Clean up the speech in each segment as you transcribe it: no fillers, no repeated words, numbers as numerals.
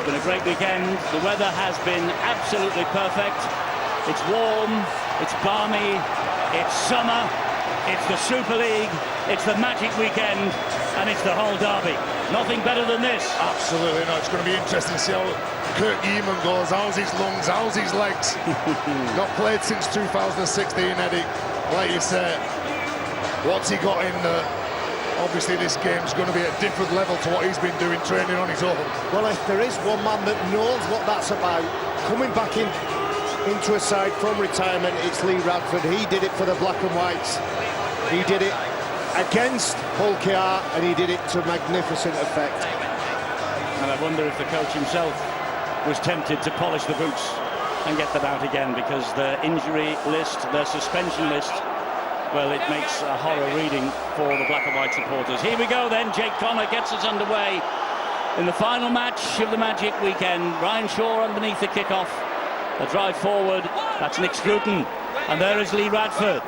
been a great weekend. The weather has been absolutely perfect. It's warm, it's balmy, it's summer, it's the Super League, it's the Magic weekend, and it's the whole derby. Nothing better than this. Absolutely not. It's going to be interesting to see how Kurt Yeaman goes. How's his lungs? How's his legs? Not played since 2016, Eddie. Like you say, what's he got in there? Obviously, this game's going to be at a different level to what he's been doing training on his own. Well, if there is one man that knows what that's about, coming back into a side from retirement, it's Lee Radford. He did it for the Black and Whites. He did it against Hull KR, and he did it to magnificent effect. And I wonder if the coach himself was tempted to polish the boots and get them out again, because their injury list, their suspension list, well, it makes a horror reading for the Black and White supporters. Here we go then. Jake Connor gets us underway in the final match of the Magic weekend. Ryan Shaw underneath the kickoff. A drive forward. That's Nick Scruton. And there is Lee Radford,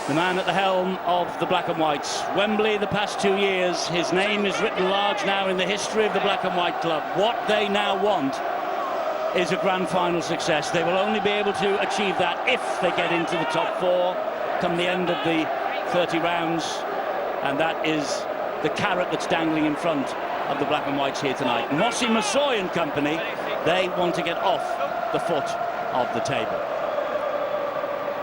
the man at the helm of the Black and Whites. Wembley the past 2 years. His name is written large now in the history of the Black and White club. What they now want is a grand final success. They will only be able to achieve that if they get into the top four come the end of the 30 rounds, and that is the carrot that's dangling in front of the Black and Whites here tonight. Mossy Massoy and company, they want to get off the foot of the table.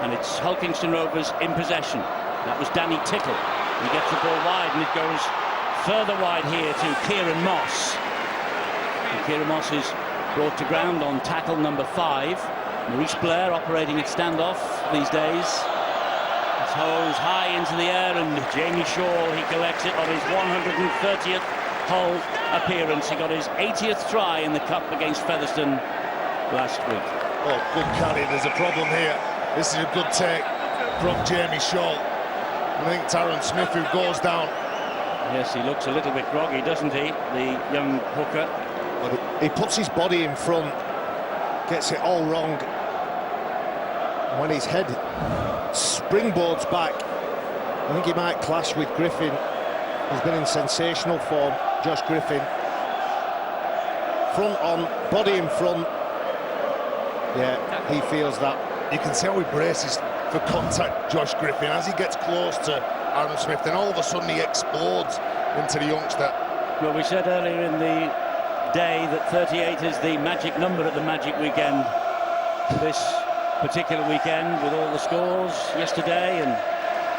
And it's Hull Kingston Rovers in possession. That was Danny Tickle. He gets the ball wide, and it goes further wide here to Kieran Moss. And Kieran Moss is brought to ground on tackle number 5. Maurice Blair operating at standoff these days. Hose high into the air, and Jamie Shaw, he collects it on his 130th Hull appearance. He got his 80th try in the Cup against Featherstone last week. Oh, good carry. There's a problem here. This is a good take from Jamie Shaw. I think Aaron Smith, who goes down. Yes, he looks a little bit groggy, doesn't he, the young hooker? He puts his body in front, gets it all wrong. When his head springboards back, I think he might clash with Griffin. He's been in sensational form, Josh Griffin. Front on, body in front. Yeah, he feels that. You can see how he braces for contact, Josh Griffin. As he gets close to Aaron Smith, then all of a sudden he explodes into the youngster. Well, we said earlier in the day that 38 is the magic number at the Magic weekend. This particular weekend, with all the scores yesterday and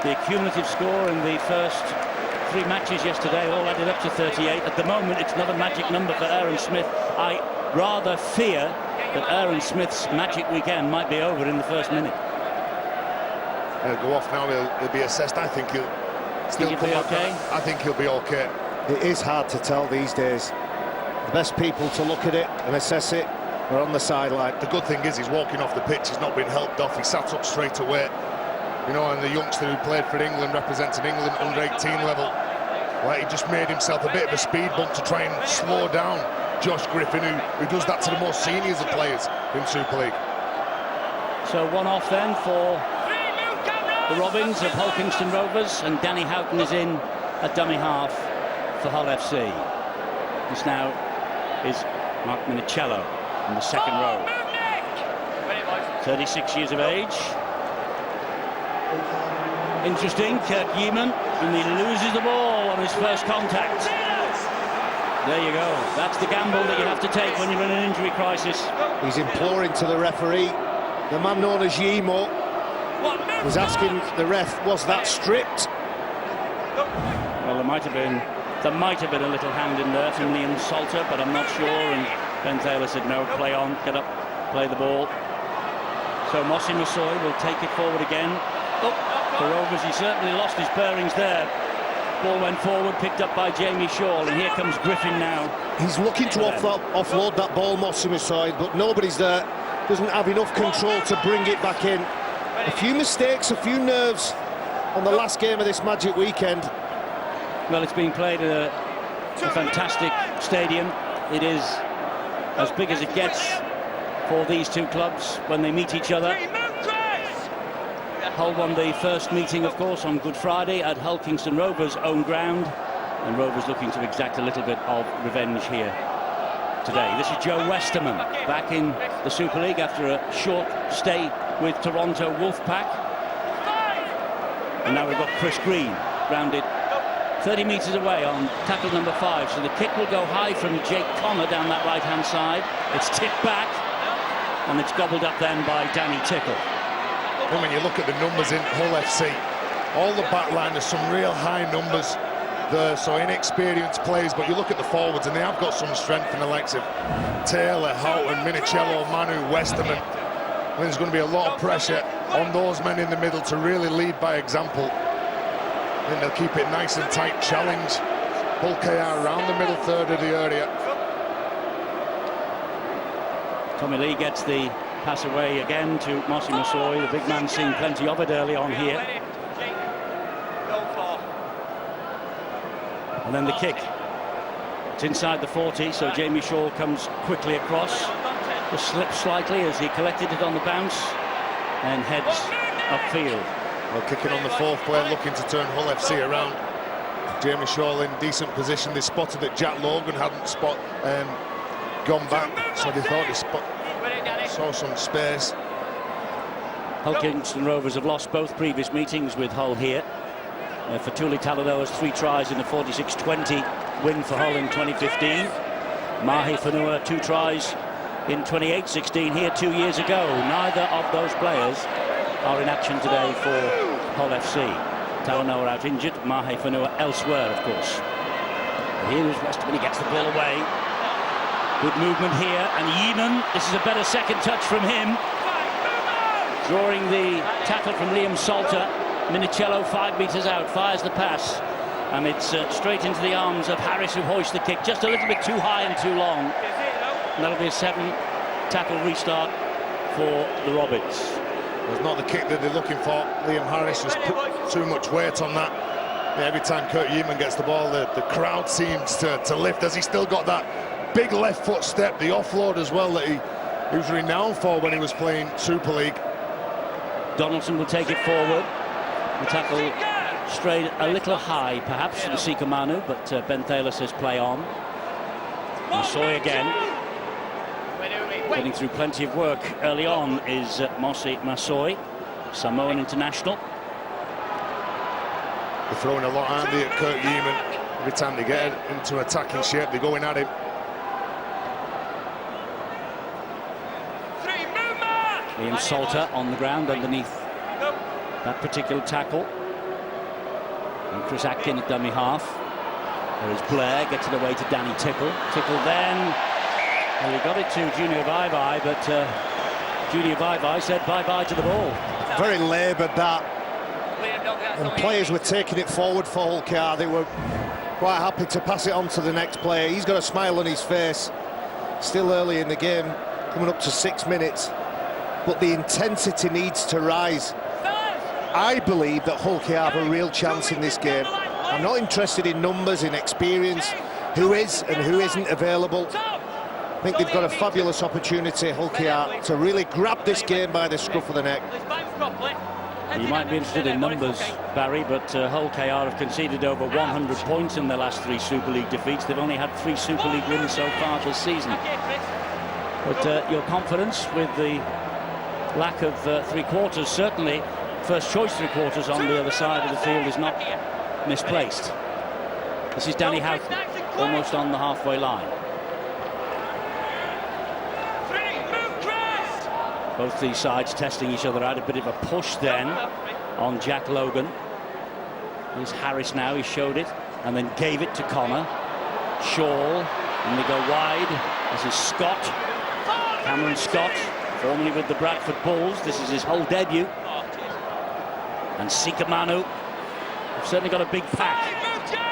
the cumulative score in the first 3 matches yesterday, all added up to 38. At the moment, it's not a magic number for Aaron Smith. I rather fear that Aaron Smith's Magic weekend might be over in the first minute. He'll go off now, he'll be assessed. I think he'll still come back. Okay? I think he'll be okay. It is hard to tell these days. The best people to look at it and assess it are on the sideline. The good thing is he's walking off the pitch. He's not been helped off. He sat up straight away. You know, and the youngster who played for England, representing England under 18 level, well, he just made himself a bit of a speed bump to try and slow down Josh Griffin, who does that to the most seniors of players in Super League. So one off then for the Robins of Hull Kingston Rovers, and Danny Houghton is in at dummy half for Hull FC. This now is Mark Minicello in the second row. 36 years of age. Interesting, Kurt Yeaman, and he loses the ball on his first contact. There you go. That's the gamble that you have to take when you're in an injury crisis. He's imploring to the referee. The man known as Yemo was asking the ref, was that stripped? Well, there might have been a little hand in there from Liam Salter, but I'm not sure. And Ben Taylor said no, play on, get up, play the ball. So Mossy Massoy will take it forward again. Oh, for Rovers, he certainly lost his bearings there. Ball went forward, picked up by Jamie Shaw, and here comes Griffin now. He's looking to offload that ball, Mossy Massoy, but nobody's there. Doesn't have enough control to bring it back in. A few mistakes, a few nerves on the last game of this Magic weekend. Well, it's being played at a fantastic stadium. It is as big as it gets for these two clubs when they meet each other. Hull won the first meeting, of course, on Good Friday at Hull Kingston Rovers' own ground, and Rovers looking to exact a little bit of revenge here. today. This is Joe Westerman back in the Super League after a short stay with Toronto Wolfpack. And now we've got Chris Green grounded 30 metres away on tackle number 5. So the kick will go high from Jake Connor down that right-hand side. It's tipped back, and it's gobbled up then by Danny Tickle. Well, when you look at the numbers in Hull FC, all the back line, there's some real high numbers there, so inexperienced players, but you look at the forwards and they have got some strength in the likes of Taylor, Houghton, Minicello, Manu, Westerman. I think there's going to be a lot of pressure on those men in the middle to really lead by example. And they'll keep it nice and tight, challenge Hull KR around the middle third of the area. Tommy Lee gets the pass away again to Mossy Masoi. The big man seeing plenty of it early on here. And then the kick. It's inside the 40, so Jamie Shaw comes quickly across. Just slips slightly as he collected it on the bounce and heads upfield. Well, kicking on the 4th player, looking to turn Hull FC around. Jamie Shaw in decent position. They spotted that Jack Logan hadn't gone back, so they thought they saw some space. Hull Kingston Rovers have lost both previous meetings with Hull here. Fatuli Talanoa's 3 tries in the 46-20 win for Hull in 2015. Mahi Fanua 2 tries in 28-16 here 2 years ago. Neither of those players are in action today for Hull FC. Talanoa out injured, Mahi Fanua elsewhere, of course. Here is Westerman, he gets the ball away. Good movement here, and Yeeman, this is a better second touch from him. Drawing the tackle from Liam Salter. Minicello 5 metres out, fires the pass, and it's straight into the arms of Harris, who hoists the kick just a little bit too high and too long. And that'll be a 7-tackle restart for the Robins. It's not the kick that they're looking for. Liam Harris has put too much weight on that. Yeah, every time Kurt Yeeman gets the ball, the crowd seems to lift, as he's still got that big left foot step, the offload as well that he was renowned for when he was playing Super League. Donaldson will take it forward. The tackle strayed a little high, perhaps, to Sika Manu, but Ben Thaler says play on. Masoi again. Getting through plenty of work early on is Mossy Masoi, Samoan international. They're throwing a lot, aren't they, at Kurt Yeeman? Every time they get into attacking shape, they're going at him. Liam Salter on the ground underneath that particular tackle. And Chris Atkin at dummy half. There is Blair, gets it away to Danny Tickle. Tickle then, well, he got it to Junior Vaivai, but Junior Vaivai said bye-bye to the ball. Very laboured that. And players were taking it forward for Hull KR. They were quite happy to pass it on to the next player. He's got a smile on his face. Still early in the game, coming up to 6 minutes. But the intensity needs to rise. I believe that Hull KR have a real chance in this game. I'm not interested in numbers, in experience, who is and who isn't available. I think they've got a fabulous opportunity, Hull KR, to really grab this game by the scruff of the neck. You might be interested in numbers, Barry, but Hull KR have conceded over 100 points in their last 3 Super League defeats. They've only had 3 Super League wins so far this season. But your confidence with the lack of 3/4, certainly first choice 3/4 on the other side of the field, is not misplaced. This is Danny Houghton, almost on the halfway line. Both these sides testing each other out. A bit of a push then on Jack Logan. Here's Harris now, he showed it and then gave it to Connor. Shaw, and they go wide. This is Scott, Cameron Scott, formerly with the Bradford Bulls. This is his Hull debut. And Sika Manu, they've certainly got a big pack,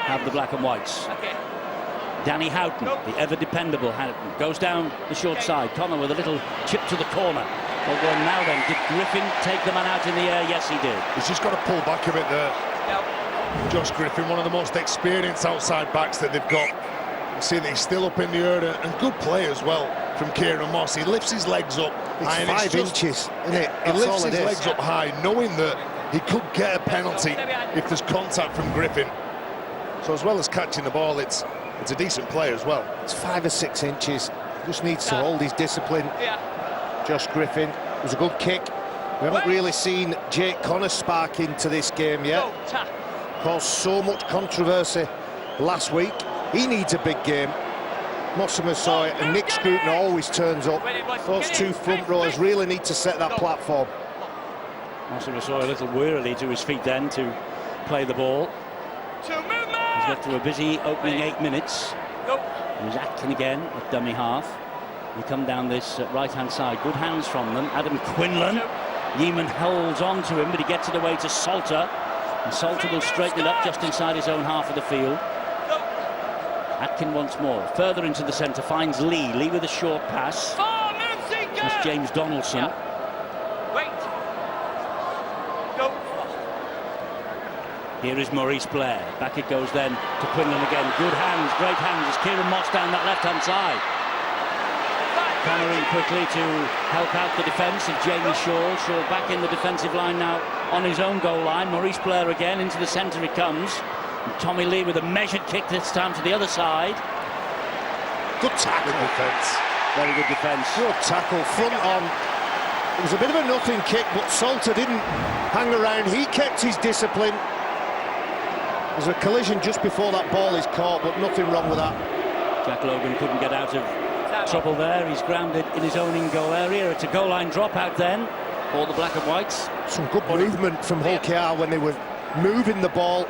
have the black and whites. Danny Houghton, the ever-dependable Houghton, goes down the short side. Connor with a little chip to the corner. Well, now then, did Griffin take the man out in the air? Yes, he did. He's just got to pull back a bit there. Josh Griffin, one of the most experienced outside backs that they've got. You see that he's still up in the air, and good play as well from Kieran Moss. He lifts his legs up. It's 5 inches, isn't it? He lifts his legs up high, knowing that he could get a penalty if there's contact from Griffin. So as well as catching the ball, it's It's a decent player as well. It's 5 or 6 inches. Just needs to hold his discipline. Josh Griffin. It was a good kick. We haven't really seen Jake Connor spark into this game yet. Caused so much controversy last week. He needs a big game. Moussa Massoy and Nick Scruton always turns up. Those two front rowers really need to set that platform. Moussa Massoy a little wearily to his feet then to play the ball. He's got to a busy opening 8 minutes. There's Atkin again at dummy half. They come down this right-hand side. Good hands from them. Adam Quinlan. Yeaman holds on to him, but he gets it away to Salter. And Salter will straighten it up just inside his own half of the field. Atkin once more. Further into the centre, finds Lee. Lee with a short pass. That's James Donaldson. Here is Maurice Blair. Back it goes then to Quinlan again. Good hands, great hands as Kieran Moss down that left-hand side. Connor in quickly to help out the defence of Jamie Shaw. Shaw back in the defensive line now on his own goal line. Maurice Blair again, into the centre he comes. And Tommy Lee with a measured kick this time to the other side. Good tackle. Good defence. Very good defence. Good tackle, front on. It was a bit of a nothing kick, but Salter didn't hang around. He kept his discipline. There's a collision just before that ball is caught, but nothing wrong with that. Jack Logan couldn't get out of trouble there. He's grounded in his own in-goal area. It's a goal line dropout then for the Black and Whites. Some good movement from Hull KR when they were moving the ball.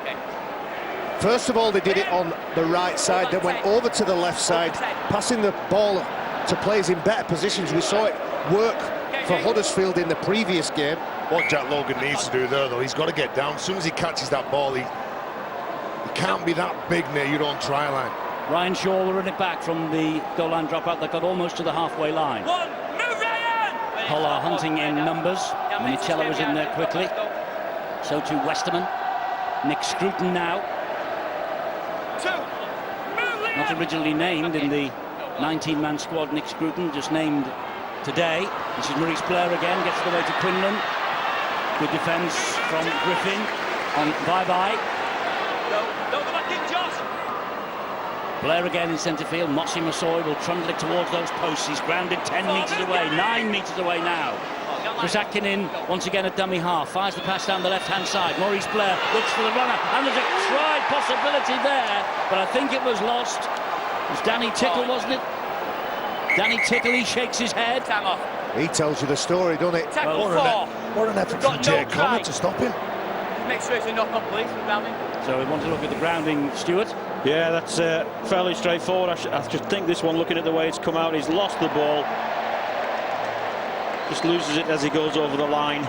First of all, they did it on the right side, then went over to the left side, passing the ball to players in better positions. We saw it work for Huddersfield in the previous game. What Jack Logan needs to do there, though, he's got to get down. As soon as he catches that ball, he can't be that big near your own try line. Ryan Shaw will run it back from the goal line dropout. They got almost to the halfway line. Hull are hunting in numbers. Minicello was in there quickly. So too Westerman. Nick Scruton now. Not originally named in the 19-man squad, Nick Scruton, just named today. This is Maurice Blair again, gets it away to Quinlan. Good defence from Griffin on bye-bye. Blair again in centre field. Moussa Massoy will trundle it towards those posts. He's grounded 10 metres away, 9 metres away now. Chris Atkin in once again at dummy half. Fires the pass down the left-hand side. Maurice Blair looks for the runner, and there's a try possibility there, but I think it was lost. It was Danny Tickle, wasn't it? Danny Tickle, he shakes his head. He tells you the story, doesn't it? What an effort from Jake Connor to stop him. Make sure it's a knock-on, please, from grounding. So we want to look at the grounding, Stuart. Yeah, that's fairly straightforward. I just think this one, looking at the way it's come out, he's lost the ball. Just loses it as he goes over the line.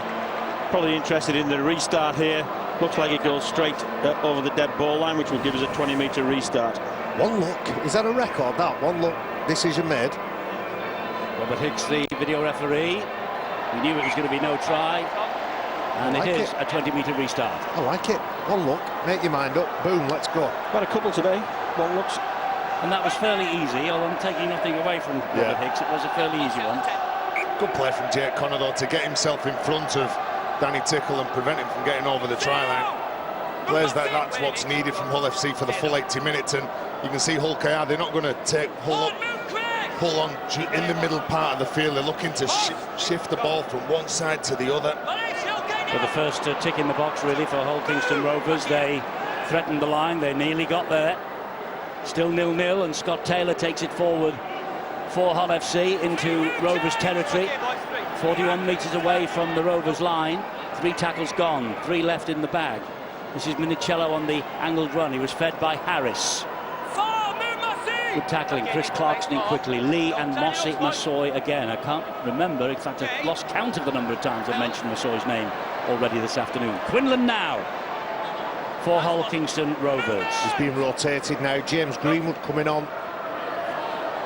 Probably interested in the restart here. Looks like it goes straight over the dead ball line, which will give us a 20-metre restart. One look. Is that a record, that? One look decision made. Robert Hicks, the video referee. We knew it was going to be no try. And I like it is it. a 20-metre restart. I like it. One look. Make your mind up. Boom, let's go. Got a couple today. One looks. And that was fairly easy, although I'm taking nothing away from Robert Hicks. It was a fairly easy one. Good play from Jake Connor, though, to get himself in front of Danny Tickle and prevent him from getting over the try line. Players that's what's needed from Hull FC for the full 80 minutes, and you can see Hull KR, they're not going to take Hull on in the middle part of the field. They're looking to shift the ball from one side to the other. For the first tick in the box, really, for Hull Kingston Rovers. They threatened the line, they nearly got there. Still 0-0, and Scott Taylor takes it forward for Hull FC into Rovers territory. 41 metres away from the Rovers line. 3 tackles gone, 3 left in the bag. This is Minicello on the angled run. He was fed by Harris. Good tackling. Chris Clarkson in quickly. Lee and Moussa Massoy again. I can't remember. In fact, I've lost count of the number of times I've mentioned Massoy's name already this afternoon. Quinlan now for Hull Kingston Rovers. He's being rotated now. James Greenwood coming on.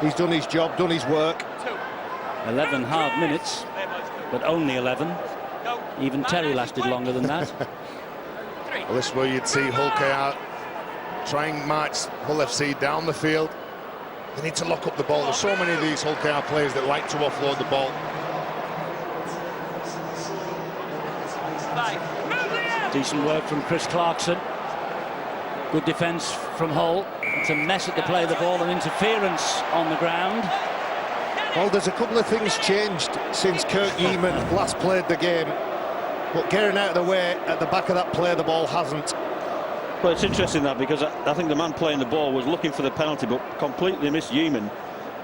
He's done his job, done his work. 11 hard minutes, but only 11. Even Terry lasted longer than that. Well, this is where you'd see Hull KR try and march Hull FC down the field. They need to lock up the ball. There's so many of these Hull KR players that like to offload the ball. Decent work from Chris Clarkson. Good defence from Hull. That's a mess at the play of the ball and interference on the ground. Well, there's a couple of things changed since Kirk Yeaman last played the game, but getting out of the way at the back of that play, the ball hasn't. Well, it's interesting that, because I think the man playing the ball was looking for the penalty but completely missed Yeaman.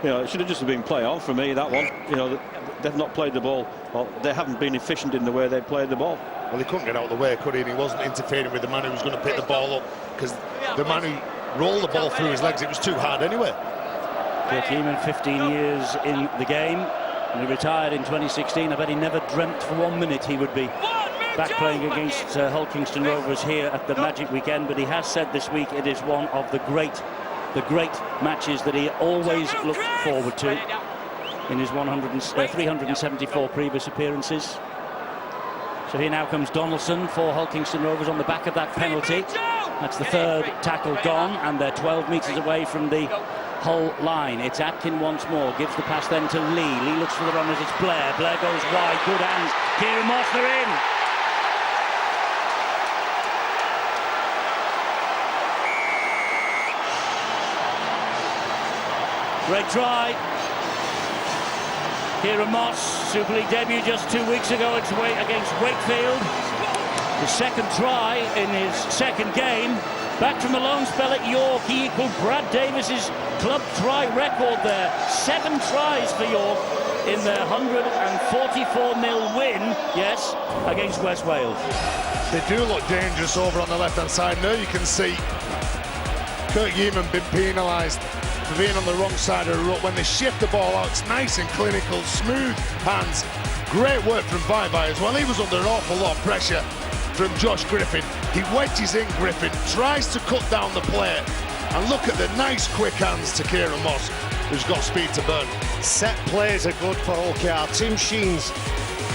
You know, it should have just been play on for me, that one. You know, they've not played the ball, well, they haven't been efficient in the way they played the ball. Well, he couldn't get out of the way, could he? And he wasn't interfering with the man who was going to pick the ball up, because the man who rolled the ball through his legs, it was too hard anyway. Kirk Yeaman, 15 years in the game, and he retired in 2016. I bet he never dreamt for 1 minute he would be back playing against Hull Kingston Rovers here at the Magic Weekend. But he has said this week it is one of the great matches that he always looked forward to in his 374 previous appearances. So here now comes Donaldson for Hull Kingston Rovers on the back of that penalty. That's the third tackle gone, and they're 12 metres away from the Hull line. It's Atkin once more, gives the pass then to Lee. Lee looks for the runners, it's Blair. Blair goes wide, good hands. Kieran Moss, they're in. Great try. Kieran Moss, Super League debut just 2 weeks ago against Wakefield. His second try in his second game. Back from a loan spell at York, he equalled Brad Davis's club try record there. 7 tries for York in their 144-0 win, yes, against West Wales. They do look dangerous over on the left-hand side. Now you can see Kirk Yeaman been penalised for being on the wrong side of the ruck. When they shift the ball out, it's nice and clinical, smooth hands. Great work from Vai as well. He was under an awful lot of pressure from Josh Griffin. He wedges in Griffin, tries to cut down the play, and look at the nice quick hands to Kieran Moss, who's got speed to burn. Set plays are good for OKR. Tim Sheens,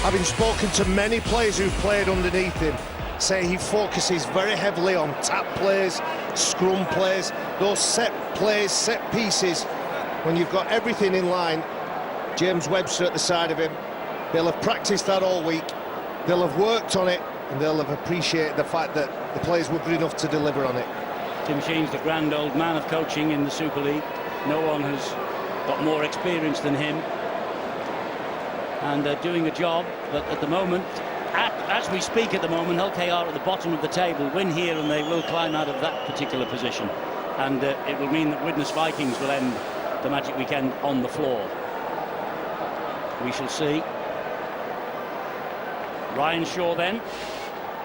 having spoken to many players who've played underneath him, say he focuses very heavily on tap plays, scrum plays, those set plays, set pieces. When you've got everything in line, James Webster at the side of him, they'll have practiced that all week, they'll have worked on it, and they'll have appreciated the fact that the players were good enough to deliver on it. Tim Sheens, the grand old man of coaching in the Super League. No one has got more experience than him. And they're doing a job that at the moment, as we speak at the moment, Hull KR at the bottom of the table, win here and they will climb out of that particular position. And it will mean that Widnes Vikings will end the Magic Weekend on the floor. We shall see. Ryan Shaw then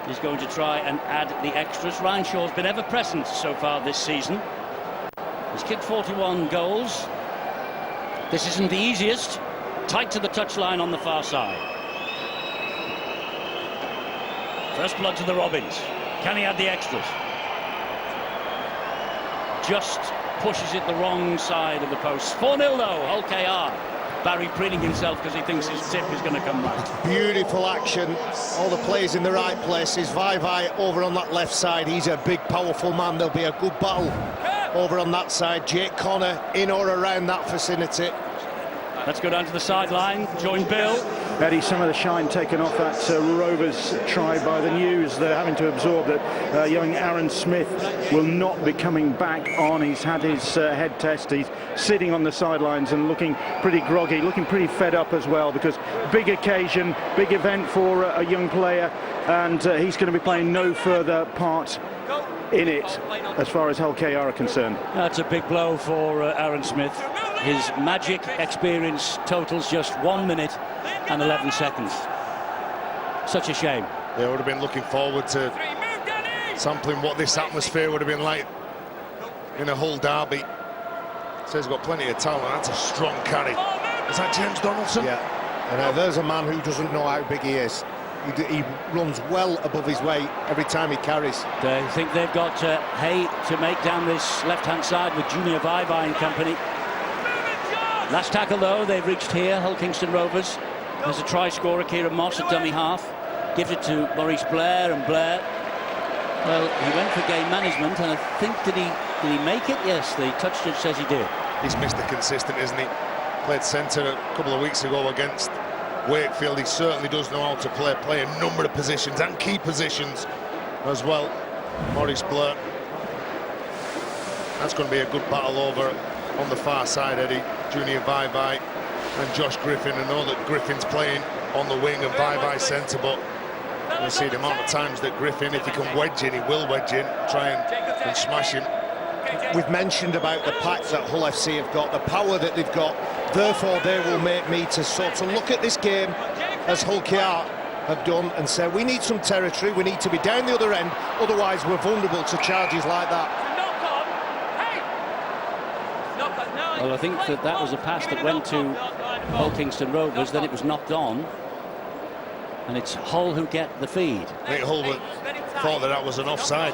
is going to try and add the extras. Ryan Shaw's been ever present so far this season. He's kicked 41 goals. This isn't the easiest. Tight to the touchline on the far side. First blood to the Robins. Can he add the extras? Just pushes it the wrong side of the post. 4-0 though, Hull KR. Barry preening himself because he thinks his tip is going to come back. Beautiful action, all the players in the right places. Vai over on that left side, he's a big powerful man. There'll be a good battle over on that side. Jake Connor in or around that vicinity. Let's go down to the sideline, join Bill. Eddie, some of the shine taken off that Rovers try by the news. They're having to absorb that young Aaron Smith will not be coming back on. He's had his head test. He's sitting on the sidelines and looking pretty groggy, looking pretty fed up as well, because big occasion, big event for a young player, and he's going to be playing no further part in it as far as Hull KR are concerned. That's a big blow for Aaron Smith. His Magic experience totals just 1 minute and 11 seconds. Such a shame. They would have been looking forward to sampling what this atmosphere would have been like in a Hull derby. Says he's got plenty of talent. That's a strong carry. Is that James Donaldson? Yeah. And there's a man who doesn't know how big he is. He runs well above his weight every time he carries. They think they've got hay to make down this left-hand side with Junior Vai and company. Last tackle, though, they've reached here, Hull Kingston Rovers. There's a try scorer, Kieran Moss, at dummy half. Gives it to Maurice Blair, and Blair, well, he went for game management, and I think, did he make it? Yes, the touch judge says he did. He's Mr. Consistent, isn't he? Played centre a couple of weeks ago against Wakefield. He certainly does know how to play a number of positions and key positions as well. Maurice Blair. That's going to be a good battle over on the far side, Eddie. Junior Vai and Josh Griffin. I know that Griffin's playing on the wing and Vai centre, but we'll see the amount of times that Griffin, if he can wedge in, he will wedge in, try and smash him. We've mentioned about the pack that Hull FC have got, the power that they've got. Therefore, they will make me to sort of look at this game as Hull KR have done and say, we need some territory, we need to be down the other end, otherwise we're vulnerable to charges like that. Well, I think that was a pass that went to Hull Kingston Rovers, then it was knocked on, and it's Hull who get the feed. Nick Hull thought that was an offside.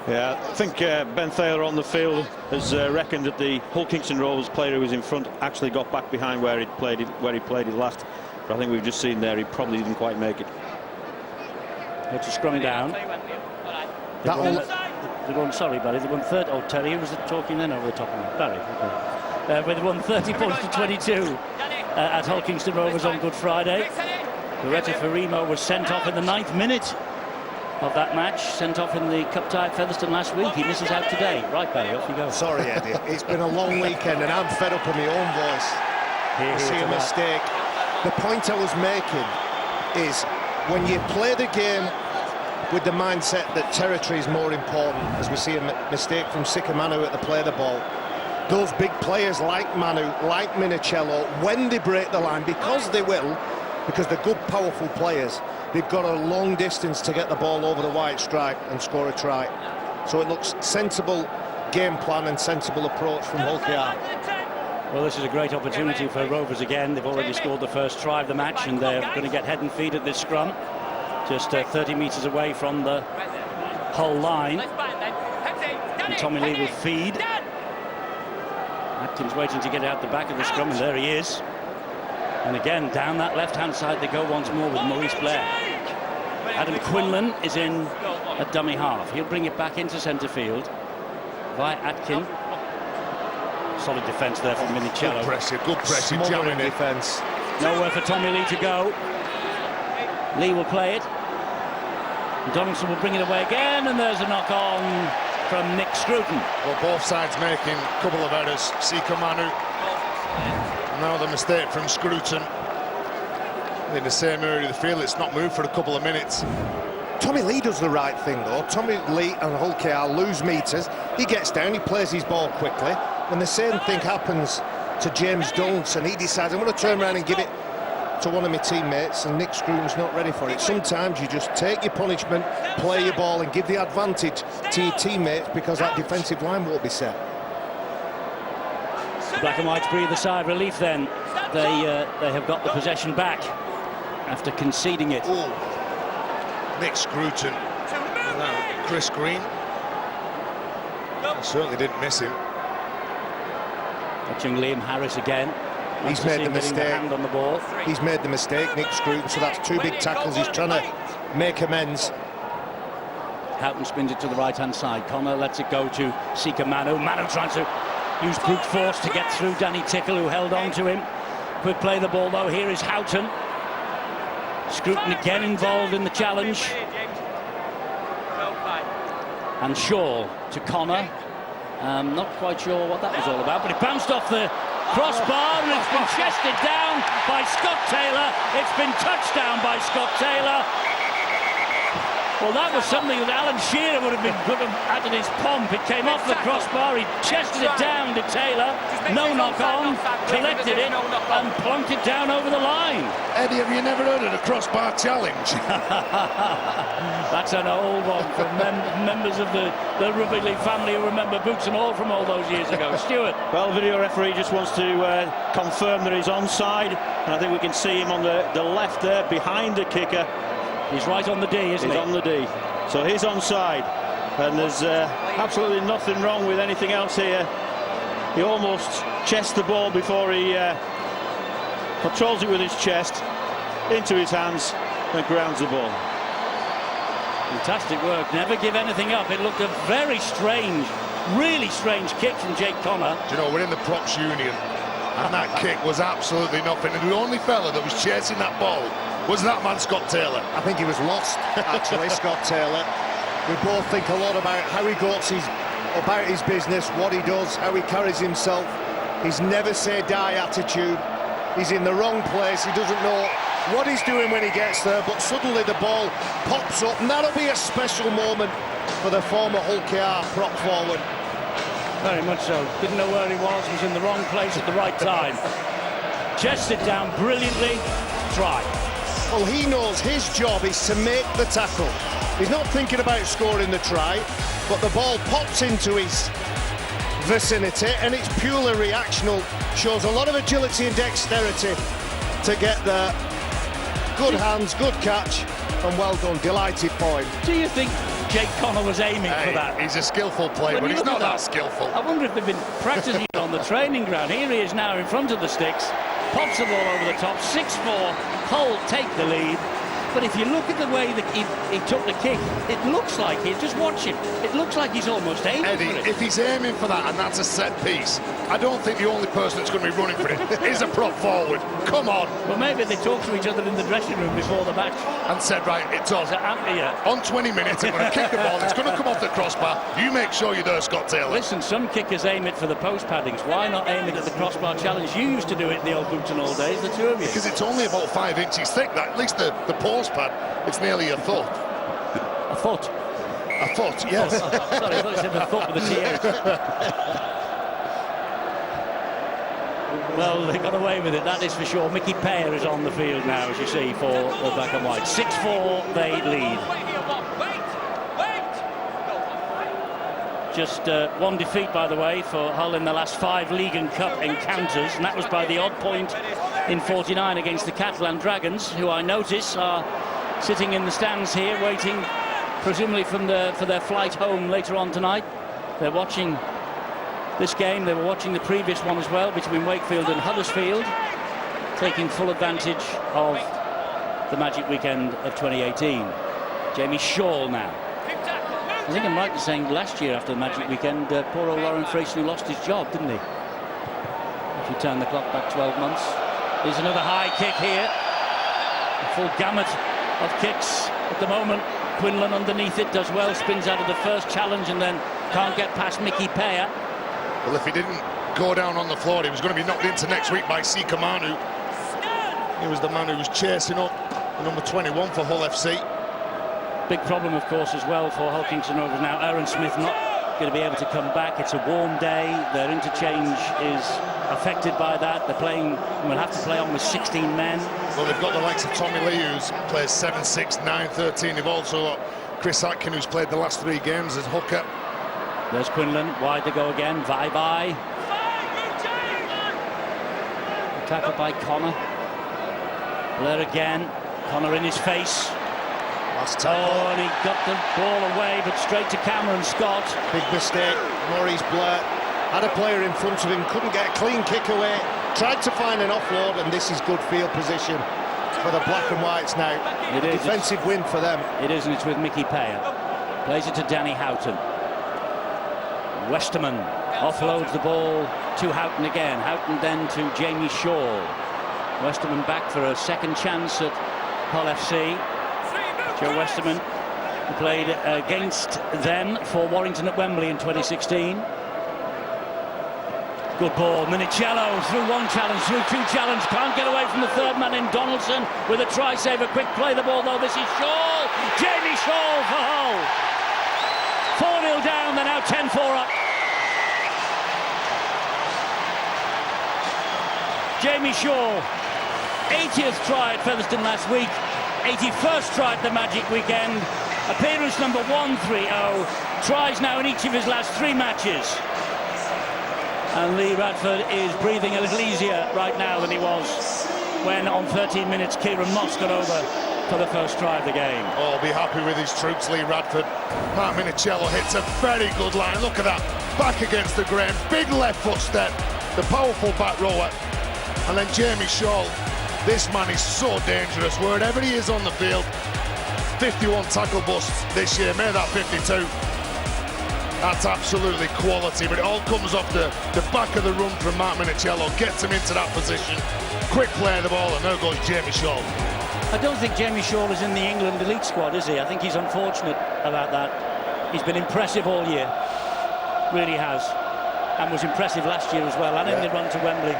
Yeah, I think Ben Thaler on the field has reckoned that the Hull Kingston Rovers player who was in front actually got back behind where he played it last. But I think we've just seen there he probably didn't quite make it. It's a scrum down. They won, sorry, Barry, they won third. Oh, Terry, who was talking then over the top of me? Barry, okay. They won 30 points to 22 at Hull Kingston Rovers on Good Friday. Loretta Farimo was sent off in the 9th minute of that match, sent off in the cup tie at Featherstone last week. He misses out today. Right, Barry, off you go. Sorry, Eddie, it's been a long weekend and I'm fed up of my own voice. I see a mistake. The point I was making is when you play the game with the mindset that territory is more important, as we see a mistake from Sika Manu at the play the ball, those big players like Manu, like Minicello, when they break the line, because they will, because they're good, powerful players, they've got a long distance to get the ball over the white stripe and score a try. So it looks sensible game plan and sensible approach from Hull KR. Well, this is a great opportunity for Rovers again. They've already scored the first try of the match, and they're going to get head and feet at this scrum, just 30 metres away from the Hull line. And Tommy Lee will feed. Atkins waiting to get out the back of the scrum, and there he is. And again, down that left-hand side they go once more with Maurice Blair. Adam Quinlan is in at dummy half. He'll bring it back into centre field. Vi Atkin. Solid defence there from Minicello. Good pressure, jamming it. Defence. Nowhere for Tommy Lee to go. Lee will play it. Donaldson will bring it away again, and there's a knock-on from Nick Scruton. Well, both sides making a couple of errors. Sika Manu. Now the mistake from Scruton. In the same area of the field, it's not moved for a couple of minutes. Tommy Lee does the right thing, though. Tommy Lee and Hull KR lose meters. He gets down, he plays his ball quickly. When the same thing happens to James Donaldson, he decides, I'm going to turn around and give it to one of my teammates, and Nick Scruton's not ready for it. Sometimes you just take your punishment, play your ball, and give the advantage to your teammates, because that defensive line won't be set. The Black and Whites breathe a sigh of relief then. They have got the possession back after conceding it. Ooh. Nick Scruton. Chris Green. Certainly didn't miss him. Watching Liam Harris again. He's made the mistake. Hand on the ball. He's made the mistake, Nick Scruton, so that's 2 big tackles. He's trying to make amends. Houghton spins it to the right-hand side. Connor lets it go to Sika Manu. Manu trying to use brute force to get through Danny Tickle, who held on to him. Could play the ball, though. Here is Houghton. Scruton again involved in the challenge. And Shaw to Connor. Not quite sure what that was all about, but it bounced off the crossbar and it's been chested down by Scott Taylor. It's been touched down by Scott Taylor. Well, that was something that Alan Shearer would have been good at in his pomp. It came off the crossbar, he chested it down to Taylor. No knock-on, collected it and plonked it down over the line. Eddie, have you never heard of the crossbar challenge? That's an old one from members of the Rugby League family who remember boots and all from all those years ago. Stuart. Well, video referee just wants to confirm that he's onside, and I think we can see him on the left there behind the kicker. He's right on the D, isn't he? He's on the D. So he's onside, and there's absolutely nothing wrong with anything else here. He almost chests the ball before he controls it with his chest into his hands and grounds the ball. Fantastic work. Never give anything up. It looked a very strange, really strange kick from Jake Connor. Do you know, we're in the props union, and that kick was absolutely nothing. And the only fella that was chasing that ball was that man, Scott Taylor. I think he was lost, actually, Scott Taylor. We both think a lot about how he got his about his business, what he does, how he carries himself. He's never say die attitude. He's in the wrong place. He doesn't know what he's doing when he gets there, but suddenly the ball pops up, and that'll be a special moment for the former Hull KR prop forward. Very much so. Didn't know where he was in the wrong place at the right time. Chests it down brilliantly. Try. Well, he knows his job is to make the tackle. He's not thinking about scoring the try, but the ball pops into his vicinity, and it's purely reactional. Shows a lot of agility and dexterity to get there. Good hands, good catch, and well done. Delighted for him. Do you think Jake Connor was aiming for that? He's a skillful player, but he's not that skillful. I wonder if they've been practicing it on the training ground. Here he is now in front of the sticks, pops the ball over the top, 6-4, Hull take the lead. But if you look at the way that he took the kick, it looks like just watch him. It looks like he's almost aiming Eddie, for it. if he's aiming for that and that's a set piece, I don't think the only person that's going to be running for it is a prop forward. Come on. Well, maybe they talked to each other in the dressing room before the match. And said, right, it's on. Yeah. On 20 minutes, I'm going to kick the ball. It's going to come off the crossbar. You make sure you're there, Scott Taylor. Listen, some kickers aim it for the post paddings. Why not aim it at the crossbar challenge? You used to do it in the old Booton all days, the two of you. Because it's only about 5 inches thick. That, at least the post pad, it's nearly a foot. A foot. A foot, yes. Sorry, I thought you said a foot with a TH. Well, they got away with it, that is for sure. Mickey Payer is on the field now, as you see, for the black and white. 6-4, they lead. Just one defeat, by the way, for Hull in the last 5 League and Cup encounters, and that was by the odd point in 49 against the Catalan Dragons, who I notice are sitting in the stands here, waiting, presumably for their flight home later on tonight. They're watching this game. They were watching the previous one as well, between Wakefield and Huddersfield, taking full advantage of the Magic Weekend of 2018. Jamie Shaw now. I think I'm right in saying last year after the Magic Weekend, poor old Lauren Frayson lost his job, didn't he? If you turn the clock back 12 months. There's another high kick here. A full gamut of kicks at the moment. Quinlan underneath it does well, spins out of the first challenge and then can't get past Mickey Payer. Well, if he didn't go down on the floor, he was going to be knocked into next week by Sika Manu. He was the man who was chasing up number 21 for Hull FC. Big problem, of course, as well for Hull Kingston Rovers now. Aaron Smith not going to be able to come back. It's a warm day. Their interchange is affected by that. They're playing, will have to play on with 16 men. Well, they've got the likes of Tommy Lee, who's played 7, 6, 9, 13. They've also got Chris Atkin, who's played the last 3 games as hooker. There's Quinlan, wide to go again. Bye-bye. Tackle by Connor. Blair again. Connor in his face. Last tackle. Oh, and he got the ball away, but straight to Cameron Scott. Big mistake. Maurice Blair had a player in front of him, couldn't get a clean kick away, tried to find an offload, and this is good field position for the black and whites now. It is. Defensive win for them. It is, and it's with Mickey Payer. Plays it to Danny Houghton. Westerman offloads the ball to Houghton again. Houghton then to Jamie Shaw. Westerman back for a second chance at Hull FC. Joe Westerman, who played against them for Warrington at Wembley in 2016. Good ball. Minicello through one challenge, through 2 challenges. Can't get away from the third man in Donaldson with a try save. A quick play the ball though. This is Shaw. Jamie Shaw for Hull. 4-0 down. They're now 10-4 up. Jamie Shaw, 80th try at Featherstone last week, 81st try at the Magic Weekend, appearance number 130, tries now in each of his last 3 matches. And Lee Radford is breathing a little easier right now than he was when on 13 minutes Kieran Moss got over for the first try of the game. Oh, be happy with his troops, Lee Radford. Mark Minicello hits a very good line. Look at that, back against the grain, big left foot step, the powerful back rower. And then Jamie Shaw, this man is so dangerous. Wherever he is on the field, 51 tackle busts this year, made that 52. That's absolutely quality, but it all comes off the back of the run from Mark Minicello, gets him into that position, quick play of the ball, and there goes Jamie Shaw. I don't think Jamie Shaw is in the England elite squad, is he? I think he's unfortunate about that. He's been impressive all year. really has, and was impressive last year as well, and in the run to Wembley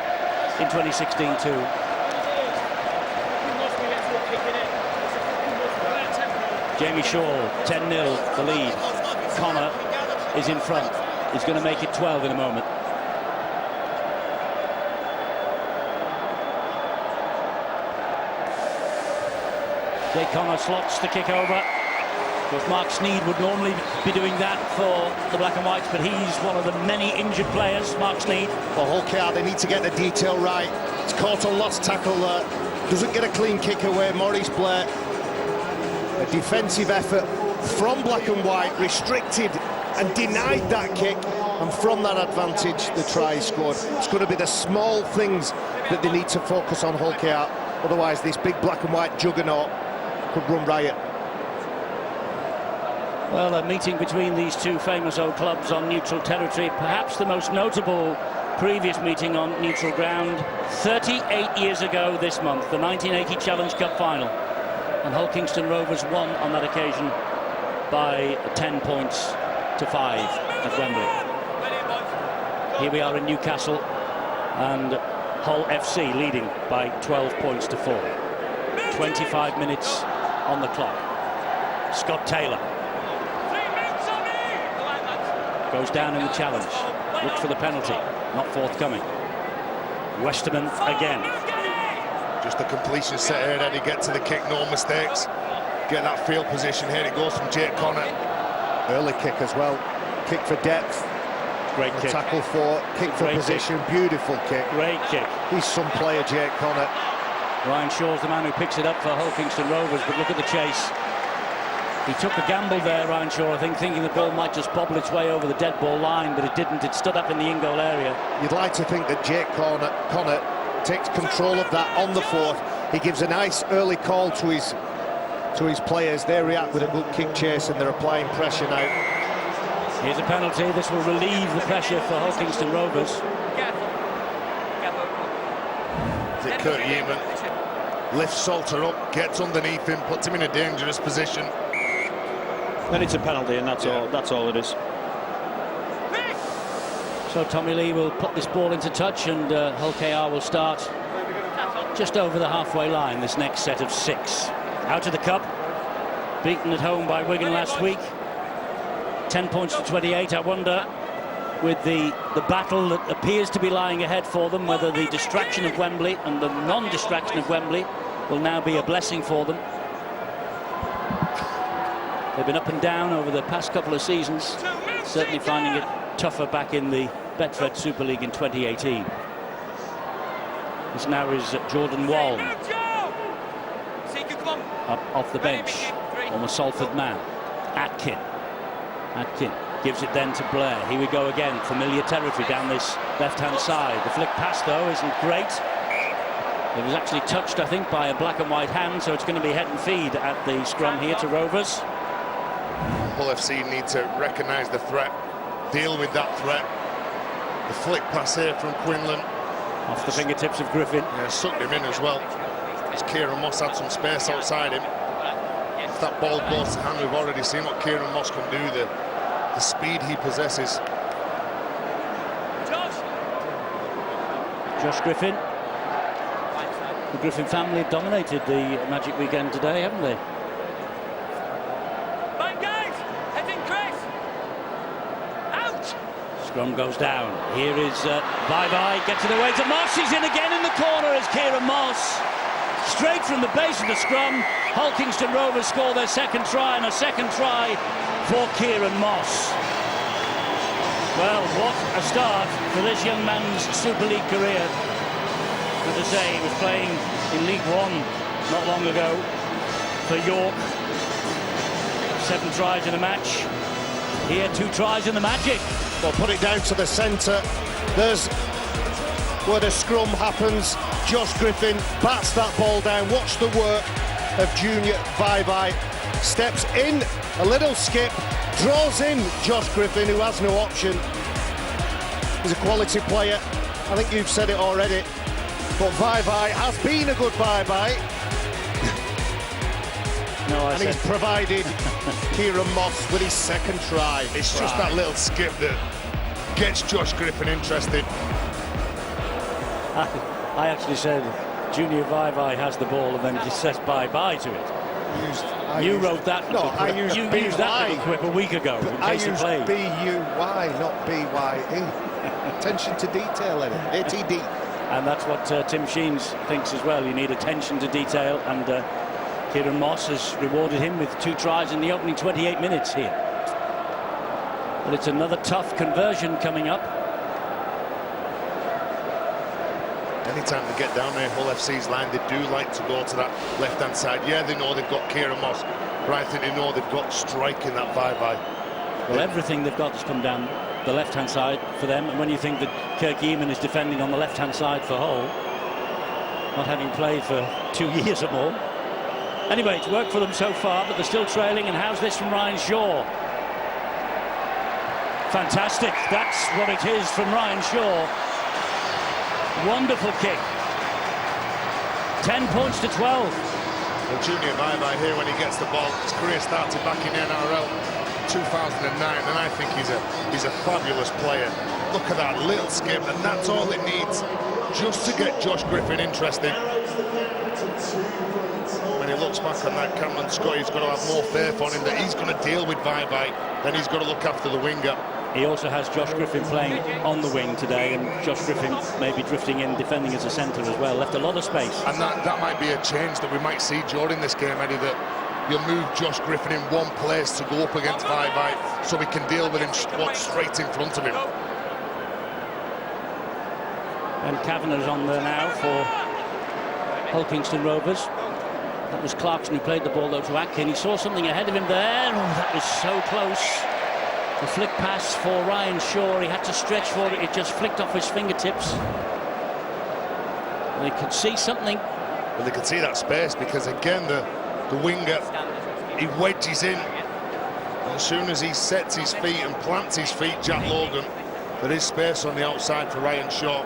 in 2016 too. Jamie Shaw, 10-0, the lead. Connor is in front. He's going to make it 12 in a moment. Jake Connor slots the kick over. Of course, Mark Sneyd would normally be doing that for the Black and Whites, but he's one of the many injured players, Mark Sneyd. Well, Hull KR, they need to get the detail right. It's caught a lost tackle there. Doesn't get a clean kick away. Maurice Blair. A defensive effort from Black and White, restricted and denied that kick. And from that advantage, the try is scored. It's going to be the small things that they need to focus on, Hull KR. Otherwise, this big Black and White juggernaut could run riot. Well, a meeting between these two famous old clubs on neutral territory, perhaps the most notable previous meeting on neutral ground, 38 years ago this month, the 1980 Challenge Cup final. And Hull Kingston Rovers won on that occasion by 10 points to 5 at Wembley. Here we are in Newcastle, and Hull FC leading by 12 points to 4. 25 minutes on the clock. Scott Taylor goes down in the challenge, looks for the penalty, not forthcoming. Westerman again. Just the completion set here, Eddie, get to the kick, no mistakes. Get that field position here, it goes from Jake Connor. Early kick as well, kick for depth. Great kick. Tackle for, kick for Great position, beautiful kick. Great kick. He's some player, Jake Connor. Ryan Shaw's the man who picks it up for Hull Kingston Rovers, but look at the chase. He took a gamble there, Ryan Shaw, I think, thinking the ball might just bobble its way over the dead ball line, but it didn't. It stood up in the in-goal area. You'd like to think that Jake Connor takes control of that on the fourth. He gives a nice early call to his players. They react with a good kick chase, and they're applying pressure now. Here's a penalty. This will relieve the pressure for Hull Kingston Rovers. Is it Kurt Yeaman? Lifts Salter up, gets underneath him, puts him in a dangerous position. Then it's a penalty, and that's all it is. So Tommy Lee will put this ball into touch, and Hull KR will start just over the halfway line this next set of 6. Out of the cup, beaten at home by Wigan last week. 10 points to 28. I wonder, with the battle that appears to be lying ahead for them, whether the distraction of Wembley and the non-distraction of Wembley will now be a blessing for them. They've been up and down over the past couple of seasons, certainly finding it tougher back in the Betfred Super League in 2018. This now is Jordan Waln up off the bench on the Salford man. Atkin gives it then to Blair. Here we go again, familiar territory down this left-hand side. The flick pass, though, isn't great. It was actually touched, I think, by a Black and White hand, so it's going to be head and feed at the scrum here to Rovers. Hull FC need to recognise the threat, deal with that threat. The flick pass here from Quinlan. Off the fingertips of Griffin. Yeah, sucked him in as well. As Kieran Moss had some space outside him. If that ball goes to hand, we've already seen what Kieran Moss can do, the speed he possesses. Josh Griffin. The Griffin family have dominated the Magic Weekend today, haven't they? Scrum goes down. Here is Bye-Bye, gets it away to Moss. He's in again in the corner as Kieran Moss. Straight from the base of the scrum, Hull Kingston Rovers score their second try, and a second try for Kieran Moss. Well, what a start for this young man's Super League career. As I say, he was playing in League One not long ago for York. 7 tries in a match. Here, 2 tries in the Magic. Well, put it down to the centre. There's where the scrum happens. Josh Griffin bats that ball down. Watch the work of Junior Bye-Bye. Steps in, a little skip, draws in Josh Griffin, who has no option. He's a quality player. I think you've said it already. But Bye-Bye has been a good Bye-Bye. No, and he's provided Kieran Moss with his second try. It's just that little skip that gets Josh Griffin interested. I actually said Junior Vaivai has the ball and then just says bye-bye to it. You wrote that. No, I used you used that little B-Y. quip a week ago. in I case you used played. B-U-Y, not B-Y-E. Attention to detail, Eddie. ATD. And that's what Tim Sheens thinks as well. You need attention to detail, and Kieran Moss has rewarded him with 2 tries in the opening 28 minutes here. But it's another tough conversion coming up. Anytime they get down there, Hull FC's line, they do like to go to that left-hand side. Yeah, they know they've got Kieran Moss, but I think they know they've got strike in that Vaivai. Well, everything they've got has come down the left-hand side for them, and when you think that Kirk Eamon is defending on the left-hand side for Hull, not having played for 2 years or more. Anyway, it's worked for them so far, but they're still trailing, and how's this from Ryan Shaw? Fantastic, that's what it is from Ryan Shaw. Wonderful kick. 10 points to 12. Well, Junior Vaivai here, when he gets the ball, his career started back in NRL 2009, and I think he's a fabulous player. Look at that little skip, and that's all it needs just to get Josh Griffin interested. When he looks back on that, Cameron Scott, he's got to have more faith on him that he's going to deal with Vaivai, then he's got to look after the winger. He also has Josh Griffin playing on the wing today, and Josh Griffin maybe drifting in, defending as a centre as well. Left a lot of space. And that might be a change that we might see during this game, Eddie, that you'll move Josh Griffin in one place to go up against Vaivai so we can deal with him straight in front of him. And Kavanagh's on there now for Hull Kingston Rovers. That was Clarkson who played the ball though to Atkin. He saw something ahead of him there. Oh, that was so close. The flick pass for Ryan Shaw, he had to stretch for it, it just flicked off his fingertips. They could see something. Well, they could see that space because, again, the winger, he wedges in. And as soon as he sets his feet and plants his feet, Jack Logan, there is space on the outside for Ryan Shaw.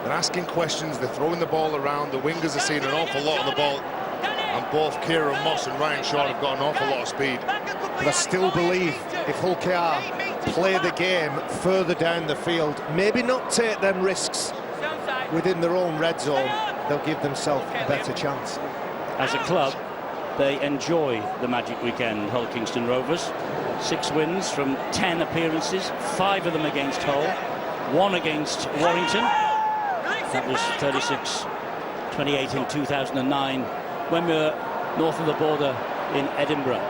They're asking questions, they're throwing the ball around, the wingers are seeing an awful lot of the ball. And both Kieran Moss and Ryan Shaw have got an awful lot of speed. But I still believe if Hull KR play the game further down the field, maybe not take them risks within their own red zone, they'll give themselves a better chance. As a club, they enjoy the Magic Weekend, Hull Kingston Rovers. 6 wins from 10 appearances, 5 of them against Hull, 1 against Warrington. That was 36-28 in 2009. When we were north of the border in Edinburgh.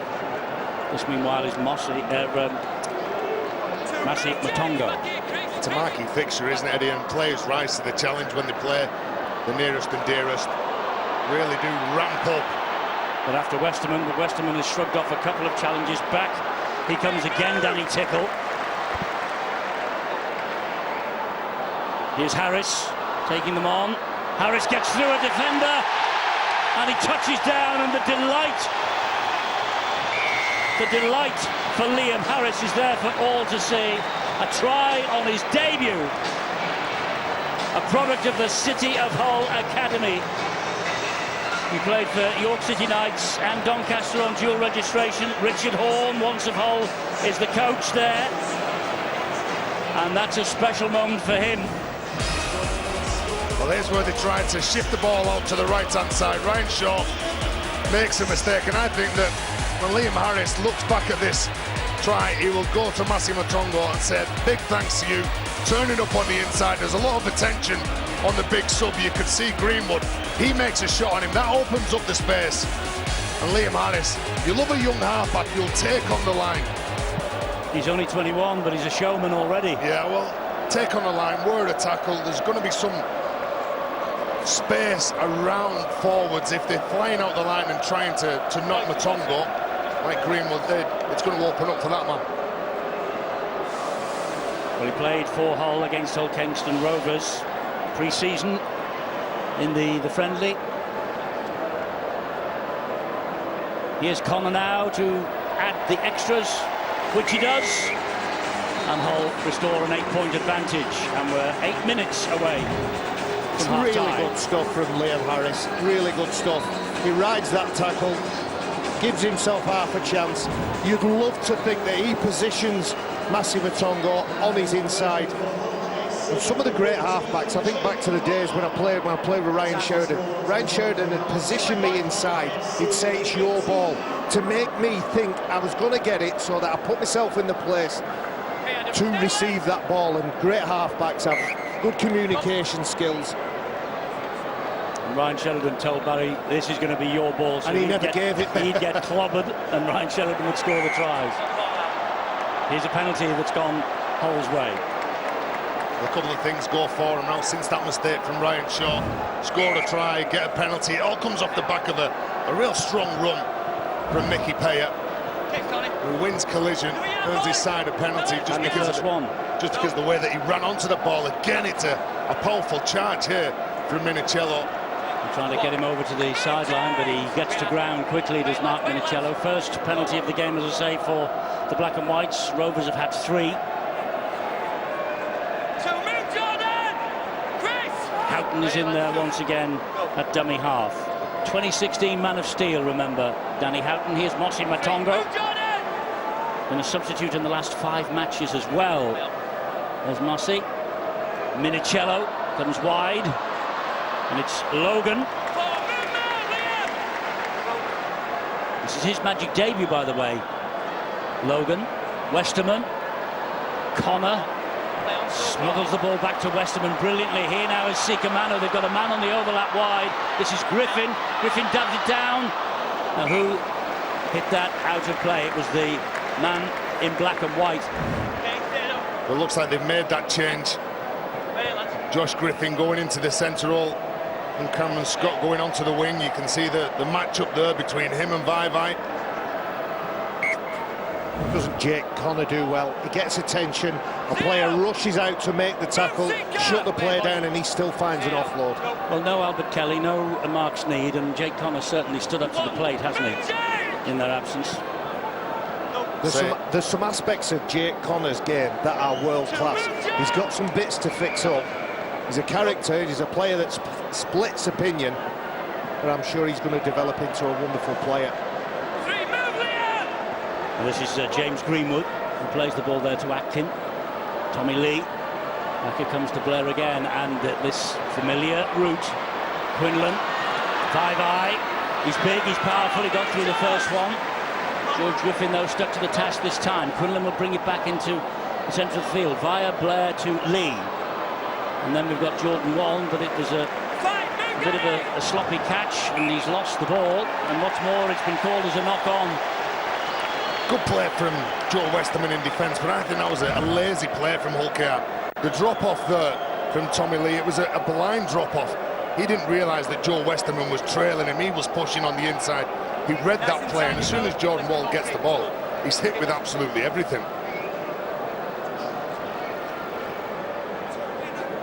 This, meanwhile, is Masi Matongo. It's a marquee fixture, isn't it, Eddie? And players rise to the challenge when they play the nearest and dearest. Really do ramp up. But after Westerman, has shrugged off a couple of challenges back. He comes again, Danny Tickle. Here's Harris taking them on. Harris gets through a defender. And he touches down, and the delight for Liam Harris is there for all to see. A try on his debut. A product of the City of Hull Academy. He played for York City Knights and Doncaster on dual registration. Richard Horn, once of Hull, is the coach there. And that's a special moment for him. Well, here's where they tried to shift the ball out to the right-hand side. Ryan Shaw makes a mistake, and I think that when Liam Harris looks back at this try, he will go to Masi Matongo and say, big thanks to you, turning up on the inside. There's a lot of attention on the big sub. You could see Greenwood. He makes a shot on him. That opens up the space. And Liam Harris, you love a young halfback, you'll take on the line. He's only 21, but he's a showman already. Yeah, well, take on the line, word a tackle. There's going to be some space around forwards if they're flying out the line and trying to knock Matongo like Greenwood did. It's going to open up for that man. Well, he played for Hull against Hull Kingston Rovers pre-season in the friendly. Here's Connor now to add the extras, which he does, and Hull restore an 8-point advantage, and we're 8 minutes away. It's really good stuff from Liam Harris, really good stuff. He rides that tackle, gives himself half a chance. You'd love to think that he positions Massimo Tongo on his inside. And some of the great halfbacks, I think back to the days when I played with Ryan Sheridan. Ryan Sheridan had positioned me inside. He'd say it's your ball to make me think I was going to get it, so that I put myself in the place to receive that ball. And great halfbacks have good communication skills. And Ryan Sheridan told Barry, this is going to be your ball. So And he never gave it. He'd get clobbered and Ryan Sheridan would score the tries. Here's a penalty that's gone Hull's way. A couple of things go for him now since that mistake from Ryan Shaw. Score a try, get a penalty. It all comes off the back of a real strong run from Mickey Payer, who wins collision, earns his side a penalty just because of the way that he ran onto the ball. Again, it's a powerful charge here from Minicello. Trying to get him over to the sideline, but he gets to ground quickly, does Mark Minicello. First penalty of the game, as I say, for the Black and Whites. Rovers have had 3. Houghton is in there once again at dummy half. 2016 Man of Steel, remember, Danny Houghton. Here's Mosi Matongo. Been a substitute in the last 5 matches as well. There's Mosi. Minicello comes wide. And it's Logan. This is his magic debut, by the way. Logan, Westerman, Connor smuggles the ball back to Westerman brilliantly. Here now is Sika Manu. They've got a man on the overlap wide. This is Griffin. Griffin dubs it down. Now who hit that out of play? It was the man in black and white. It looks like they've made that change. Josh Griffin going into the centre hole and Cameron Scott going onto the wing. You can see the match-up there between him and Vaivai. Doesn't Jake Connor do well? He gets attention, a player rushes out to make the tackle, shut the play down, and he still finds an offload. Well, no Albert Kelly, no Mark Sneed, and Jake Connor certainly stood up to the plate, hasn't he, in their absence? There's some aspects of Jake Connor's game that are world class. He's got some bits to fix up. He's a character, he's a player that splits opinion, but I'm sure he's going to develop into a wonderful player. And this is James Greenwood, who plays the ball there to Atkin. Tommy Lee. Back here comes to Blair again, and this familiar route. Quinlan, Vaivai. He's big, he's powerful, he got through the first one. George Griffin, though, stuck to the task this time. Quinlan will bring it back into the centre of the field via Blair to Lee. And then we've got Jordan Wallen, but it was a bit of a sloppy catch, and he's lost the ball. And what's more, it's been called as a knock-on. Good play from Joe Westerman in defence, but I think that was a lazy play from Hull KR. The drop-off there from Tommy Lee, it was a blind drop-off. He didn't realise that Joe Westerman was trailing him. He was pushing on the inside. He read that play, and as soon as Jordan Wallen gets the ball, he's hit with absolutely everything.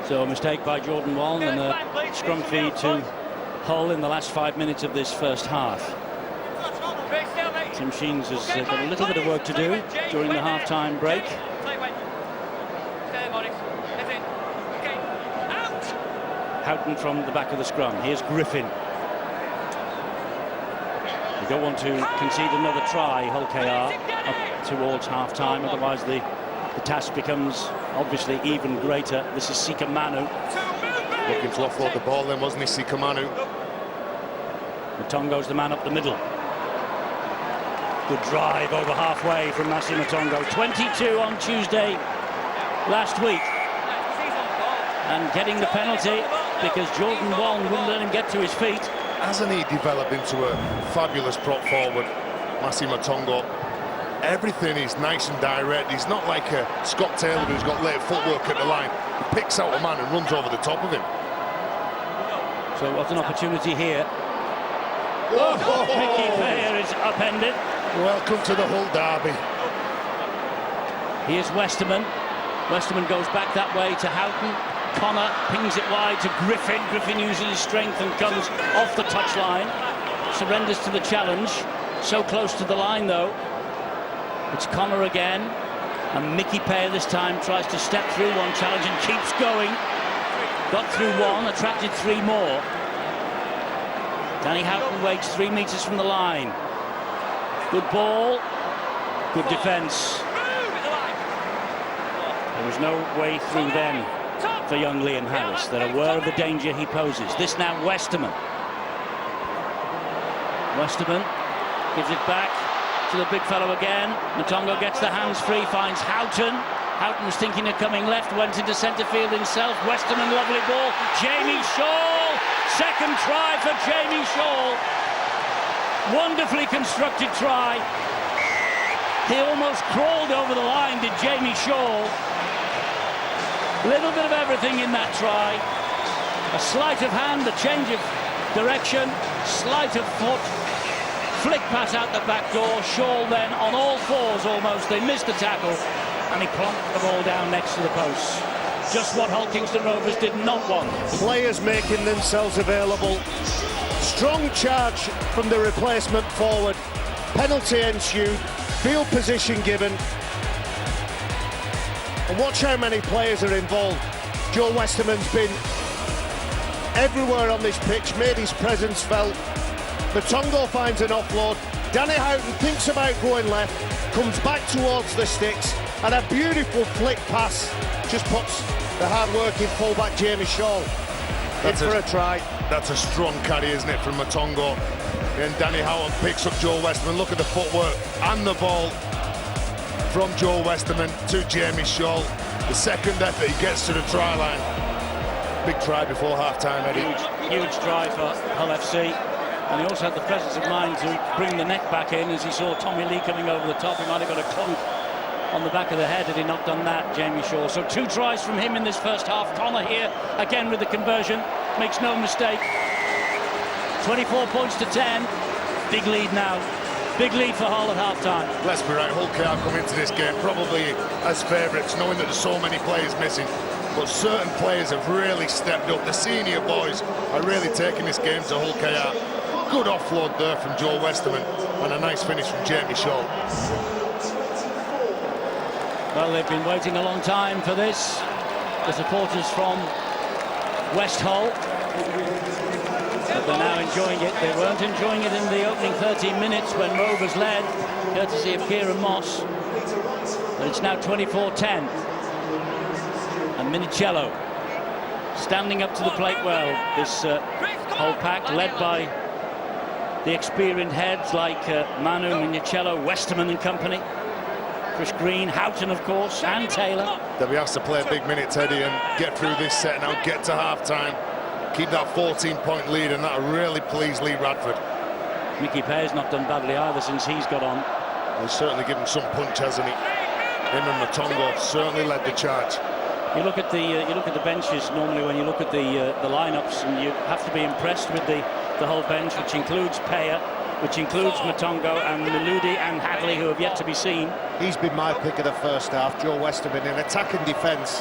So a mistake by Jordan Wallen and a scrum feed to Hull in the last 5 minutes of this first half. Tim Sheens has got a little bit of work to do during the half-time break. Houghton from the back of the scrum. Here's Griffin. They don't want to concede another try, Hull KR, up towards half-time, otherwise the task becomes obviously even greater. This is Sika Manu. Looking to offload the ball then, wasn't he, Sika Manu? Matongo's the man up the middle. Good drive over halfway from Masi Matongo. 22 on Tuesday last week. And getting the penalty because Jordan Wallen wouldn't let him get to his feet. Hasn't he developed into a fabulous prop forward, Masi Matongo? Everything is nice and direct. He's not like a Scott Taylor who's got late footwork at the line. He picks out a man and runs over the top of him. So what an opportunity here. Mickey Payer is upended. Welcome to the Hull derby. Here's Westerman. Westerman goes back that way to Houghton. Connor pings it wide to Griffin. Griffin uses his strength and comes off the touchline. Surrenders to the challenge. So close to the line, though. It's Connor again. And Mickey Payer this time tries to step through one challenge and keeps going. Got through one, attracted 3 more. Danny Houghton waits 3 meters from the line. Good ball. Good defence. was no way through then for young Liam Harris. They're aware of the danger he poses. This now Westerman. Westerman gives it back to the big fellow again. Motongo gets the hands free, finds Houghton. Houghton was thinking of coming left, went into centre field himself. Westerman, lovely ball. Jamie Shaw, second try for Jamie Shaw. Wonderfully constructed try. He almost crawled over the line, did Jamie Shaw. Little bit of everything in that try. A sleight of hand, a change of direction, sleight of foot, flick pass out the back door. Shaw then on all fours almost. They missed the tackle and he plonked the ball down next to the post. Just what Hull Kingston Rovers did not want. Players making themselves available. Strong charge from the replacement forward. Penalty ensued. Field position given. And watch how many players are involved. Joe Westerman's been everywhere on this pitch, made his presence felt. Motongo finds an offload. Danny Houghton thinks about going left, comes back towards the sticks, and a beautiful flick pass just puts the hard-working fullback Jamie Shaw in for a try. That's a strong carry, isn't it, from Motongo? And Danny Houghton picks up Joe Westerman. Look at the footwork and the ball from Joe Westerman to Jamie Shaw. The second effort, he gets to the try line. Big try before half-time, Eddie. Huge try for Hull FC. And he also had the presence of mind to bring the neck back in as he saw Tommy Lee coming over the top. He might have got a clunk on the back of the head had he not done that, Jamie Shaw. So 2 tries from him in this first half. Connor here again with the conversion. Makes no mistake. 24 points to 10. Big lead now. Big lead for Hull at half-time. Let's be right, Hull KR come into this game probably as favourites, knowing that there's so many players missing. But certain players have really stepped up. The senior boys are really taking this game to Hull KR. Good offload there from Joe Westerman and a nice finish from Jamie Shaw. Well, they've been waiting a long time for this. The supporters from West Hull. But they're now enjoying it. They weren't enjoying it in the opening 13 minutes when Rovers led, courtesy of Kieran Moss. But it's now 24-10. And Minicello standing up to the plate well. This whole pack led by the experienced heads like Manu, Minicello, Westerman and company. Chris Green, Houghton, of course, and Taylor. They'll be asked to play a big minute, Teddy, and get through this set now, get to half-time, keep that 14-point lead, and that'll really please Lee Radford. Mickey Pear's not done badly either since he's got on. He's certainly given some punch, hasn't he? Him and Motongo certainly led the charge. You look at the benches normally when you look at the lineups, and you have to be impressed with the whole bench, which includes Pear, which includes Motongo and Meludi and Hadley, who have yet to be seen. He's been my pick of the first half, Joe Westerman, in attack and defence.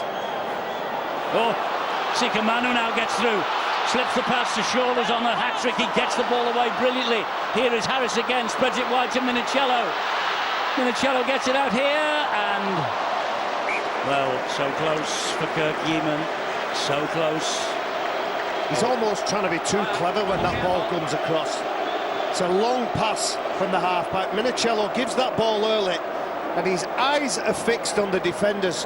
Oh, Sika Manu now gets through. Slips the pass to Shawlers on the hat-trick. He gets the ball away brilliantly. Here is Harris again, spreads it wide to Minicello. Minicello gets it out here, and, well, so close for Kirk Yeaman. So close. He's almost trying to be too clever when that ball comes across. It's a long pass from the halfback. Minicello gives that ball early, and his eyes are fixed on the defenders.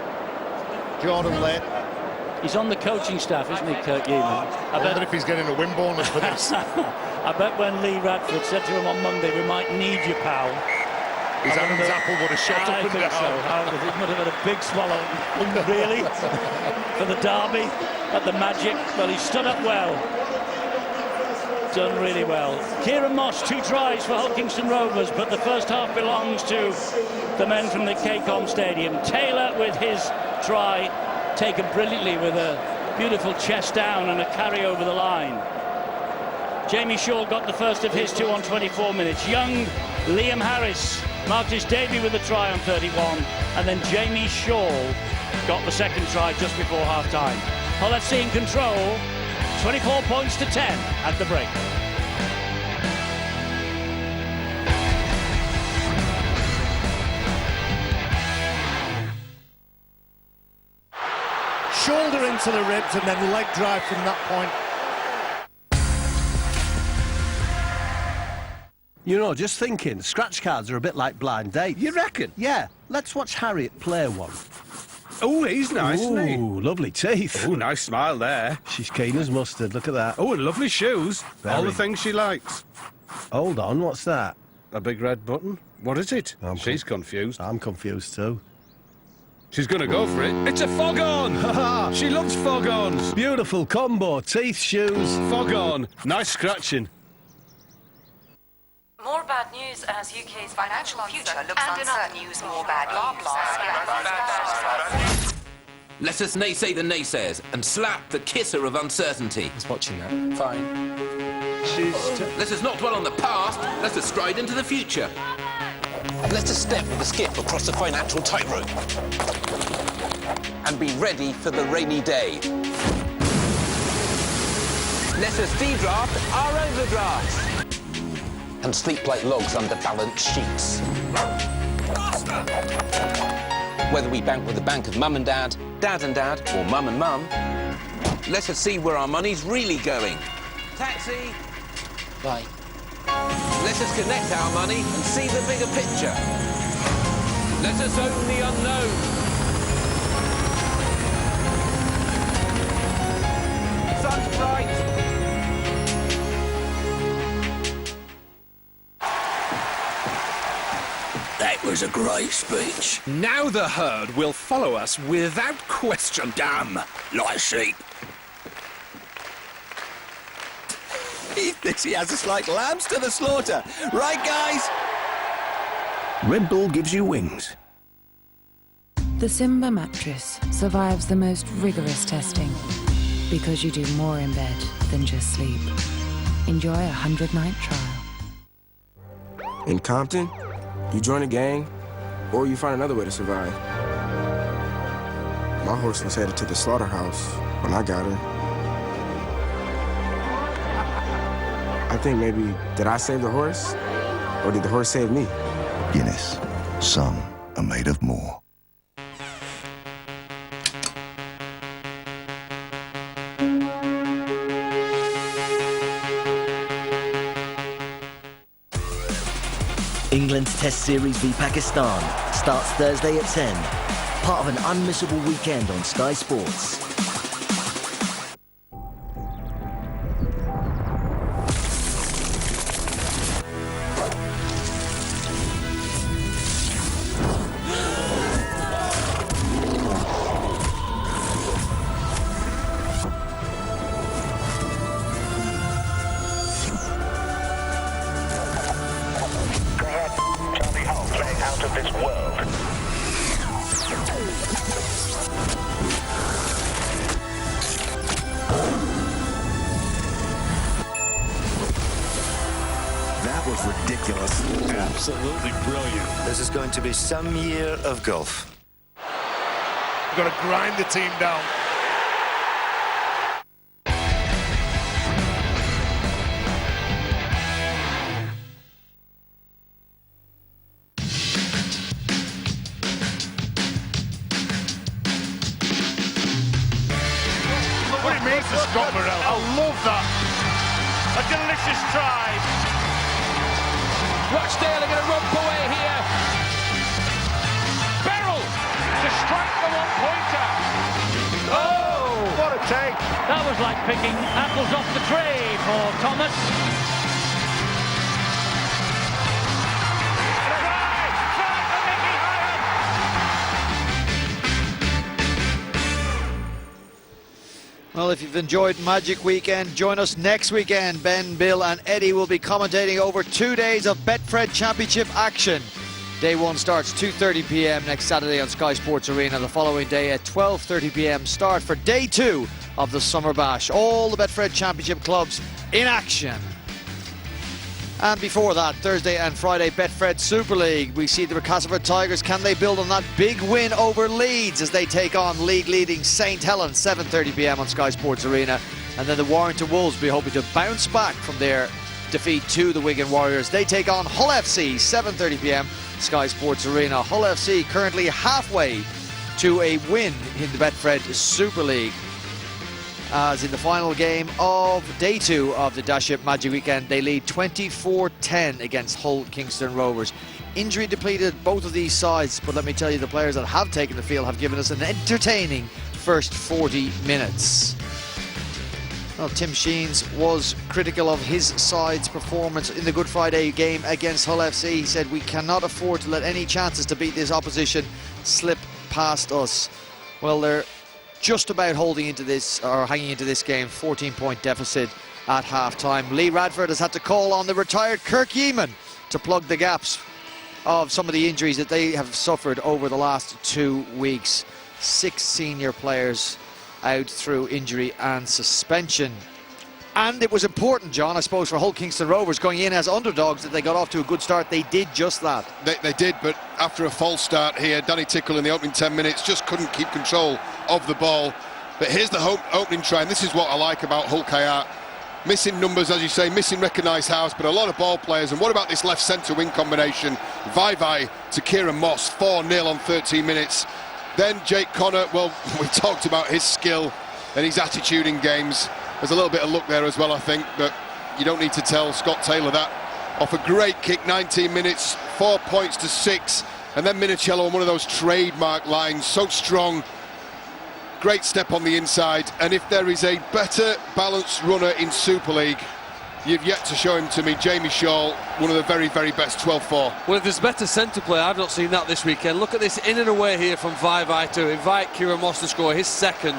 Jordan Lane. He's on the coaching staff, isn't he, Kirk Yeaman? I wonder if he's getting a win bonus for this. I bet when Lee Radford said to him on Monday, "We might need you, pal," His Adam's apple would have shot up I and think down. so. He would have had a big swallow. Really? For the derby at the Magic. Well, he stood up well. Done really well. Kieran Moss, 2 tries for Hull Kingston Rovers, but the first half belongs to the men from the KCOM Stadium. Taylor with his try, taken brilliantly with a beautiful chest down and a carry over the line. Jamie Shaw got the first of his 2 on 24 minutes. Young Liam Harris marked his debut with a try on 31, and then Jamie Shaw got the second try just before half-time. Hull FC in control, 24 points to 10 at the break. Shoulder into the ribs and then leg drive from that point. You know, just thinking, scratch cards are a bit like blind dates. You reckon? Yeah, let's watch Harriet play one. Oh, he's nice, isn't he? Ooh, lovely teeth. Oh, nice smile there. She's keen as mustard, look at that. Oh, and lovely shoes. All the Very. things she likes. Hold on, what's that? A big red button. What is it? I'm She's confused. I'm confused too. She's going to go for it. It's a fog-on! She loves fog-ons. Beautiful combo, teeth, shoes. Fog-on. Nice scratching. More bad news as UK's financial future looks uncertain. News, more bad news. Let us naysay the naysayers and slap the kisser of uncertainty. I was watching that. Fine. Let us not dwell on the past, let us stride into the future. Let us step with a skip across the financial tightrope. And be ready for the rainy day. Let us dedraft our overdrafts. And sleep like logs under balanced sheets. Whether we bank with the bank of mum and dad, dad and dad, or mum and mum, Let us see where our money's really going. Taxi! bye. Let us connect our money and see the bigger picture. Let us own the unknown. Sun's bright. That was a great speech. Now the herd will follow us without question. Dumb, like sheep. He thinks he has us like lambs to the slaughter. Right, guys? Red Bull gives you wings. The Simba mattress survives the most rigorous testing because you do more in bed than just sleep. Enjoy a 100-night trial. In Compton, you join a gang, or you find another way to survive. My horse was headed to the slaughterhouse when I got her. I think maybe, did I save the horse? Or did the horse save me? Guinness. Some are made of more. England's Test Series v Pakistan starts Thursday at 10. Part of an unmissable weekend on Sky Sports. Out of this world. That was ridiculous. Absolutely brilliant. This is going to be some year of golf. We've got to grind the team down. What it means to Scott Morrell. I love that. A delicious try. Rochdale are going to rump away here. Beryl to strike the one-pointer. Oh, what a take. That was like picking apples off the tray for Thomas. Well, if you've enjoyed Magic Weekend, join us next weekend. Ben, Bill and Eddie will be commentating over 2 days of Betfred Championship action. Day one starts 2:30 p.m. next Saturday on Sky Sports Arena. The following day at 12:30 p.m. start for day two of the Summer Bash. All the Betfred Championship clubs in action. And before that, Thursday and Friday, Betfred Super League. We see the Castleford Tigers. Can they build on that big win over Leeds as they take on league-leading St Helens, 7:30 p.m. on Sky Sports Arena. And then the Warrington Wolves will be hoping to bounce back from their defeat to the Wigan Warriors. They take on Hull FC, 7:30 p.m. Sky Sports Arena. Hull FC currently halfway to a win in the Betfred Super League, as in the final game of day two of the Daship Magic Weekend, they lead 24-10 against Hull Kingston Rovers. injury depleted, both of these sides, but let me tell you, the players that have taken the field have given us an entertaining first 40 minutes. Well, Tim Sheens was critical of his side's performance in the Good Friday game against Hull FC. He said, we cannot afford to let any chances to beat this opposition slip past us. Well, they're just about holding into this, or hanging into this game, 14-point deficit at half-time. Lee Radford has had to call on the retired Kirk Yeeman to plug the gaps of some of the injuries that they have suffered over the last 2 weeks. 6 senior players out through injury and suspension. And it was important, John, I suppose, for Hull Kingston Rovers going in as underdogs that they got off to a good start. They did just that. They did, but after a false start here, Danny Tickle in the opening 10 minutes just couldn't keep control of the ball. But here's the opening try, and this is what I like about Hull KR. Missing numbers, as you say, missing recognised house, but a lot of ball players. And what about this left centre wing combination? Vai to Kieran Moss, 4-0 on 13 minutes. Then Jake Connor, well, we talked about his skill and his attitude in games. There's a little bit of luck there as well, I think, but you don't need to tell Scott Taylor that. Off a great kick, 19 minutes, 4 points to 6, and then Minicello on one of those trademark lines, so strong. Great step on the inside, and if there is a better balanced runner in Super League, you've yet to show him to me. Jamie Shaw, one of the very, very best, 12-4. Well, if there's better centre play, I've not seen that this weekend. Look at this in and away here from Vai to invite Kieran Moss to score his second.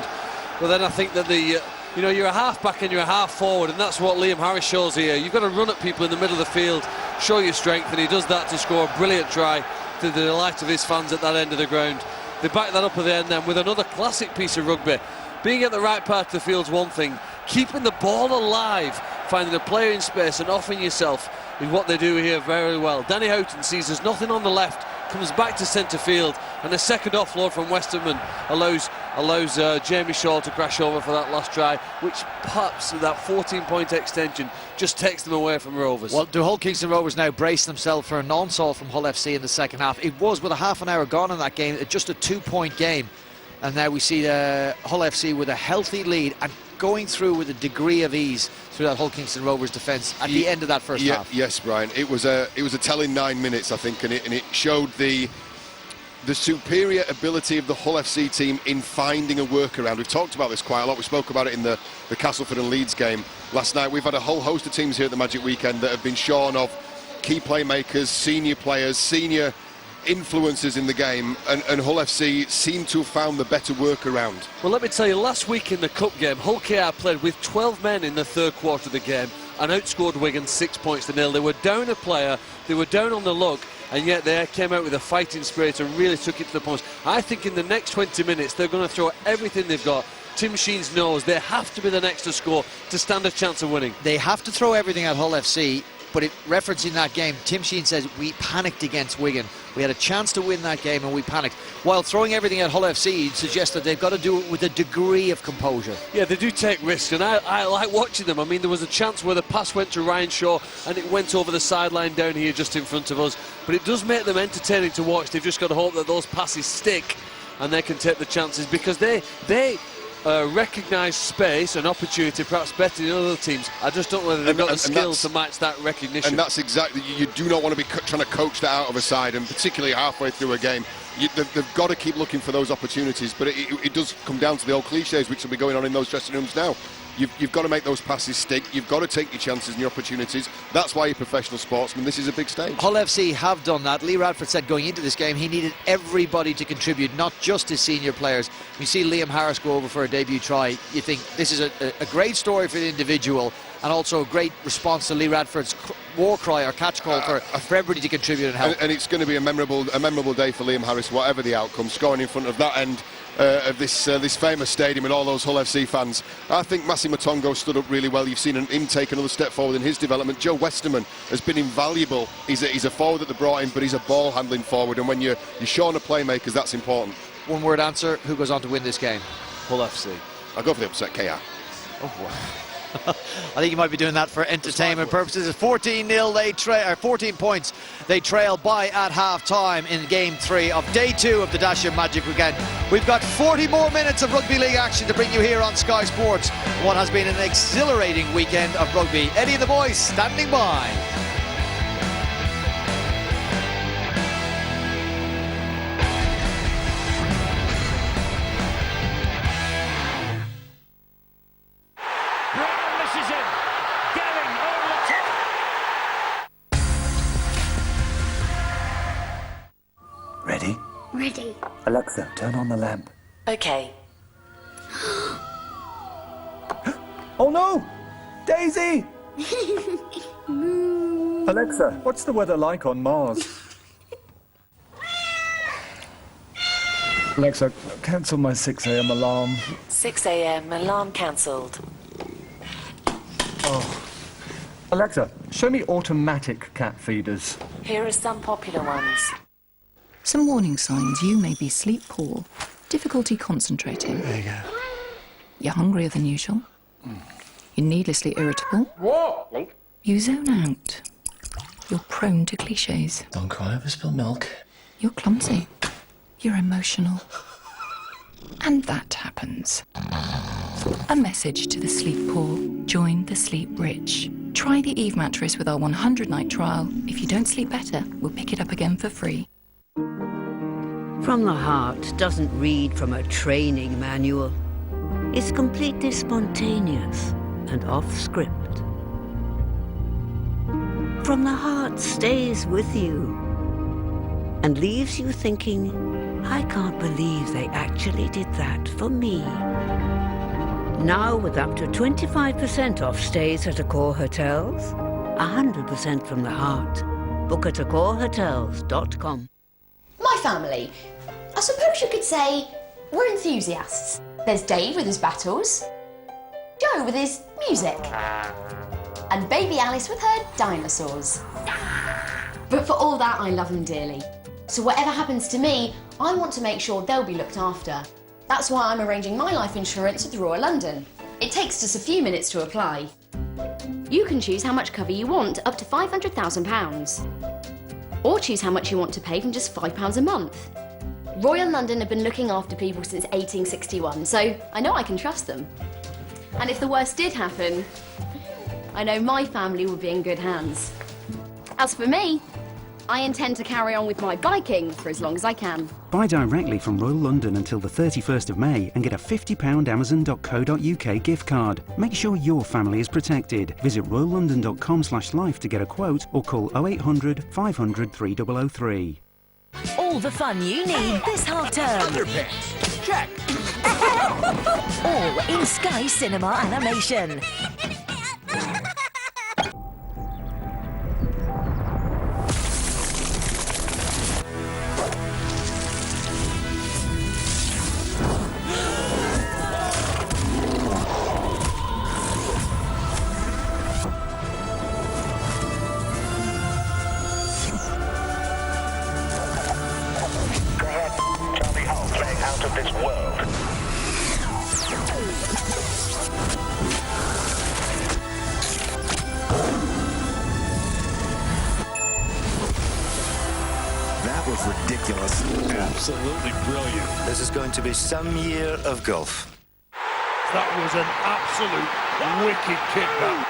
But then I think that you're a half-back and you're a half-forward, and that's what Liam Harris shows here. You've got to run at people in the middle of the field, show your strength, and he does that to score a brilliant try to the delight of his fans at that end of the ground. They back that up at the end then with another classic piece of rugby. Being at the right part of the field's one thing, keeping the ball alive, finding a player in space and offing yourself is what they do here very well. Danny Houghton sees there's nothing on the left, comes back to centre field, and a second offload from Westerman allows Jamie Shaw to crash over for that last try, which perhaps that 14-point extension just takes them away from Rovers. Well, do Hull Kingston Rovers now brace themselves for an onslaught from Hull FC in the second half? It was, with a half an hour gone in that game, just a 2-point game. And now we see Hull FC with a healthy lead and going through with a degree of ease through that Hull Kingston Rovers defence at the end of that first half. Yes, Brian. It was a telling 9 minutes, I think, and it showed the superior ability of the Hull FC team in finding a workaround. We've talked about this quite a lot. We spoke about it in the Castleford and Leeds game last night. We've had a whole host of teams here at the Magic Weekend that have been shorn of key playmakers, senior players, senior influences in the game, and Hull FC seem to have found the better workaround. Well, let me tell you, last week in the Cup game, Hull KR played with 12 men in the third quarter of the game and outscored Wigan 6-0. They were down a player, they were down on the luck, and yet they came out with a fighting spirit and really took it to the punch. I think in the next 20 minutes they're going to throw everything they've got. Tim Sheens knows they have to be the next to score to stand a chance of winning. They have to throw everything at Hull FC, but referencing that game, Tim Sheens says, we panicked against Wigan. We had a chance to win that game and we panicked. While throwing everything at Hull FC suggests that they've got to do it with a degree of composure. Yeah, they do take risks, and I like watching them. I mean, there was a chance where the pass went to Ryan Shaw and it went over the sideline down here just in front of us. But it does make them entertaining to watch. They've just got to hope that those passes stick and they can take the chances, because they recognise space and opportunity perhaps better than other teams. I just don't know whether they've got the skills to match that recognition. And that's exactly, you do not want to be trying to coach that out of a side, and particularly halfway through a game. They've got to keep looking for those opportunities, but it does come down to the old cliches which will be going on in those dressing rooms now. You've got to make those passes stick. You've got to take your chances and your opportunities. That's why you're professional sportsmen. This is a big stage. Hull FC have done that. Lee Radford said going into this game he needed everybody to contribute, not just his senior players. You see Liam Harris go over for a debut try. You think this is a great story for the individual, and also a great response to Lee Radford's war cry or catch call for everybody to contribute and help. And it's going to be a memorable day for Liam Harris, whatever the outcome, scoring in front of that end of this famous stadium and all those Hull FC fans. I think Massi Matongo stood up really well. You've seen him take another step forward in his development. Joe Westerman has been invaluable. He's a forward that they brought in, but he's a ball handling forward, and when you're showing a playmakers, that's important. One word answer: who goes on to win this game? Hull FC. I'll go for the upset, KR. Oh, wow. I think you might be doing that for entertainment purposes. It's 14-0. They trail 14 points. They trail by at half-time in Game 3 of Day 2 of the Dasher Magic Weekend. We've got 40 more minutes of rugby league action to bring you here on Sky Sports. What has been an exhilarating weekend of rugby. Eddie and the boys standing by. in. Gehring over the top. Ready? Ready. Alexa, turn on the lamp. Okay. Oh no! Daisy! Alexa, what's the weather like on Mars? Alexa, cancel my 6 a.m. alarm. 6 a.m. alarm cancelled. Oh. Alexa, show me automatic cat feeders. Here are some popular ones. Some warning signs you may be sleep poor, difficulty concentrating. There you go. You're hungrier than usual. You're needlessly irritable. What? You zone out. You're prone to cliches. Don't cry over spilled milk. You're clumsy. You're emotional. And that happens. A message to the sleep poor. Join the sleep rich. Try the Eve mattress with our 100-night trial. If you don't sleep better, we'll pick it up again for free. From the Heart doesn't read from a training manual. It's completely spontaneous and off script. From the Heart stays with you and leaves you thinking, I can't believe they actually did that for me. Now with up to 25% off stays at Accor Hotels, 100% from the Heart. Book at AccorHotels.com. My family. I suppose you could say we're enthusiasts. There's Dave with his battles, Joe with his music, and baby Alice with her dinosaurs. But for all that, I love them dearly. So whatever happens to me, I want to make sure they'll be looked after. That's why I'm arranging my life insurance with Royal London. It takes just a few minutes to apply. You can choose how much cover you want, up to £500,000. Or choose how much you want to pay from just £5 a month. Royal London have been looking after people since 1861, so I know I can trust them. And if the worst did happen, I know my family will be in good hands. As for me, I intend to carry on with my biking for as long as I can. Buy directly from Royal London until the 31st of May and get a £50 Amazon.co.uk gift card. Make sure your family is protected. Visit royallondon.com/life to get a quote or call 0800 500 3003. All the fun you need this half term. Underpants. Check. All in Sky Cinema Animation. Out of this world. That was ridiculous. Absolutely brilliant. This is going to be some year of golf. That was an absolute wicked kick back.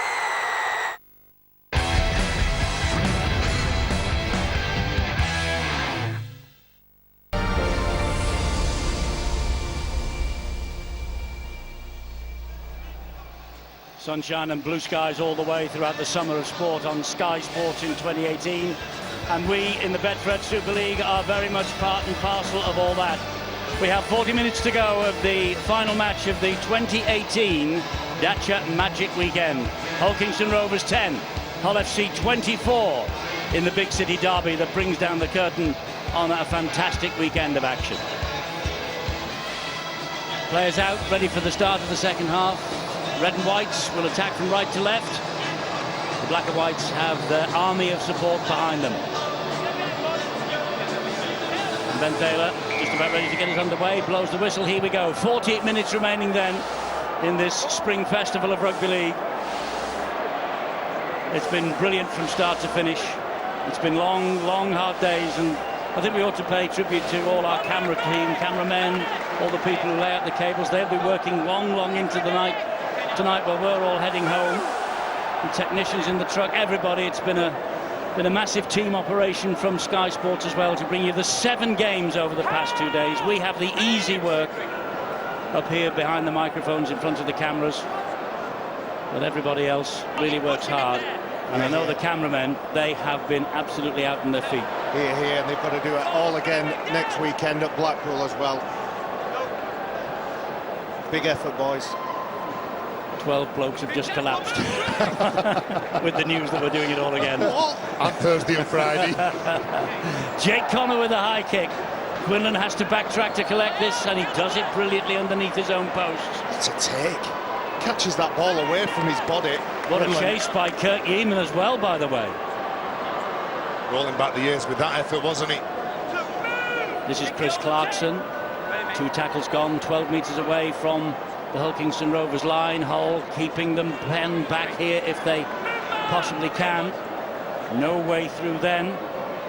Sunshine and blue skies all the way throughout the summer of sport on Sky Sports in 2018. And we in the Betfred Super League are very much part and parcel of all that. We have 40 minutes to go of the final match of the 2018 Dacia Magic Weekend. Hull Kingston Rovers 10, Hull FC 24 in the big city derby that brings down the curtain on a fantastic weekend of action. Players out, ready for the start of the second half. Red and Whites will attack from right to left. The Black and Whites have their army of support behind them. And Ben Taylor just about ready to get it underway, blows the whistle, here we go. 48 minutes remaining then in this spring festival of rugby league. It's been brilliant from start to finish. It's been long, hard days, and I think we ought to pay tribute to all our camera team, cameramen, all the people who lay out the cables. They'll be working long into the night tonight while we're all heading home. The technicians in the truck, everybody. It's been a massive team operation from Sky Sports as well to bring you the 7 games over the past 2 days. We have the easy work up here behind the microphones in front of the cameras. But everybody else really works hard. And I know the cameramen, they have been absolutely out on their feet. Here, and they've got to do it all again next weekend at Blackpool as well. Big effort, boys. 12 blokes have just collapsed with the news that we're doing it all again. On Thursday and Friday. Jake Connor with a high kick. Quinlan has to backtrack to collect this, and he does it brilliantly underneath his own post. It's a take. Catches that ball away from his body. What a chase by Kirk Yeaman as well, by the way. Rolling back the years with that effort, wasn't he? This is Chris Clarkson. 2 tackles gone, 12 metres away from the Hull Kingston Rovers line. Hull keeping them pen back here if they possibly can. No way through then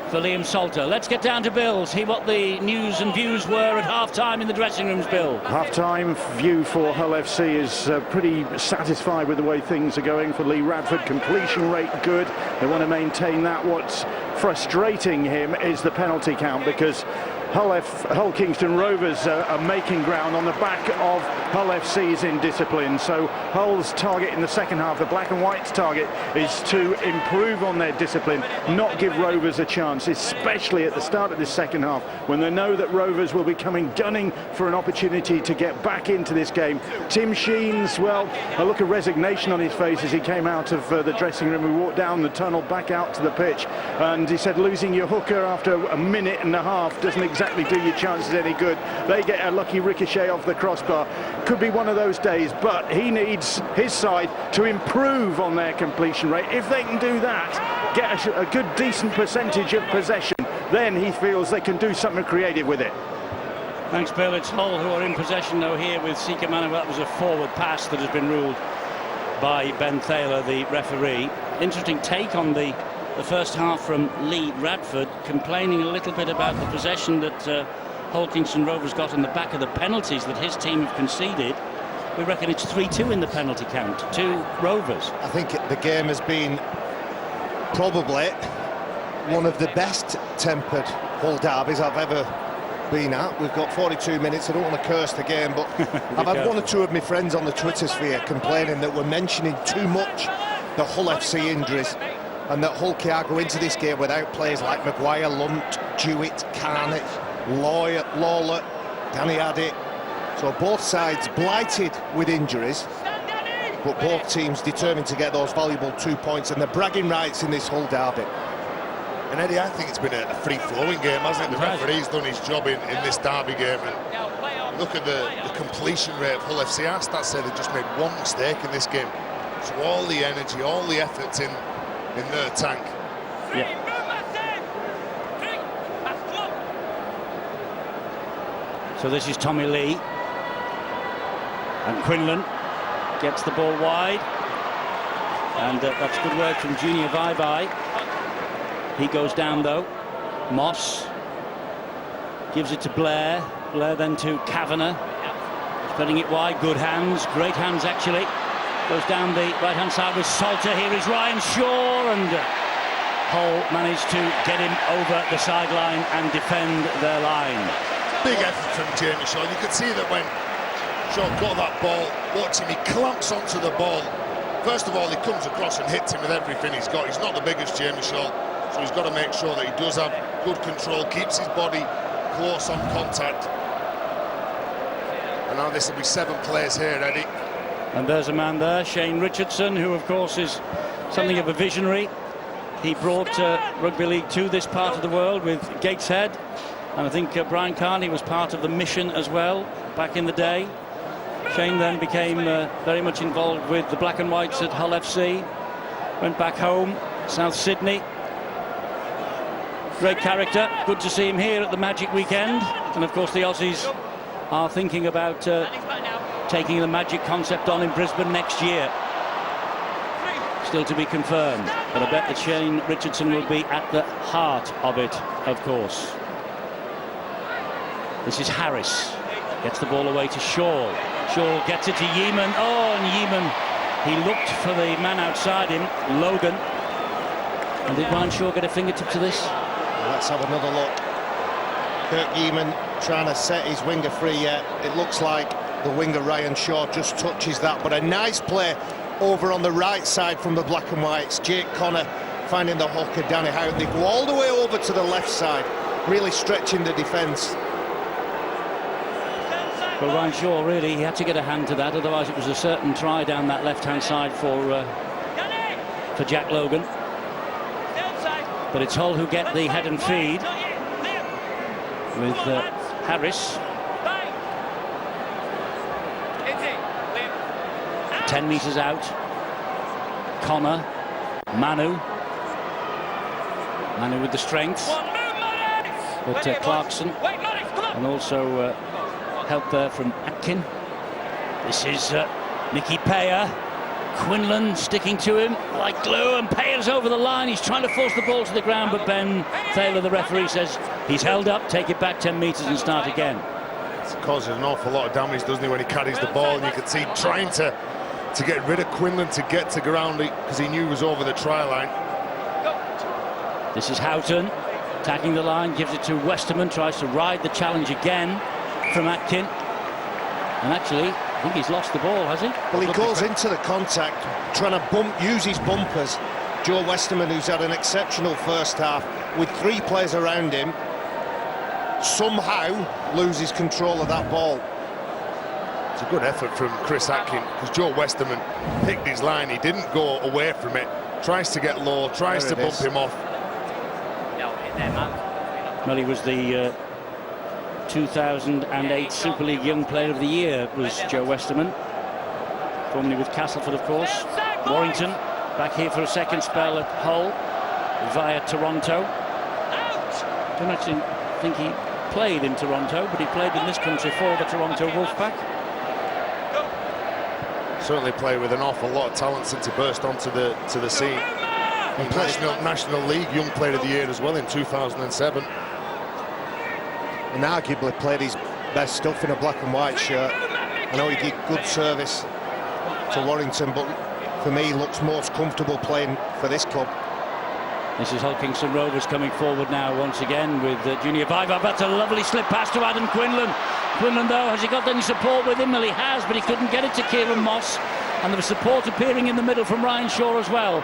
for Liam Salter. Let's get down to Bill, see what the news and views were at half-time in the dressing rooms, Bill. Half-time view for Hull FC is pretty satisfied with the way things are going for Lee Radford. Completion rate good. They want to maintain that. What's frustrating him is the penalty count, because Hull Kingston Rovers are making ground on the back of Hull FC's indiscipline. So Hull's target in the second half, the black and white's target, is to improve on their discipline, not give Rovers a chance, especially at the start of this second half, when they know that Rovers will be coming gunning for an opportunity to get back into this game. Tim Sheens, well, a look of resignation on his face as he came out of the dressing room. We walked down the tunnel back out to the pitch, and he said losing your hooker after a minute and a half doesn't exactly do your chances any good. They get a lucky ricochet off the crossbar. Could be one of those days, but he needs his side to improve on their completion rate. If they can do that, get a good decent percentage of possession, then he feels they can do something creative with it. Thanks, Bill. It's Hull who are in possession though here with Sika Manu. That was a forward pass that has been ruled by Ben Thaler, the referee. Interesting take on the first half from Lee Radford, complaining a little bit about the possession that Hull Kingston Rovers got in the back of the penalties that his team have conceded. We reckon it's 3-2 in the penalty count to Rovers. I think the game has been probably one of the best tempered Hull derbies I've ever been at. We've got 42 minutes. I don't want to curse the game, but I've had one or two of my friends on the Twitter sphere complaining that we're mentioning too much the Hull FC injuries, and that Hull can't go into this game without players like Maguire, Lunt, Jewett, Carnett, Lawler, Danny Addy. So both sides blighted with injuries, but both teams determined to get those valuable 2 points, and the bragging rights in this Hull derby. And Eddie, I think it's been a free-flowing game, hasn't it? The referee's done his job in this derby game. And look at the completion rate of Hull FC. I start saying they just made one mistake in this game. So all the energy, all the efforts in their tank. Yeah. So this is Tommy Lee, and Quinlan gets the ball wide, and that's good work from Junior Vai. He goes down though. Moss gives it to Blair. Blair then to Kavanagh, spreading it wide. Good hands, great hands actually. Goes down the right-hand side with Salter. Here is Ryan Shaw, and Hull managed to get him over the sideline and defend their line. Big effort from Jamie Shaw. You could see that when Shaw got that ball, watch him, he clamps onto the ball. First of all, he comes across and hits him with everything he's got. He's not the biggest, Jamie Shaw, so he's got to make sure that he does have good control, keeps his body close on contact. And now this will be 7 players here, Eddie. And there's a man there, Shane Richardson, who of course is something of a visionary. He brought rugby league to this part of the world with Gateshead, and I think Brian Carney was part of the mission as well back in the day. Shane then became very much involved with the Black and Whites at Hull FC, went back home, South Sydney. Great character, good to see him here at the Magic weekend. And of course the Aussies are thinking about taking the Magic concept on in Brisbane next year. Still to be confirmed, but I bet that Shane Richardson will be at the heart of it, of course. This is Harris, gets the ball away to Shaw. Shaw gets it to Yeaman. Oh, and Yeaman, he looked for the man outside him, Logan. And did Ryan Shaw get a fingertip to this? Let's have another look. Kirk Yeaman trying to set his winger free yet. It looks like the winger Ryan Shaw just touches that, but a nice play over on the right side from the black and whites. Jake Connor finding the hooker, Danny Houghton. They go all the way over to the left side, really stretching the defence. Well, Ryan Shaw, really, he had to get a hand to that, otherwise it was a certain try down that left-hand side for Jack Logan. But it's Hull who get the head and feed with Harris. 10 metres out. Connor, Manu with the strength. But Clarkson, and also help there from Atkin. This is Nicky Payer. Quinlan sticking to him like glue, and Payer's over the line. He's trying to force the ball to the ground, but Ben Thaler, the referee, says he's held up. Take it back 10 metres and start again. It's causing an awful lot of damage, doesn't he, when he carries the ball, and you can see trying to get rid of Quinlan to get to ground because he knew he was over the try line. This is Houghton attacking the line, gives it to Westerman, tries to ride the challenge again from Atkin, and actually I think he's lost the ball, has he? Well, he goes into the contact, trying to use his bumpers. Joe Westerman, who's had an exceptional first half with 3 players around him, somehow loses control of that ball. It's a good effort from Chris Atkin, because Joe Westerman picked his line. He didn't go away from it, tries to get low, tries to bump him off. Well, he was the 2008 Super League Young Player of the Year, was Joe Westerman, formerly with Castleford, of course. Warrington back here for a second spell at Hull via Toronto. Don't actually think he played in Toronto, but he played in this country for the Toronto Wolfpack. Certainly played with an awful lot of talent since he burst onto the scene. And National League Young Player of the Year as well in 2007. And arguably played his best stuff in a black and white shirt. I know he did good service to Warrington, but for me he looks most comfortable playing for this club. This is Hull Kingston Rovers coming forward now once again with Junior Vaiva. That's a lovely slip pass to Adam Quinlan. Quinlan, though, has he got any support with him? Well, he has, but he couldn't get it to Kieran Moss. And there was support appearing in the middle from Ryan Shaw as well.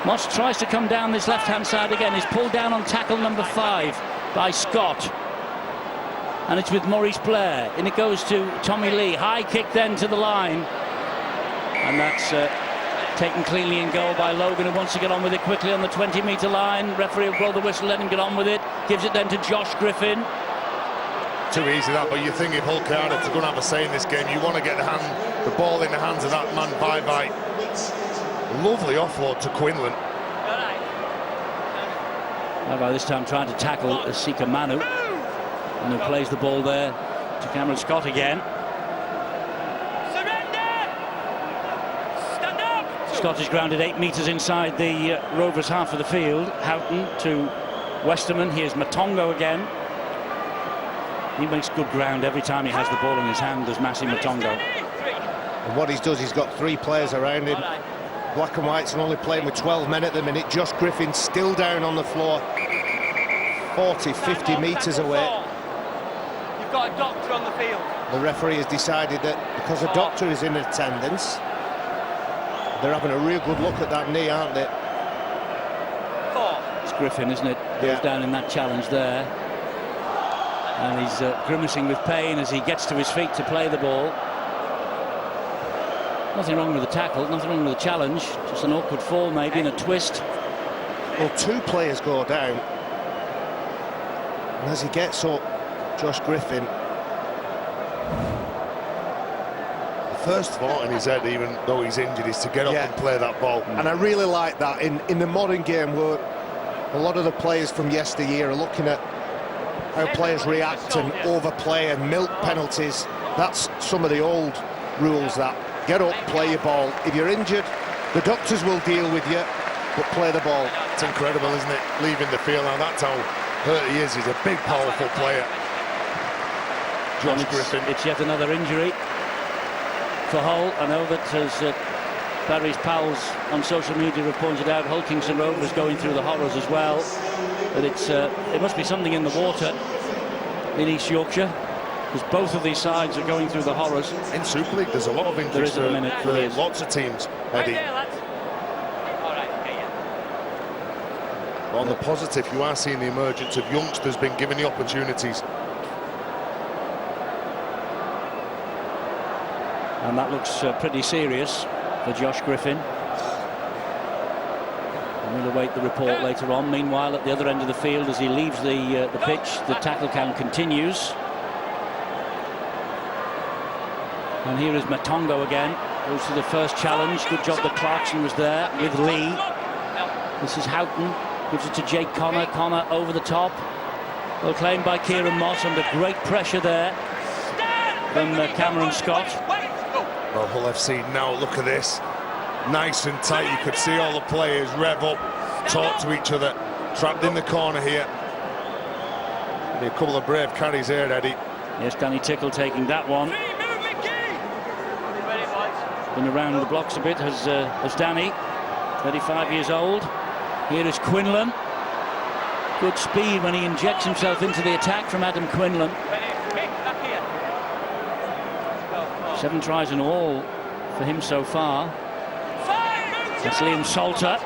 Moss tries to come down this left-hand side again. He's pulled down on tackle number 5 by Scott. And it's with Maurice Blair. And it goes to Tommy Lee. High kick then to the line. And that's taken cleanly in goal by Logan, who wants to get on with it quickly on the 20-metre line. Referee will blow the whistle, let him get on with it. Gives it then to Josh Griffin. Too easy that, but you think if Hull KR are to go and have a say in this game, you want to get the ball in the hands of that man, Vaiva. Lovely offload to Quinlan. Now by this time trying to tackle Sika Manu, and who plays the ball there to Cameron Scott again. Scott is grounded 8 metres inside the Rovers half of the field. Houghton to Westerman. Here's Matongo again. He makes good ground every time he has the ball in his hand, does Massi Matongo. And what he does, he's got 3 players around him. Black and whites are only playing with 12 men at the minute. Josh Griffin still down on the floor, 40, 50 metres away. You've got a doctor on the field. The referee has decided that because a doctor is in attendance, they're having a real good look at that knee, aren't they? It's Griffin, isn't it? Goes down in that challenge there. And he's grimacing with pain as he gets to his feet to play the ball. Nothing wrong with the tackle, nothing wrong with the challenge. Just an awkward fall maybe, and a twist. Well, 2 players go down. And as he gets up, Josh Griffin, the first thought in his head, even though he's injured, is to get up and play that ball. And I really like that in the modern game, where a lot of the players from yesteryear are looking at how players react and overplay and milk penalties. That's some of the old rules, that get up, play your ball. If you're injured, the doctors will deal with you, but play the ball. It's incredible, isn't it, leaving the field? Now that's how hurt he is. He's a big, powerful player. Josh Griffin. It's yet another injury for Hull. I know that, as Barry's pals on social media have pointed out, Hull Kingston Rovers going through the horrors as well. But it must be something in the water in East Yorkshire. because both of these sides are going through the horrors. In Super League, there's a lot of injuries There is at the minute, for there is. lots of teams, Eddie. On the positive, you are seeing the emergence of youngsters being given the opportunities. And that looks pretty serious for Josh Griffin. And we'll await the report later on. Meanwhile, at the other end of the field, as he leaves the pitch, the tackle count continues. And here is Matongo again. Goes to the first challenge. Good job that Clarkson was there with Lee. This is Houghton. Gives it to Jake Connor. Connor over the top. Well claimed by Kieran Moss under great pressure there from Cameron Scott. Well, Hull FC now, look at this. Nice and tight. You could see all the players rev up, talk to each other. Trapped in the corner here. A couple of brave carries here, Eddie. Yes, Danny Tickle taking that one. Been around the blocks a bit as Danny, 35 years old. Here is Quinlan. Good speed when he injects himself into the attack from Adam Quinlan. 7 tries in all for him so far. That's Liam Salter.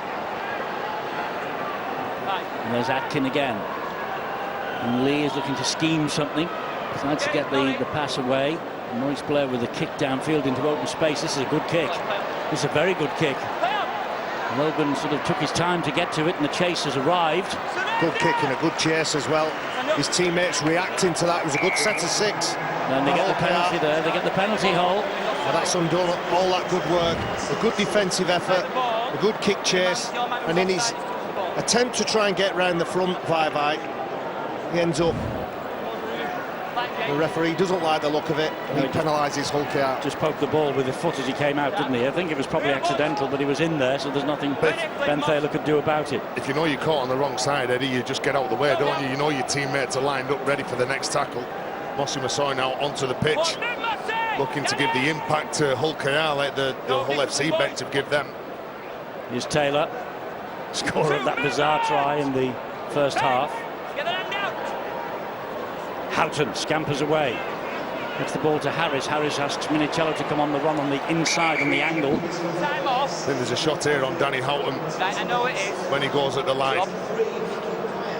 And there's Atkin again. And Lee is looking to scheme something. Decides to get the pass away. Maurice Blair with a kick downfield into open space. This is a good kick. This is a very good kick. Logan sort of took his time to get to it, and the chase has arrived. Good kick and a good chase as well. His teammates reacting to that. It was a good set of 6. And they get the penalty there. They get the penalty hole. Well, that's undone all that good work. A good defensive effort, a good kick chase, and in his attempt to try and get round the front, Vivai, he ends up. The referee doesn't like the look of it, and he penalises Hull KR. Just poked the ball with the foot as he came out, didn't he? I think it was probably accidental, but he was in there, so there's nothing Ben Thaler could do about it. If you know you're caught on the wrong side, Eddie, you just get out of the way, don't you? You know your teammates are lined up ready for the next tackle. Mossy Massoy now onto the pitch, looking to give the impact to Hull KR like the Hull FC bench have give them. Here's Taylor, scorer of that bizarre try in the first half. Houghton scampers away. Gets the ball to Harris. Harris asks Minicello to come on the run on the inside on the angle. I think there's a shot here on Danny Houghton when he goes at the line.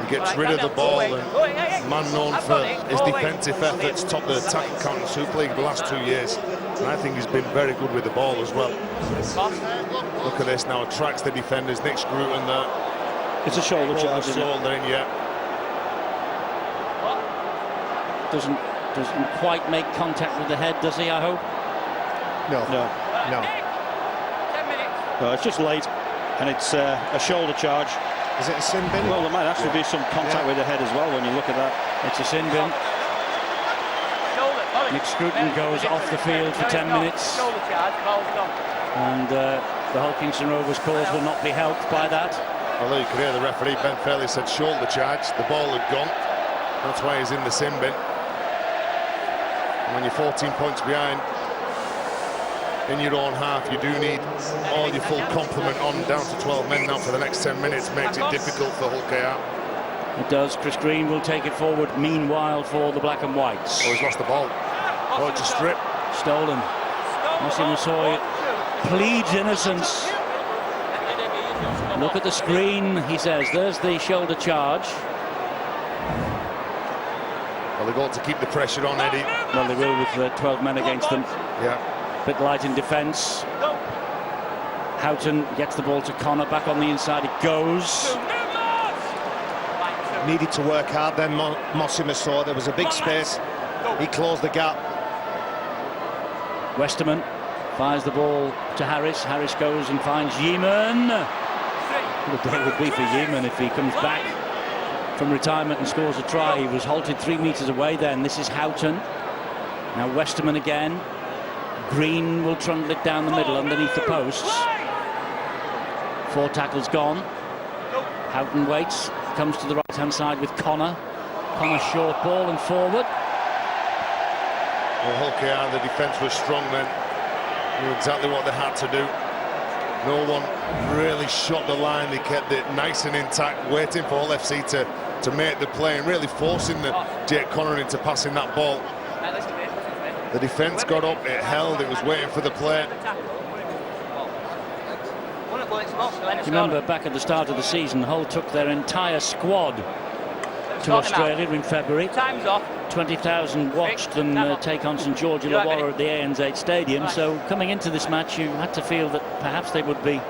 He gets rid of the ball, and man known for his defensive efforts, top the tackle count in Super League the last 2 years. And I think he's been very good with the ball as well. Look at this now, attracts the defenders. Nick Scruton there. It's a shoulder charge. Shoulder in, yeah. Doesn't quite make contact with the head, does he, I hope? No. No, it's just late, and it's a shoulder charge. Is it a sin bin? Well, there might actually be some contact with the head as well when you look at that. It's a sin bin. Nick Scruton goes off the field for 10 minutes. And the Hull Kingston Rovers cause will not be helped by that. Well, you could hear the referee, Ben Fairley, said shoulder charge. The ball had gone. That's why he's in the sin bin. And when you're 14 points behind in your own half, you do need all your full complement on, down to 12 men now for the next 10 minutes. Makes it difficult for Hull KR. It does. Chris Green will take it forward meanwhile for the Black and Whites. Oh, he's lost the ball. Oh, it's a strip. Stolen. Mossy Massoy pleads innocence. Look at the screen, he says. There's the shoulder charge. Well, they've got to keep the pressure on, Eddie. Well, they will with 12 men against them. Yeah. Bit light in defence. Houghton gets the ball to Connor, back on the inside. It goes. Needed to work hard then, Mossy Massoy. There was a big space. He closed the gap. Westerman fires the ball to Harris. Harris goes and finds Yeaman. What a day would be for Yeaman if he comes back from retirement and scores a try. He was halted 3 meters away then. This is Houghton. Now Westerman again. Green will trundle it down the middle underneath the posts. 4 tackles gone. Houghton waits. Comes to the right-hand side with Connor. Connor short ball and forward. Well, Hull KR, the defence was strong then. Knew exactly what they had to do. No one really shot the line. They kept it nice and intact, waiting for Hull FC to make the play and really forcing the Jake Connor into passing that ball. The defence got up, it held, it was waiting for the play. Remember, back at the start of the season, Hull took their entire squad to Australia in February. Time's off. 20,000 watched them take on St George Illawarra at the ANZ Stadium. So coming into this match, you had to feel that perhaps they would be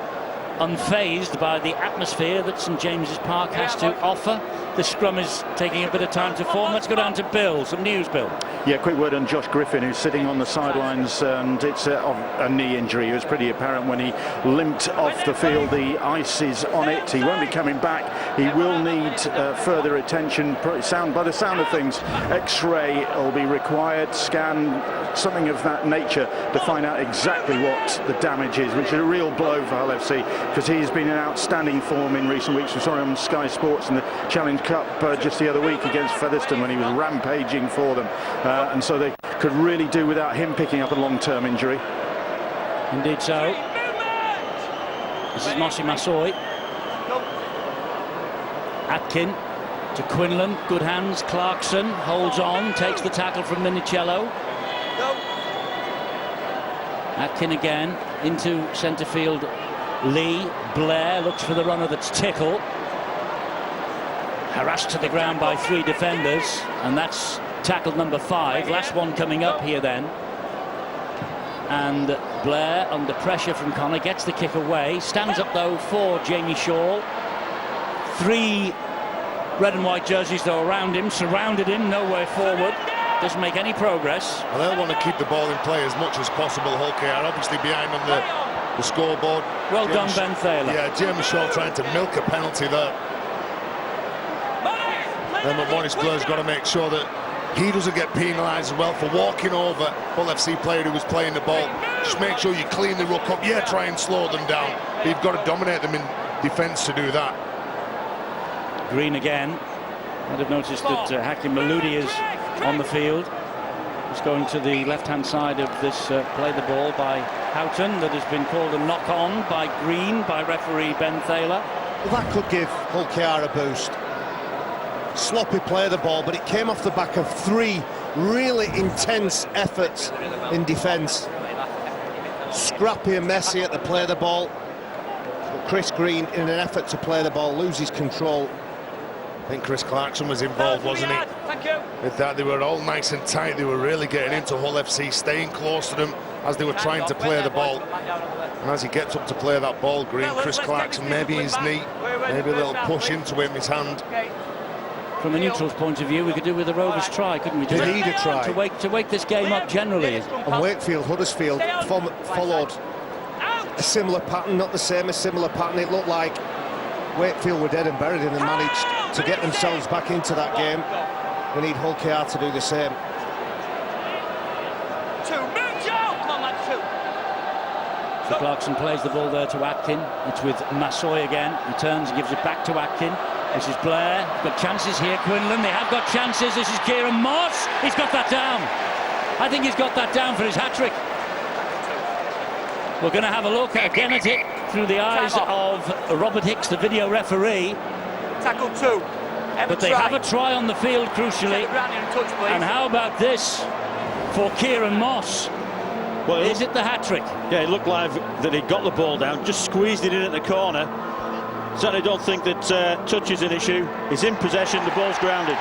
unfazed by the atmosphere that St James's Park has to offer. The scrum is taking a bit of time to form. Let's go down to Bill. Some news, Bill. Yeah, quick word on Josh Griffin, who's sitting on the sidelines, and it's a knee injury. It was pretty apparent when he limped off the field. The ice is on it. He won't be coming back. He will need further attention. By the sound of things, X-ray will be required, scan, something of that nature, to find out exactly what the damage is, which is a real blow for Hull FC, because he's been in outstanding form in recent weeks. We saw him on Sky Sports in the Challenge Cup just the other week against Featherstone when he was rampaging for them, and so they could really do without him picking up a long-term injury. Indeed so. This is Mossy Masoi. Atkin to Quinlan, good hands. Clarkson holds on, takes the tackle from Minicello. Atkin again into centre field. Lee, Blair looks for the runner, that's Tickle. Harassed to the ground by 3 defenders, and that's tackle number 5. Last one coming up here then. And Blair, under pressure from Connor, gets the kick away. Stands up though for Jamie Shaw. 3 red and white jerseys though around him, surrounded him, no way forward. Doesn't make any progress. Well, they'll want to keep the ball in play as much as possible. Hull KR obviously behind on the scoreboard. Well done, Ben Thaler. Yeah, Jamie Shaw trying to milk a penalty there. Then Maurice Blair's got to make sure that he doesn't get penalised as well for walking over Hull FC player who was playing the ball. Just make sure you clean the ruck up. Yeah, try and slow them down. But you've got to dominate them in defence to do that. Green again. I'd have noticed that Hakim Maludi is on the field. He's going to the left-hand side of this play the ball by Houghton. That has been called a knock-on by Green, by referee Ben Thaler. Well, that could give Hull KR a boost. Sloppy play of the ball, but it came off the back of 3 really intense efforts in defence. Scrappy and messy at the play of the ball. But Chris Green, in an effort to play the ball, loses control. I think Chris Clarkson was involved, wasn't he? Thank you. With that, they were all nice and tight. They were really getting into Hull FC, staying close to them as they were trying to play the ball. And as he gets up to play that ball, Green, Chris Clarkson, maybe his knee, maybe a little push into him, his hand. From a neutral's point of view, we could do with a Rovers try, couldn't we? They need a try. To wake this game up generally. And Wakefield, Huddersfield followed a similar pattern, not the same, a similar pattern. It looked like Wakefield were dead and buried and managed to get themselves back into that game. We need Hull KR to do the same. 2, move, Joe! Come on, lads, 2. So Clarkson plays the ball there to Atkin. It's with Masoi again. He turns and gives it back to Atkin. This is Blair. Got chances here, Quinlan. They have got chances. This is Kieran Moss. He's got that down. I think he's got that down for his hat-trick. We're going to have a look again at it through the eyes of Robert Hicks, the video referee. Tackle 2. But they have a try on the field, crucially. And how about this for Kieran Moss? Well, is it the hat-trick? Yeah, it looked like that he got the ball down, just squeezed it in at the corner. Certainly don't think that touch is an issue. He's in possession, the ball's grounded.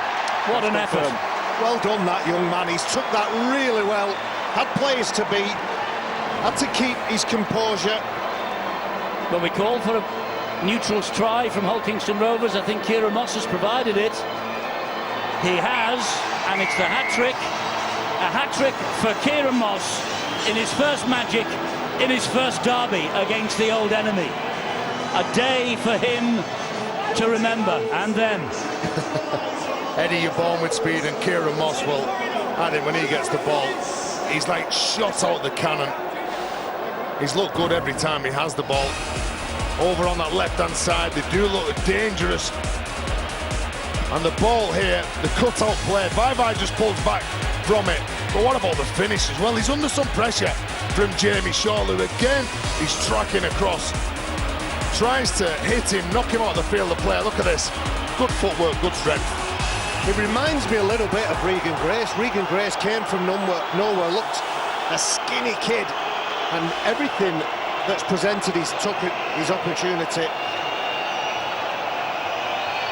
What an effort. Well done, that young man. He's took that really well. Had players to beat. Had to keep his composure. When we call for a neutral's try from Hull Kingston Rovers, I think Kieran Moss has provided it. He has, and it's the hat-trick. A hat-trick for Kieran Moss in his first Magic, in his first derby against the old enemy. A day for him to remember, and them. Eddie, you're born with speed, and Kieran Moss will add it when he gets the ball. He's like shot out the cannon. He's looked good every time he has the ball. Over on that left-hand side, they do look dangerous. And the ball here, the cut-out play, Vai just pulls back from it. But what about the finish as well? He's under some pressure from Jamie Shaw, who again, he's tracking across. Tries to hit him, knock him out of the field of play. Look at this. Good footwork, good strength. It reminds me a little bit of Regan Grace. Regan Grace came from nowhere, looked a skinny kid, and everything that's presented, he's took his opportunity.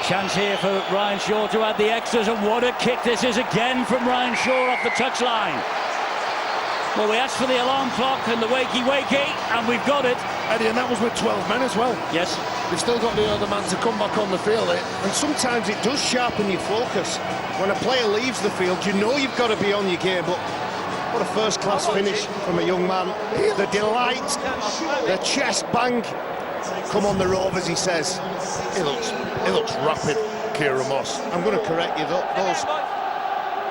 Chance here for Ryan Shaw to add the extras, and what a kick this is again from Ryan Shaw off the touchline. Well, we asked for the alarm clock and the wakey, and we've got it. Eddie, and that was with 12 men as well. Yes. You've still got the other man to come back on the field. And sometimes it does sharpen your focus. When a player leaves the field, you know you've got to be on your game, but what a first-class finish from a young man. The delight, the chest bang. Come on the Rovers, he says. He looks rapid, Kieran Moss. I'm going to correct you, those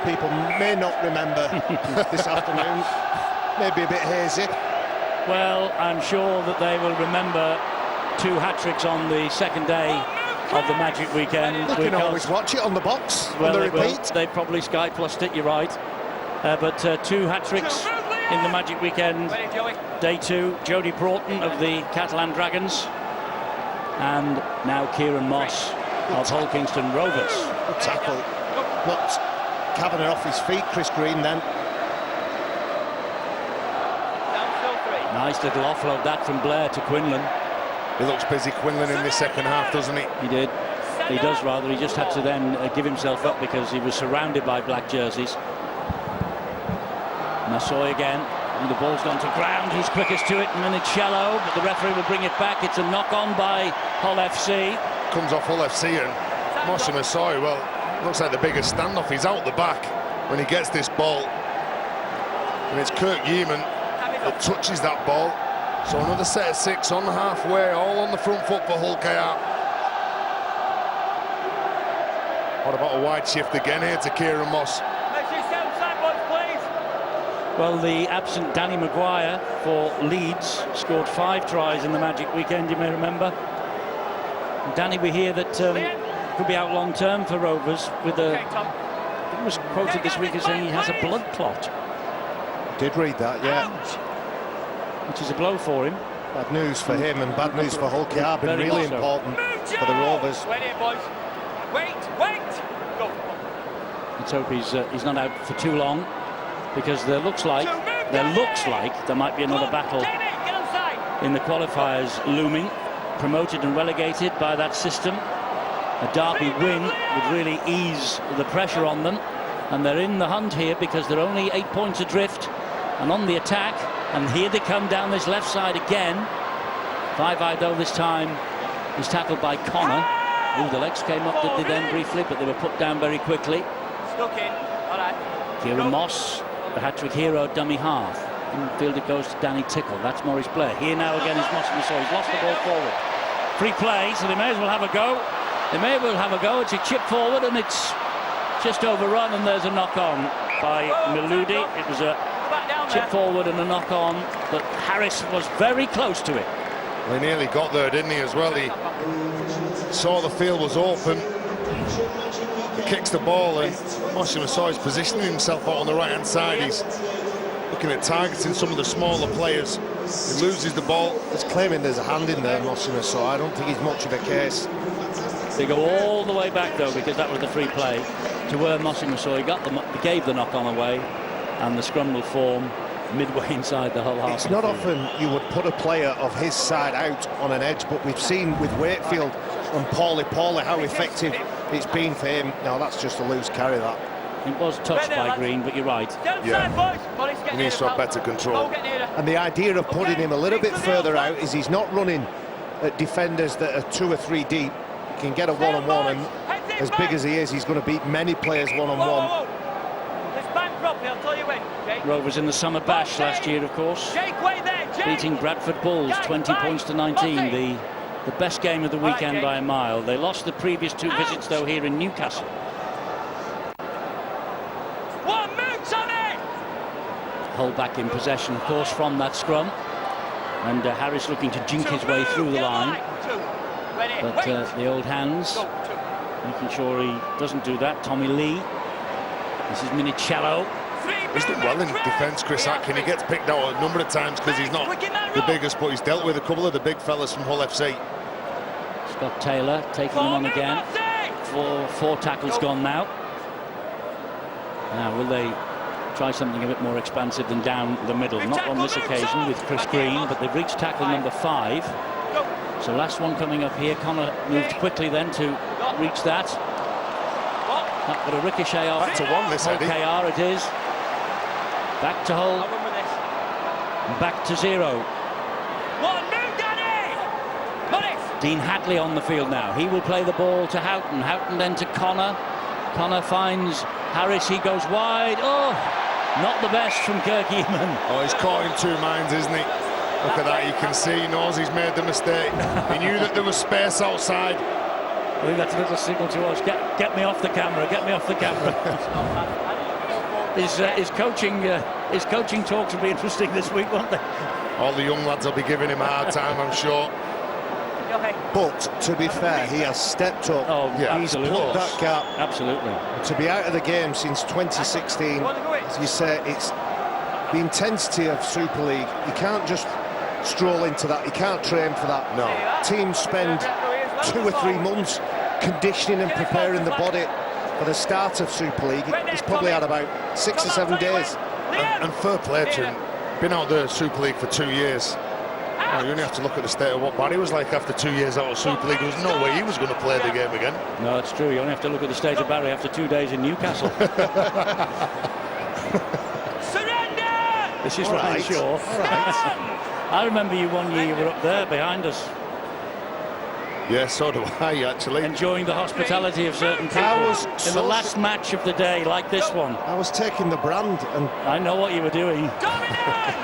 people may not remember this afternoon. Maybe a bit hazy. Well, I'm sure that they will remember 2 hat-tricks on the second day of the Magic Weekend. They can always watch it on the box, on the repeat. They probably Sky Plus it, you're right. But 2 hat-tricks in the Magic Weekend. Day 2, Jody Broughton of the Catalan Dragons. And now Kieran Moss of Hull Kingston Rovers. Good tackle. Knocked Kavanagh off his feet, Chris Green then. Nice little offload that from Blair to Quinlan. He looks busy, Quinlan, in the second half, doesn't he? He did. He does, rather. He just had to then give himself up because he was surrounded by black jerseys. Massoy again. And the ball's gone to ground. He's quickest to it, Minicello, but the referee will bring it back. It's a knock-on by Hull FC. Comes off Hull FC, and Moshe Massoy, well, looks like the biggest standoff. He's out the back when he gets this ball. And it's Kirk Yeaman that touches that ball. So another set of 6 on the halfway, all on the front foot for Hull KR. What about a wide shift again here to Kieran Moss? Well, the absent Danny Maguire for Leeds scored 5 tries in the Magic Weekend, you may remember. And Danny, we hear that could be out long term for Rovers with a... He was quoted this week as saying he has a blood clot. Did read that, yeah. Which is a blow for him. Bad news for him and bad news for Hull KR. Been really important for the Rovers. Wait here, boys. Wait. Go. Let's hope he's not out for too long, because there looks like there might be another battle in the qualifiers looming. Promoted and relegated by that system. A Derby win would really ease the pressure on them, and they're in the hunt here because they're only 8 points adrift and on the attack. And here they come down this left side again. Vivai, though, this time is tackled by Connor. Ooh, the legs came up, did they then briefly, but they were put down very quickly. Stuck in. All right. Kieran Moss, the hat-trick hero, dummy half. Infield it goes to Danny Tickle. That's Maurice Blair. Here now again is Moss Massoy. He's lost the ball forward. Free play, so they may as well have a go. It's a chip forward, and it's just overrun, and there's a knock-on by Miludi. It was a chip forward and a knock-on, but Harris was very close to it. Well, he nearly got there, didn't he, as well? He saw the field was open. He kicks the ball, and Moshe Massoy's positioning himself out on the right-hand side. He's looking at targeting some of the smaller players. He loses the ball. He's claiming there's a hand in there, Moshe Massoy. I don't think he's much of a case. They go all the way back, though, because that was the free play, to where Moshe Massoy gave the knock-on away, and the scrum will form midway inside the whole half. It's not often you would put a player of his side out on an edge, but we've seen with Wakefield and Paulie how effective it's been for him. Now that's just a loose carry, that. It was touched by Green, but you're right. Yeah, he needs to have better control. And the idea of putting him a little bit further out is he's not running at defenders that are 2 or 3 deep. He can get a one-on-one, and as big as he is, he's going to beat many players one-on-one. I'll tell you when. Rovers in the summer bash last year, of course, beating Bradford Bulls 20 points to 19, the best game of the weekend by a mile. They lost the previous 2 visits, though, here in Newcastle. Hull back in possession, of course, from that scrum, and Harris looking to jink his way through the line, but the old hands making sure he doesn't do that. Tommy Lee. This is Minicello. He's done well in defence, Chris Atkin. He gets picked out a number of times because he's not the biggest, but he's dealt with a couple of the big fellas from Hull FC. Scott Taylor taking them on again. Four tackles gone now. Now, will they try something a bit more expansive than down the middle? Not on this occasion with Chris Green, but they've reached tackle number 5. So last one coming up here. Connor moved quickly then to reach that. That got a ricochet off. Back to 1 this, Eddie. KR it is. Back to Hull. Back to 0. Dean Hadley on the field now. He will play the ball to Houghton. Houghton then to Connor. Connor finds Harris. He goes wide. Oh, not the best from Kirk Eamon. Oh, he's caught in 2 minds, isn't he? Look at that. You can see he knows he's made the mistake. He knew that there was space outside. I think that's a little signal to us. Get me off the camera. Get me off the camera. His coaching talks will be interesting this week, won't they? All the young lads will be giving him a hard time, I'm sure. But to be fair, he has stepped up. Oh, yeah, he's plugged that gap. Absolutely. To be out of the game since 2016, as you say, it's the intensity of Super League. You can't just stroll into that. You can't train for that. No. Teams spend 2 or 3 months conditioning and preparing the body for the start of Super League. He's probably had about 6 or 7 days. And fair play to him. Been out the Super League for 2 years. You only have to look at the state of what Barry was like after 2 years out of Super League. There was no way he was going to play the game again. No, it's true. You only have to look at the state of Barry after 2 days in Newcastle. Surrender! This is Ryan Shaw. I remember you one year. You were up there behind us. Yeah, so do I, actually. Enjoying the hospitality of certain people in the last match of the day, like this one. I was taking the brand and... I know what you were doing.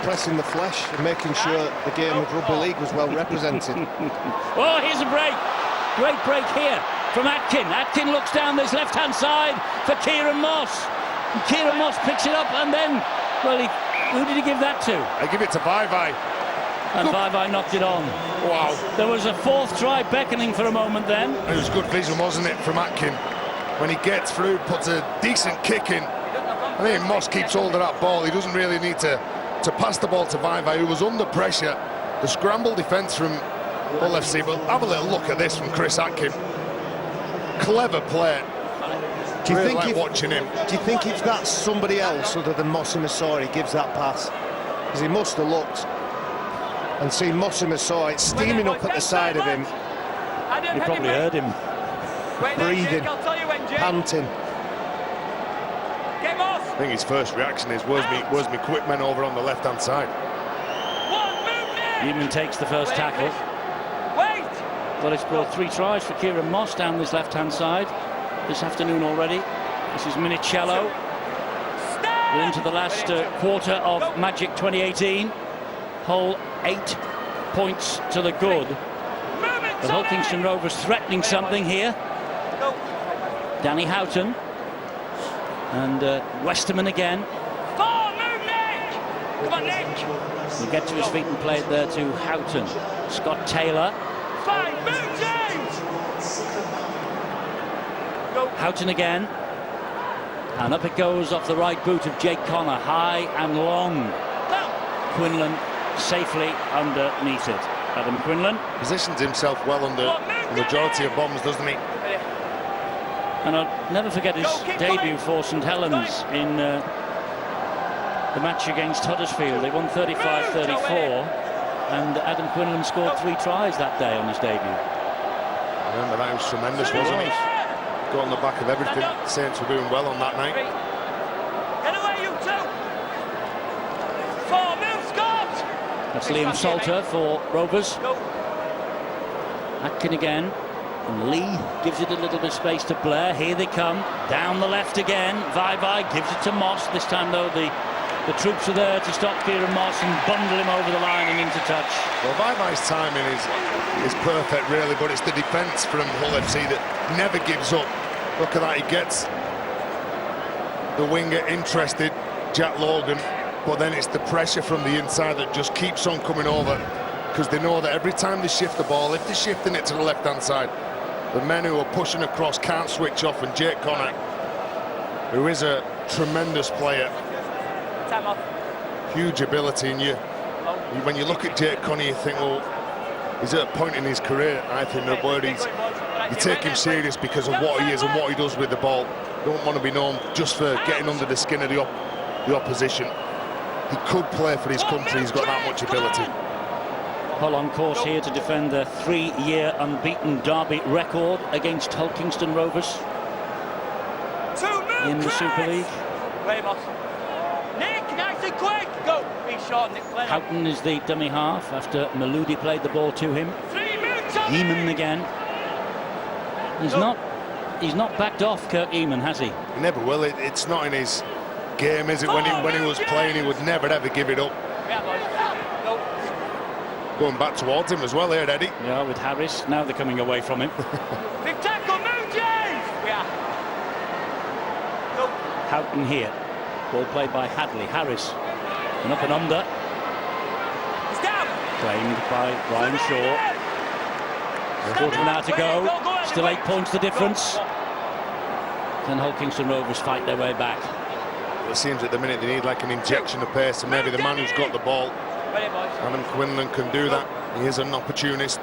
Pressing the flesh and making sure the game of rugby league was well represented. Oh, here's a break. Great break here from Atkin. Atkin looks down this left-hand side for Kieran Moss. And Kieran Moss picks it up and then, well, who did he give that to? I give it to Vaivai. And Vaivai knocked it on. Wow. There was a 4th try beckoning for a moment then. It was good vision, wasn't it, from Atkin? When he gets through, puts a decent kick in. I think Moss keeps hold of that ball. He doesn't really need to pass the ball to Vaivai, who was under pressure. The scramble defence from Hull FC, but have a little look at this from Chris Atkin. Clever play. Do you really think like watching him? Do you think if that's somebody else other than Mossy Masori gives that pass? Because he must have looked and seen Mossy Masori steaming up at the side of him. You probably heard him. Breathing, panting. I think his first reaction is, where's me quick men over on the left-hand side? Eamon takes the first tackle. Well, it's brought 3 tries for Kieran Moss down this left-hand side this afternoon already. This is Minicello. We're into the last quarter of Magic 2018. Hull 8 points to the good. But Hull Kingston Rovers threatening something here. Danny Houghton. And Westerman again. He gets to his feet and play it there to Houghton. Scott Taylor. Houghton again. And up it goes off the right boot of Jake Connor. High and long. Quinlan safely underneath it. Adam Quinlan. Positions himself well under the majority of bombs, doesn't he? And I'll never forget his debut for St Helens in the match against Huddersfield. They won 35-34, and Adam Quinlan scored 3 tries that day on his debut. I remember that was tremendous, wasn't he? Got on the back of everything. Saints were doing well on that night. Get away, you two! 4, move, Scott! That's Liam Salter for Rovers. Atkin again. And Lee gives it a little bit of space to Blair. Here they come. Down the left again. Vaivai gives it to Moss. This time, though, the troops are there to stop Kieran Moss and bundle him over the line and into touch. Well, Vaivai's timing is perfect, really, but it's the defence from Hull FC that never gives up. Look at that, he gets the winger interested, Jack Logan, but then it's the pressure from the inside that just keeps on coming over, because they know that every time they shift the ball, if they're shifting it to the left-hand side, the men who are pushing across can't switch off, and Jake Connor, who is a tremendous player, huge ability, and when you look at Jake Connor, you think, well, he's at a point in his career, I think, where he's You take him serious because of what he is and what he does with the ball. Don't want to be known just for getting under the skin of the opposition. He could play for his country. He's got that much ability. Hull on course here to defend their 3-year unbeaten derby record against Hull Kingston Rovers in the Super League. Play, boss. Nick, nice and quick. Go. Be short, Nick. Play. Houghton is the dummy half after Maludi played the ball to him. Eamon again. He's not backed off, Kirk Eamon, has he? He never will. It's not in his game, is it? When he was playing, he would never ever give it up. Yeah, boys. Go. Going back towards him as well here, Eddie. Yeah, with Harris. Now they're coming away from him. Big tackle, move, James. Yeah. Go. Houghton here. Ball played by Hadley. Harris. And up and under. It's down. Claimed by Ryan Shaw. Quarter of an hour to go. Still 8 points the difference. Can Hull Kingston Rovers fight their way back? It seems at the minute they need like an injection of pace, and maybe the man who's got the ball, Adam Quinlan, can do that. He is an opportunist.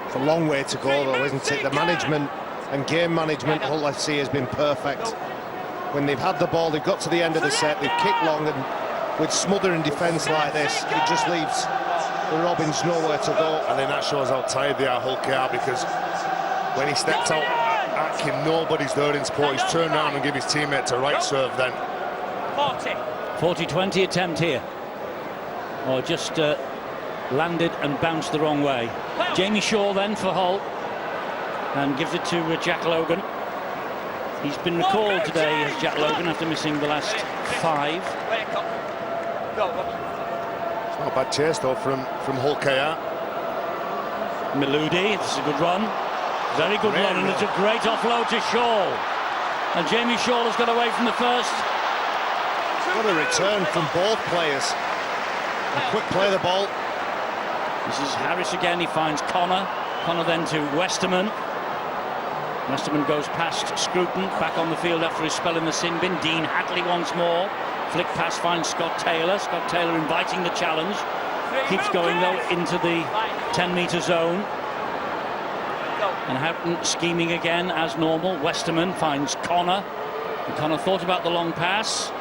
It's a long way to go though, isn't it? The management and game management Hull FC has been perfect. When they've had the ball, they've got to the end of the set, they've kicked long, and with smothering defence like this, it just leaves the Robins nowhere to go. I think that shows how tired they are, Hull KR, because when he stepped out at him, nobody's there in support. He's turned around and give his teammates a right serve then. 40-20 attempt here. Or just landed and bounced the wrong way. Jamie Shaw then for Hull, and gives it to Jack Logan. He's been recalled today as Jack Logan after missing the last 5. It's not a bad chase though from Hull KR. Maludi, this is a good run. Very good run, and it's a great offload to Shaw. And Jamie Shaw has got away from the first. What a return from both players. A quick play the ball. This is Harris again, he finds Connor. Connor then to Westerman. Westerman goes past Scruton, back on the field after his spell in the sin bin. Dean Hadley once more. Flick pass finds Scott Taylor. Scott Taylor inviting the challenge. Keeps going though into the 10-metre zone. And Houghton scheming again as normal. Westerman finds Connor. And Connor thought about the long pass.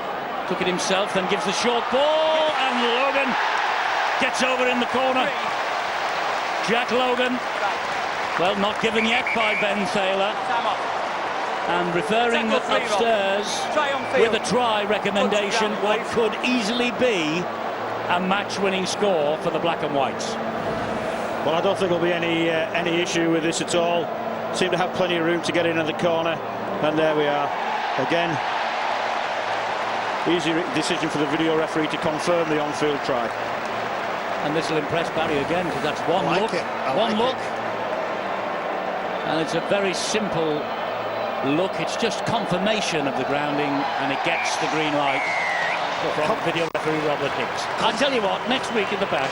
Took it himself, then gives the short ball. And Logan gets over in the corner. Jack Logan. Well, not given yet by Ben Thaler. And referring upstairs with a try recommendation, what could easily be a match-winning score for the Black and Whites. Well, I don't think there'll be any issue with this at all. Seem to have plenty of room to get in at the corner, and there we are again. Easy decision for the video referee to confirm the on-field try. And this will impress Barry again, because that's one look. One look. And it's a very simple look. It's just confirmation of the grounding, and it gets the green light from video referee Robert Hicks. I tell you what, next week in the Bash,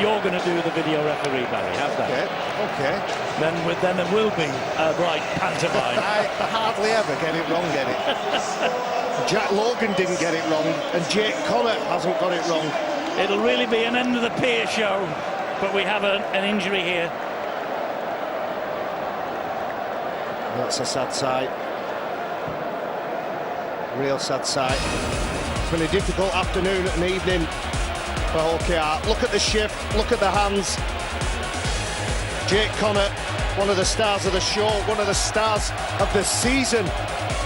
you're going to do the video referee, Barry. How's that? Okay. Then there will be a right pantomime. I hardly ever get it wrong, get it. Jack Logan didn't get it wrong, and Jake Connor hasn't got it wrong. It'll really be an end of the pier show, but we have an injury here. That's a sad sight. Real sad sight. It's been a difficult afternoon and evening for Hull KR. Look at the shift, look at the hands. Jake Connor, one of the stars of the show, one of the stars of the season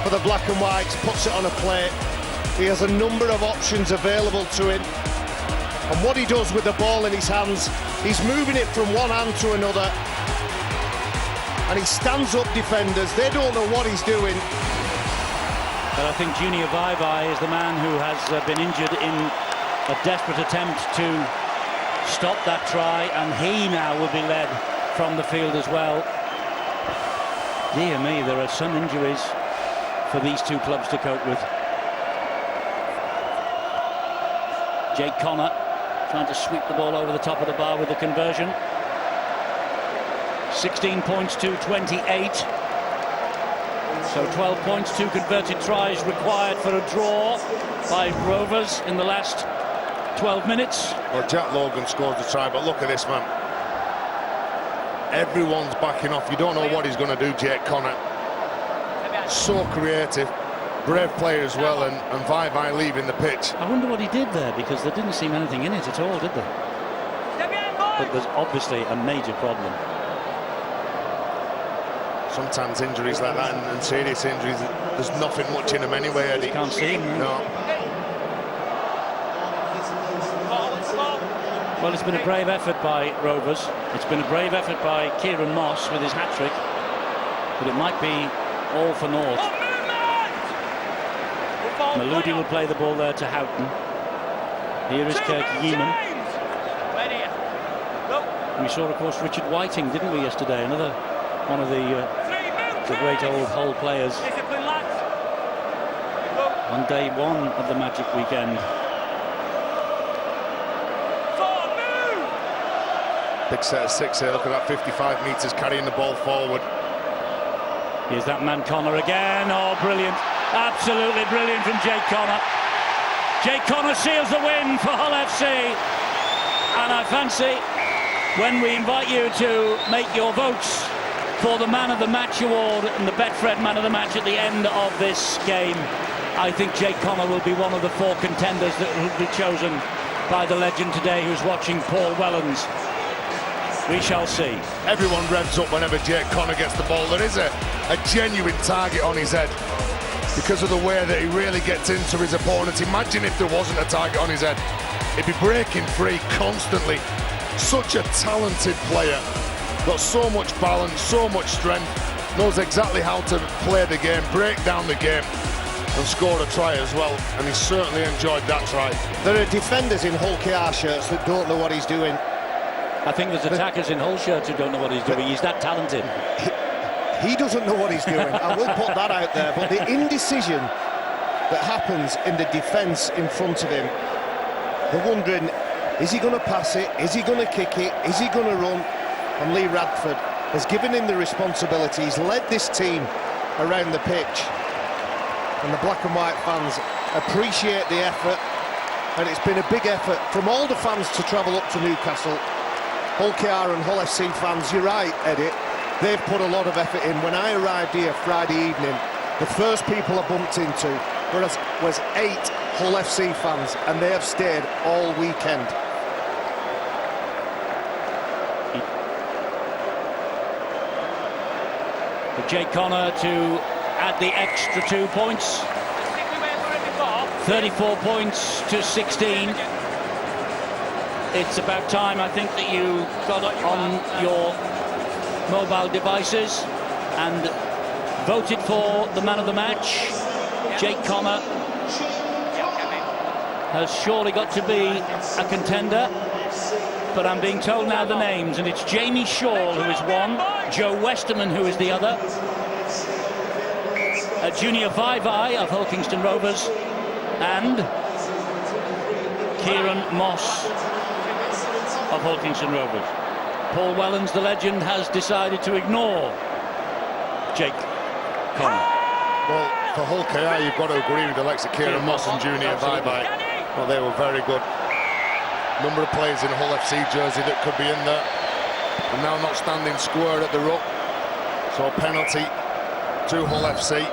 for the Black and Whites, puts it on a plate. He has a number of options available to him. And what he does with the ball in his hands, he's moving it from one hand to another. And he stands up defenders. They don't know what he's doing. But I think Junior Vaivai is the man who has been injured in a desperate attempt to stop that try, and he now will be led from the field as well. Dear me, there are some injuries for these two clubs to cope with. Jake Connor trying to sweep the ball over the top of the bar with the conversion. 16 points to 28. So 12 points, 2 converted tries required for a draw by Rovers in the last 12 minutes. Well, Jack Logan scored the try, but look at this, man. Everyone's backing off. You don't know what he's going to do, Jake Connor. So creative. Brave player as well, and Vai leaving the pitch. I wonder what he did there, because there didn't seem anything in it at all, did there? But there's obviously a major problem. Sometimes injuries like that and serious injuries, there's nothing much in them anyway, Eddie. You can't see him. No. Well, it's been a brave effort by Rovers. It's been a brave effort by Kieran Moss with his hat-trick. But it might be all for naught. Maludi will play the ball there to Houghton. Here is Kirk Yeeman. We saw, of course, Richard Whiting, didn't we, yesterday? Another one of the great old Hull players. On day one of the Magic weekend. Big set of six here. Look at that, 55 metres carrying the ball forward. Here's that man Connor again. Oh, brilliant. Absolutely brilliant from Jake Connor. Jake Connor seals the win for Hull FC. And I fancy when we invite you to make your votes for the Man of the Match award and the Betfred Man of the Match at the end of this game, I think Jake Connor will be one of the 4 contenders that will be chosen by the legend today, who's watching Paul Wellens. We shall see. Everyone revs up whenever Jake Connor gets the ball. There is a genuine target on his head because of the way that he really gets into his opponents. Imagine if there wasn't a target on his head. He'd be breaking free constantly. Such a talented player. Got so much balance, so much strength. Knows exactly how to play the game, break down the game, and scored a try as well. And he certainly enjoyed that try. There are defenders in Hull KR shirts that don't know what he's doing. I think there's attackers in Hull shirts who don't know what he's doing. He's that talented. He doesn't know what he's doing. I will put that out there. But the indecision that happens in the defence in front of him, they're wondering, is he going to pass it? Is he going to kick it? Is he going to run? And Lee Radford has given him the responsibility. He's led this team around the pitch. And the black and white fans appreciate the effort. And it's been a big effort from all the fans to travel up to Newcastle. Hull KR and Hull FC fans, you're right, Eddie, they've put a lot of effort in. When I arrived here Friday evening, the first people I bumped into was 8 Hull FC fans, and they have stayed all weekend. For Jake Connor to add the extra 2 points. 34 points to 16. It's about time, I think, that you got on your mobile devices and voted for the man of the match. Jake Connor has surely got to be a contender, but I'm being told now the names, and it's Jamie Shaw who is one, Joe Westerman who is the other, Junior Vai of Hull Kingston Rovers, and Kieran Moss of Hull Kingston Rovers. Paul Wellens, the legend, has decided to ignore Jake Connor. Well, for Hull KR, you've got to agree with the likes of Kieran Moss and Junior Vai. Well, they were very good. Number of players in a Hull FC jersey that could be in there, and now not standing square at the ruck. So a penalty to Hull FC.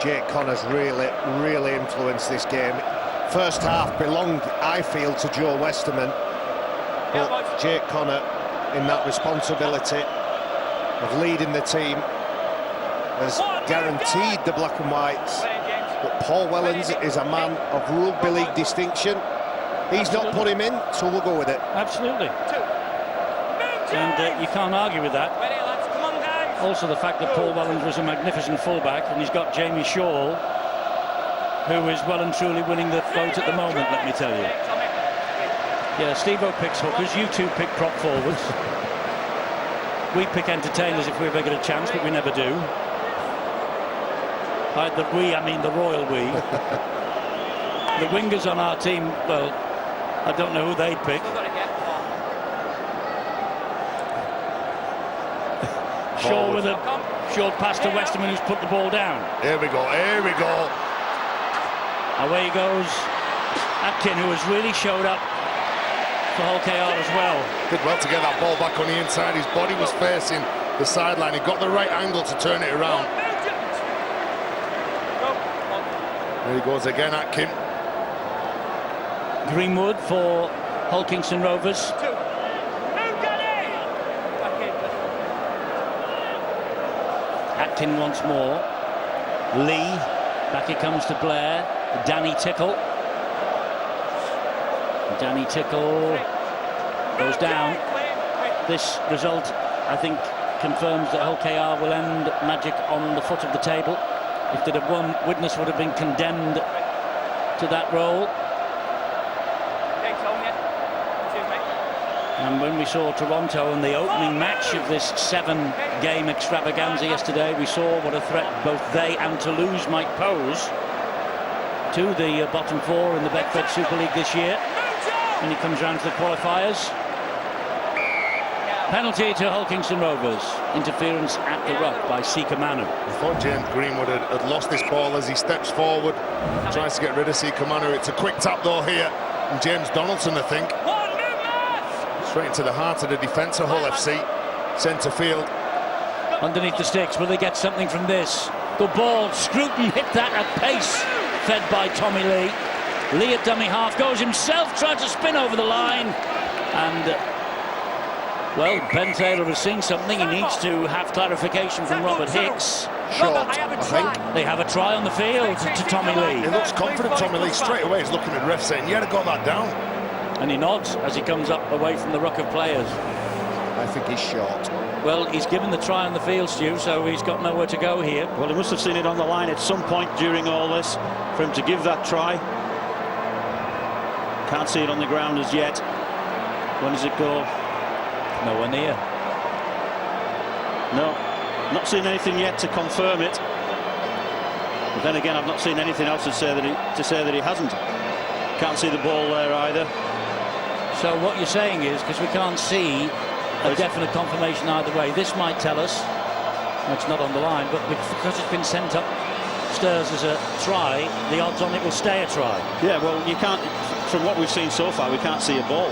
Jake Connor's really influenced this game. First half belonged, I feel, to Joe Westerman, but Jake Connor in that responsibility of leading the team has guaranteed the black and whites. But Paul Wellens is a man of rugby league distinction. He's not put him in, so we'll go with it. Absolutely. And you can't argue with that. Also the fact that Paul Wellens was a magnificent fullback, and he's got Jamie Shaw, who is well and truly winning the vote at the moment, let me tell you. Yeah, Steve-O picks hookers, you two pick prop forwards. We pick entertainers if we ever get a chance, but we never do. By the we, I mean the royal we. The wingers on our team, well, I don't know who they'd pick. Shaw with a short pass to Westerman, who's put the ball down. Here we go, here we go. Away goes Atkin, who has really showed up for Hull KR as well. Did well to get that ball back on the inside. His body was facing the sideline. He got the right angle to turn it around. There he goes again, Atkin. Greenwood for Hull Kingston Rovers. Atkin once more. Lee. Back it comes to Blair. Danny Tickle. Danny Tickle goes down. This result, I think, confirms that Hull KR will end Magic on the foot of the table. If they'd have won, Widnes would have been condemned to that role. And when we saw Toronto in the opening match of this 7-game extravaganza yesterday, we saw what a threat both they and Toulouse might pose to the bottom four in the Betfred Super League this year. When it comes round to the qualifiers. Penalty to Hull Kingston Rovers. Interference at the ruck by Sika Manu. I thought James Greenwood had lost this ball as he steps forward, tries to get rid of Sika Manu. It's a quick tap though here, and James Donaldson, I think. Straight into the heart of the defence of Hull FC. Centre field. Underneath the sticks, will they get something from this? The ball, Scruton hit that at pace, fed by Tommy Lee. Lee at dummy half, goes himself, tried to spin over the line, and well, Ben Taylor has seen something. He needs to have clarification from Robert Hicks. Short, I think. They have a try on the field to Tommy Lee. He looks confident, Tommy Lee. Straight away, he's looking at the ref saying, "Yeah, I got that down." And he nods as he comes up away from the ruck of players. I think he's short. Well, he's given the try on the field, Stu, so he's got nowhere to go here. Well, he must have seen it on the line at some point during all this for him to give that try. Can't see it on the ground as yet. When does it go? Nowhere near. No, not seen anything yet to confirm it. But then again, I've not seen anything else to say that he hasn't. Can't see the ball there either. So what you're saying is, because we can't see a definite confirmation either way, this might tell us, well, it's not on the line, but because it's been sent upstairs as a try, the odds on it will stay a try. Yeah, well, you can't, from what we've seen so far, we can't see a ball.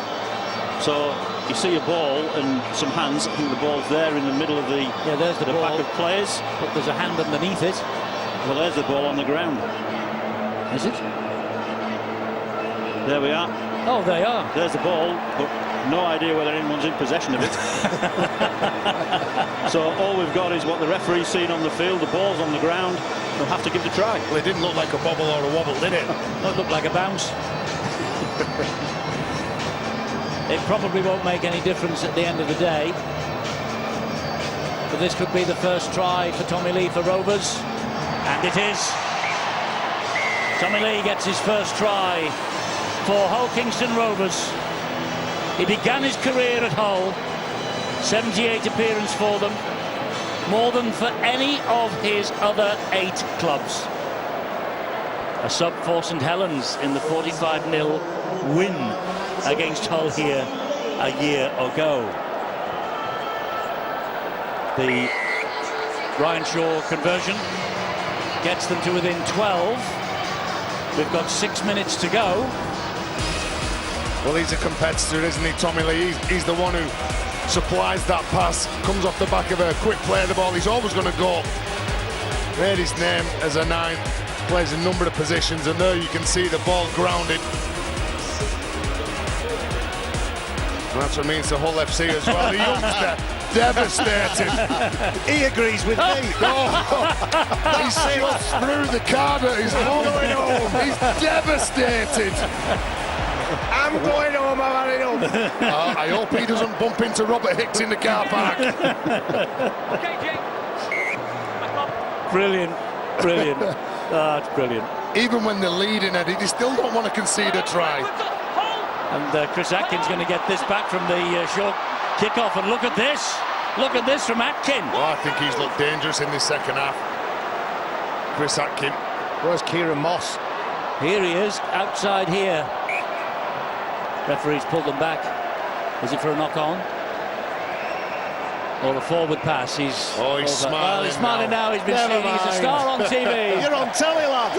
So you see a ball and some hands. I think the ball's there in the middle of the, there's the ball, back of players. But there's a hand underneath it. Well, there's the ball on the ground. Is it? There we are. Oh, they are. There's the ball, but no idea whether anyone's in possession of it. So all we've got is what the referee's seen on the field. The ball's on the ground. They'll have to give the try. Well, it didn't look like a bobble or a wobble, did it? It looked like a bounce. It probably won't make any difference at the end of the day. But this could be the first try for Tommy Lee for Rovers. And it is. Tommy Lee gets his first try for Hull Kingston Rovers. He began his career at Hull, 78 appearances for them, more than for any of his other 8 clubs. A sub for St Helens in the 45-0 win against Hull here a year ago. The Ryan Shaw conversion gets them to within 12. We've got 6 minutes to go. Well, he's a competitor, isn't he, Tommy Lee? He's the one who supplies that pass, comes off the back of a quick play of the ball. He's always going to go. Made his name as a 9, plays a number of positions, and there you can see the ball grounded. And that's what it means to Hull FC as well. The youngster, devastated. He agrees with me. He's just through the Carter. He's going home. He's devastated. I'm going home, I'm having enough. I hope he doesn't bump into Robert Hicks in the car park. Brilliant, brilliant. That's brilliant. Even when they're leading, Eddie, they still don't want to concede a try. And Chris Atkin's going to get this back from the short kick-off. And look at this. Look at this from Atkin. Well, I think he's looked dangerous in this second half. Chris Atkin. Where's Kieran Moss? Here he is, outside here. Referee's pulled them back. Is it for a knock-on? Or a forward pass? He's smiling. Well, he's smiling now. He's been seeing. He's a star on TV. You're on telly, lad.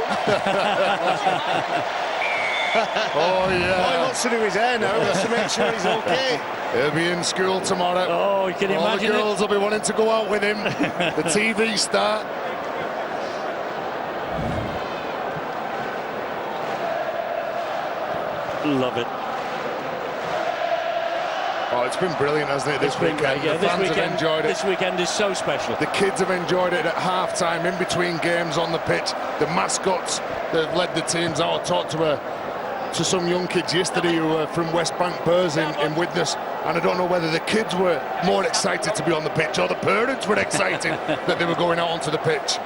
Oh, yeah. All he wants to do his hair now, just to make sure he's okay. He'll be in school tomorrow. Oh, you can All imagine the girls will be wanting to go out with him. The TV star. Love it. Oh, it's been brilliant, hasn't it, this weekend? Yeah, the fans have enjoyed it. This weekend is so special. The kids have enjoyed it at half-time, in between games on the pitch. The mascots that have led the teams out. I talked to some young kids yesterday who were from West Bank Burrs in Widnes, and I don't know whether the kids were more excited to be on the pitch or the parents were excited that they were going out onto the pitch.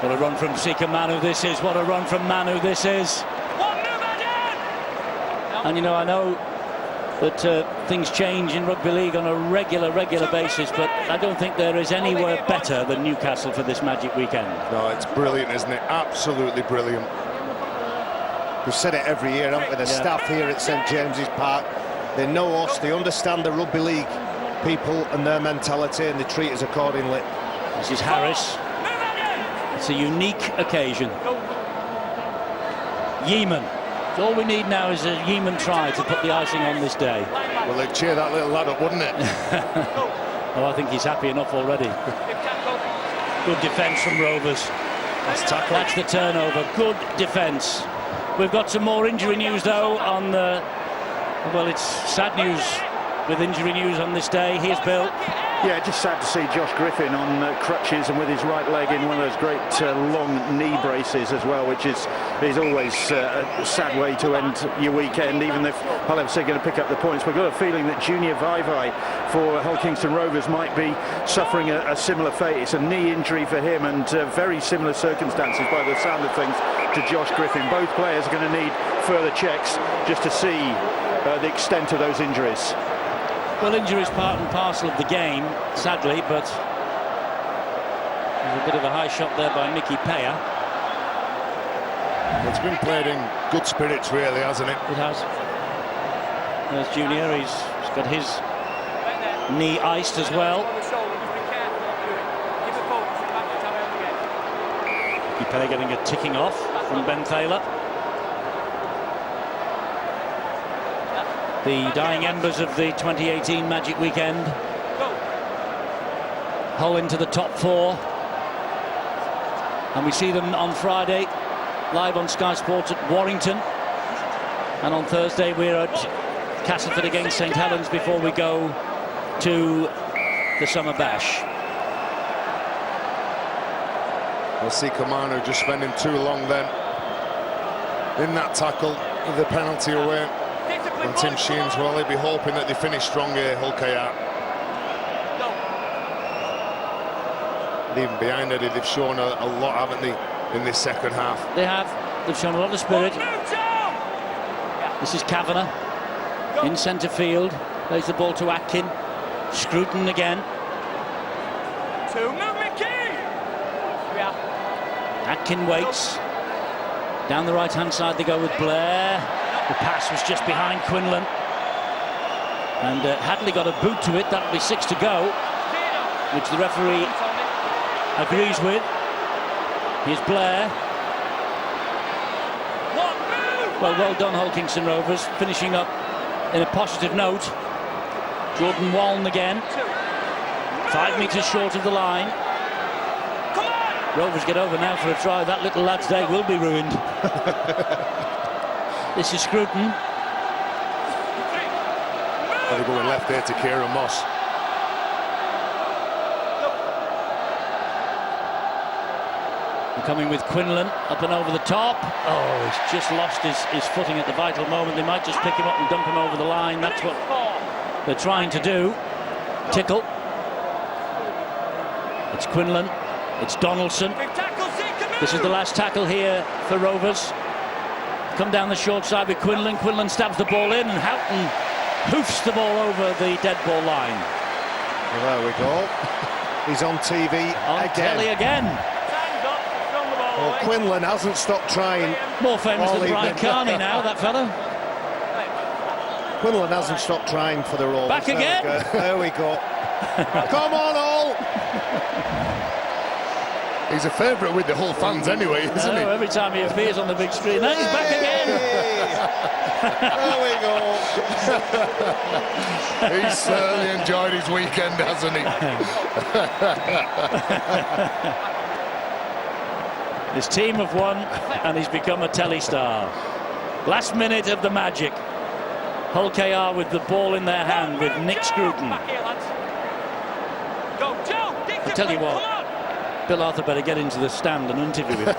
What a run from Sika Manu this is. What a run from Manu this is. And, you know, I know that things change in rugby league on a regular basis, but I don't think there is anywhere better than Newcastle for this Magic weekend. No, it's brilliant, isn't it? Absolutely brilliant. We've said it every year, haven't we? The staff here at St James's Park, they know us, they understand the rugby league people and their mentality, and they treat us accordingly. This is Harris. It's a unique occasion. Yeaman. All we need now is a Yeaman try to put the icing on this day. Well, they'd cheer that little lad up, wouldn't it? Oh, I think he's happy enough already. Good defence from Rovers. That's the turnover. Good defence. We've got some more injury news, though, on the... Well, it's sad news with injury news on this day. Here's Bill. Yeah, just sad to see Josh Griffin on crutches and with his right leg in one of those great long knee braces as well, which is always a sad way to end your weekend, even if Hull FC are going to pick up the points. We've got a feeling that Junior Vaivai for Hull Kingston Rovers might be suffering a similar fate. It's a knee injury for him, and very similar circumstances by the sound of things to Josh Griffin. Both players are going to need further checks just to see the extent of those injuries. Well, injury is part and parcel of the game, sadly, but there's a bit of a high shot there by Mickey Paya. It's been played in good spirits, really, hasn't it? It has. There's Junior, he's got his knee iced as well. Mickey Paya getting a ticking off from Ben Thaler. The dying embers of the 2018 Magic weekend. Hull into the top four. And we see them on Friday, live on Sky Sports at Warrington. And on Thursday, we're at Castleford against St Helens before we go to the Summer Bash. We'll see Kamano just spending too long then in that tackle with the penalty away. And Tim Sheens, well, he'll be hoping that they finish strong here, Hull KR. And even behind Eddie, they've shown a lot, haven't they, in this second half? They have. They've shown a lot of spirit. This is Kavanagh in centre field. Plays the ball to Atkin. Scruton again. Atkin waits. Down the right-hand side they go with Blair. The pass was just behind Quinlan. And Hadley got a boot to it. That'll be 6 to go, which the referee agrees with. Here's Blair. Well done, Hull Kingston Rovers. Finishing up in a positive note. Jordan Waln again. 5 metres short of the line. Rovers get over now for a try. That little lad's day will be ruined. This is Scruton. They're going left there to Kieran Moss. They're coming with Quinlan up and over the top. Oh, he's just lost his footing at the vital moment. They might just pick him up and dump him over the line. That's what they're trying to do. Tickle. It's Quinlan. It's Donaldson. This is the last tackle here for Rovers. Come down the short side with Quinlan. Quinlan stabs the ball in, and Houghton hoofs the ball over the dead ball line. Well, there we go. He's on TV on telly again. Well, Quinlan hasn't stopped trying. More famous than Brian Carney now, that fella. Quinlan hasn't stopped trying for the Rovers. Back again. There we go. Come on, all. He's a favourite with the Hull fans anyway, isn't he? Every time he appears on the big screen, now he's back again. There we go. He's certainly enjoyed his weekend, hasn't he? His team have won, and he's become a telly star. Last minute of the Magic. Hull KR with the ball in their hand with Nick Scruton. I tell you what, Bill Arthur better get into the stand and interview him.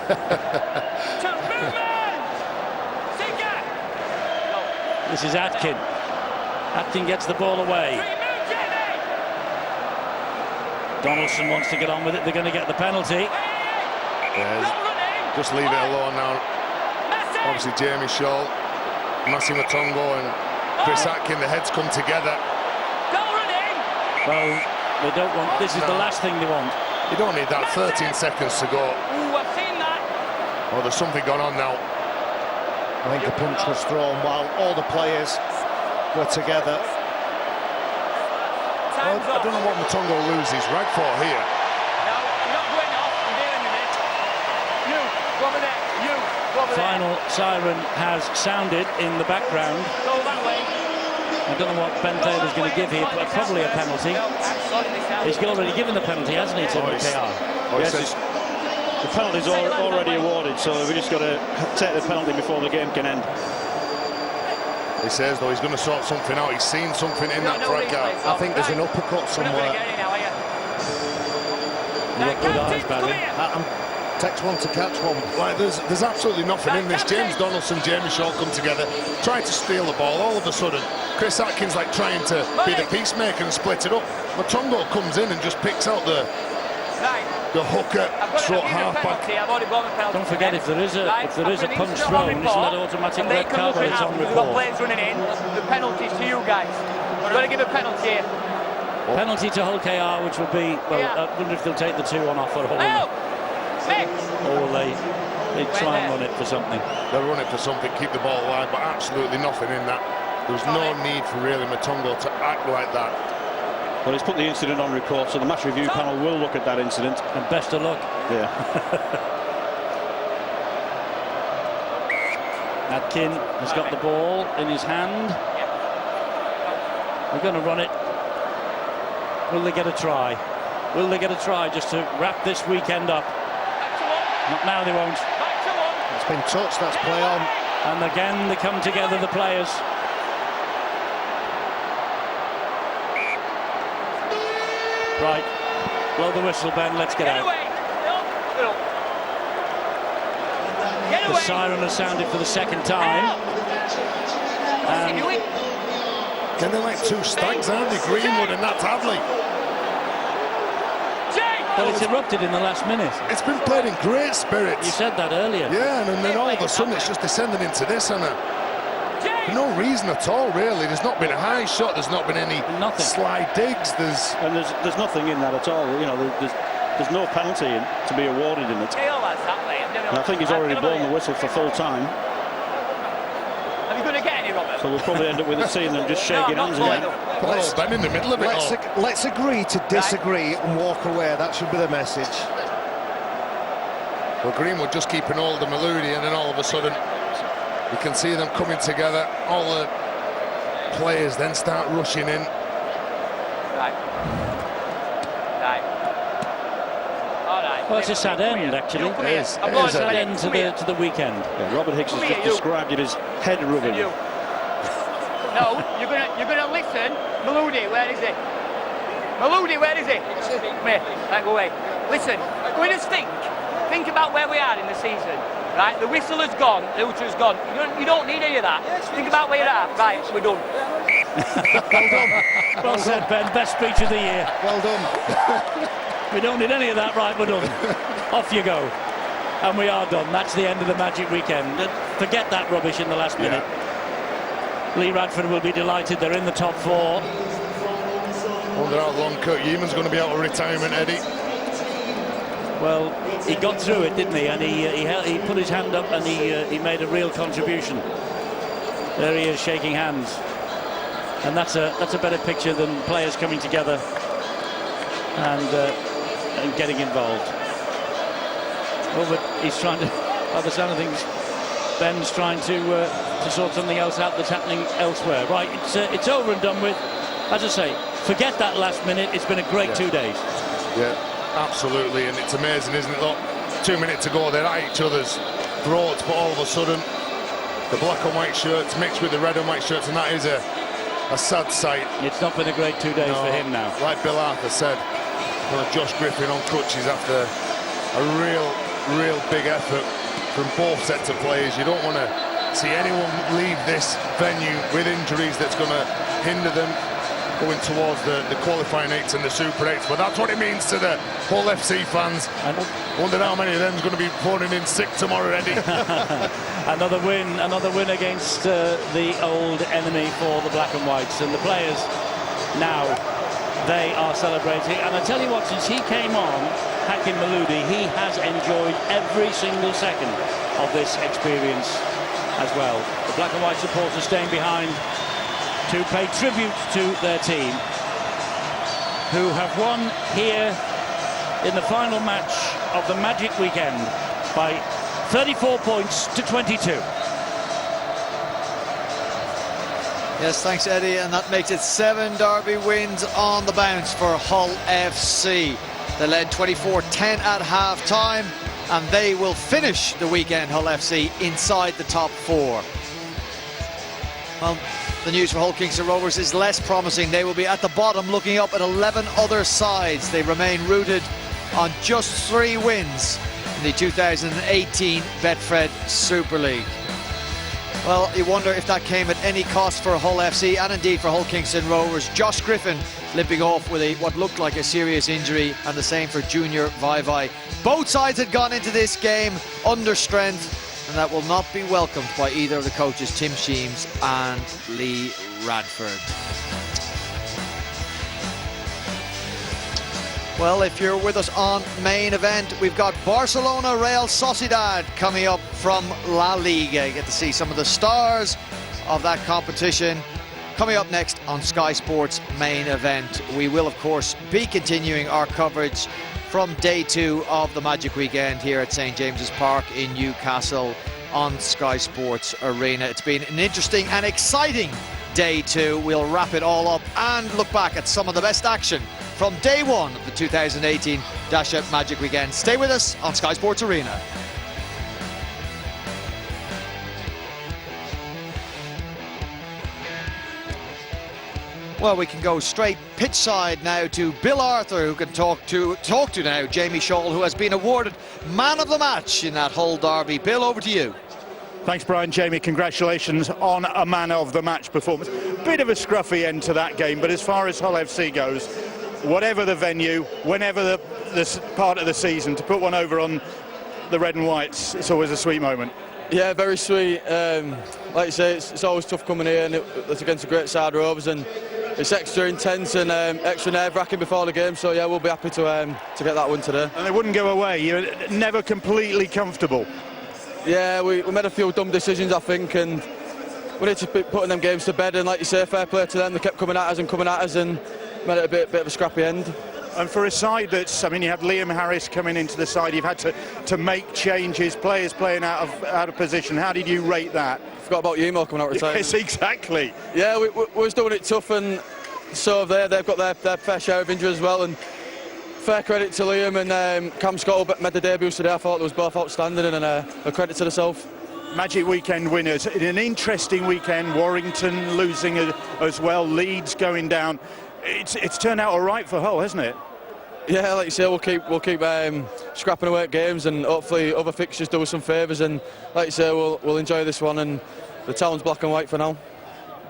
This is Atkin. Atkin gets the ball away. Donaldson wants to get on with it. They're going to get the penalty. Just leave it alone now. Obviously Jamie Shaw, Massi Motongo and Chris Atkin, the heads come together. Well, they don't want, this is the last thing they want. You don't need that, 13 seconds to go. I've seen that. Oh, there's something going on now. I think a punch was thrown while all the players were together. Well, I don't know what Motongo will lose his rag for here. Final siren has sounded in the background. I don't know what Ben Taylor's going to give here, but probably a penalty. He's already given the penalty, hasn't he, to KR? Yes, the penalty's already awarded, so we just got to take the penalty before the game can end. He says, though, he's going to sort something out. He's seen something in that fracas. I think there's an uppercut somewhere. You've got good eyes, Barry. Takes one to catch one. Like, there's absolutely nothing in this. James Donaldson, Jamie Shaw come together, trying to steal the ball. All of a sudden, Chris Atkins like trying to be the peacemaker and split it up. Motongo comes in and just picks out the hooker, stroke halfback. Don't forget, if there is a punch thrown, isn't that automatic red card when it's on report? Players running in, the penalties to you guys. We're going to give a penalty here. Penalty to Hull KR, which will be, well, I wonder if they'll take the 2-1 off for Hull. Or will they try and run it for something? They'll run it for something, keep the ball alive, but absolutely nothing in that. There's no need for really Motongo to act like that. Well, he's put the incident on report, so the match review panel will look at that incident. And best of luck. Yeah. Atkin has got the ball in his hand. They're going to run it. Will they get a try? Will they get a try just to wrap this weekend up? Not now, they won't. It's been touched, that's play on. And again, they come together, the players. Right, blow the whistle, Ben, let's get out. The siren has sounded for the second time. And can they like two stags, aren't they? Greenwood and Nat Hadley. Well, it's erupted in the last minute. It's been played in great spirits. You said that earlier. Yeah, and then all of a sudden it's just descending into this, and for no reason at all, really. There's not been a high shot. There's not been any slide digs. There's nothing in that at all. You know, there's no penalty to be awarded in it. And I think he's already blown the whistle for full time. Are you going to get any, Robert? So we'll probably end up with seeing them just shaking hands again. Ben in the middle of it all. Let's agree to disagree and walk away. That should be the message. Well, Greenwood just keeping hold of Maludi, and then all of a sudden you can see them coming together. All the players then start rushing in. Well, it's a sad end, actually. It is. A sad end to the weekend. Yeah, Robert Hicks has just described it as head rubbing. No, you're gonna listen. Maludi, where is he? Maludi, where is he? Come here. Right, go away. Listen, we're gonna think about where we are in the season. Right, the whistle has gone, the ultra's gone. You don't need any of that. Think about where you're at. Right, we're done. Well done. Well said, Ben. Best speech of the year. Well done. We don't need any of that. Right, we're done. Off you go. And we are done. That's the end of the Magic weekend. Forget that rubbish in the last minute. Lee Radford will be delighted. They're in the top 4. Wonder how long Kurt Yeaman's going to be out of retirement, Eddie. Well, he got through it, didn't he? And he put his hand up and he made a real contribution. There he is, shaking hands. And that's a better picture than players coming together and getting involved. Oh, but he's trying to, by the sound of things, Ben's trying to sort something else out that's happening elsewhere. Right, it's over and done with. As I say, forget that last minute. It's been a great 2 days. Yeah, absolutely, and it's amazing, isn't it? Look, 2 minutes ago they're at each other's throats, but all of a sudden the black and white shirts mixed with the red and white shirts, and that is a sad sight. It's not been a great 2 days for him now. Like Bill Arthur said, Josh Griffin on crutches after a real big effort from both sets of players. You don't want to see anyone leave this venue with injuries that's going to hinder them going towards the qualifying 8s and the Super 8s, but that's what it means to the Hull FC fans. I wonder how many of them is going to be phoning in sick tomorrow, Eddie. Another win against the old enemy for the Black and Whites, and the players now, they are celebrating. And I tell you what, since he came on, Hakim Maloudi, he has enjoyed every single second of this experience as well. The Black and White supporters staying behind to pay tribute to their team, who have won here in the final match of the Magic Weekend by 34 points to 22. Yes, thanks, Eddie, and that makes it 7 Derby wins on the bounce for Hull FC. They led 24-10 at half-time, and they will finish the weekend, Hull FC, inside the top 4. Well, the news for Hull Kingston Rovers is less promising. They will be at the bottom looking up at 11 other sides. They remain rooted on just 3 wins in the 2018 Betfred Super League. Well, you wonder if that came at any cost for Hull FC and indeed for Hull Kingston Rovers. Josh Griffin limping off with what looked like a serious injury, and the same for Junior Vaivai. Both sides had gone into this game under strength, and that will not be welcomed by either of the coaches, Tim Sheams and Lee Radford. Well, if you're with us on main event, we've got Barcelona Real Sociedad coming up from La Liga. You get to see some of the stars of that competition coming up next on Sky Sports main event. We will, of course, be continuing our coverage from day 2 of the Magic Weekend here at St James's Park in Newcastle on Sky Sports Arena. It's been an interesting and exciting day 2. We'll wrap it all up and look back at some of the best action from day 1 of the 2018 Dash Out Magic Weekend. Stay with us on Sky Sports Arena. Well, we can go straight pitch side now to Bill Arthur, who can talk to now Jamie Shaw, who has been awarded man of the match in that Hull derby. Bill, over to you. Thanks, Brian. Jamie, congratulations on a man of the match performance. Bit of a scruffy end to that game, but as far as Hull FC goes, whatever the venue, whenever the part of the season, to put one over on the red and whites, it's always a sweet moment. Yeah, very sweet. Like you say, it's always tough coming here, and it's against a great side, Rovers, and it's extra intense and extra nerve-wracking before the game. So yeah, we'll be happy to get that win today. And they wouldn't go away. You're never completely comfortable. Yeah, we made a few dumb decisions, I think, and we need to be putting them games to bed. And like you say, fair play to them. They kept coming at us, and made it a bit of a scrappy end. And for a side that's, I mean, you had Liam Harris coming into the side, you've had to make changes, players playing out of position. How did you rate that? Forgot about Yemo coming out retired. Yes, exactly. Yeah, we was doing it tough, and so they've got their fair share of injuries as well. And fair credit to Liam and Cam Scott made the debuts today. I thought they was both outstanding, and a credit to themselves. Magic Weekend winners in an interesting weekend. Warrington losing as well, Leeds going down. It's turned out all right for Hull, hasn't it? Yeah, like you say, we'll keep scrapping away at games, and hopefully other fixtures do us some favours. And like you say, we'll enjoy this one, and the town's black and white for now.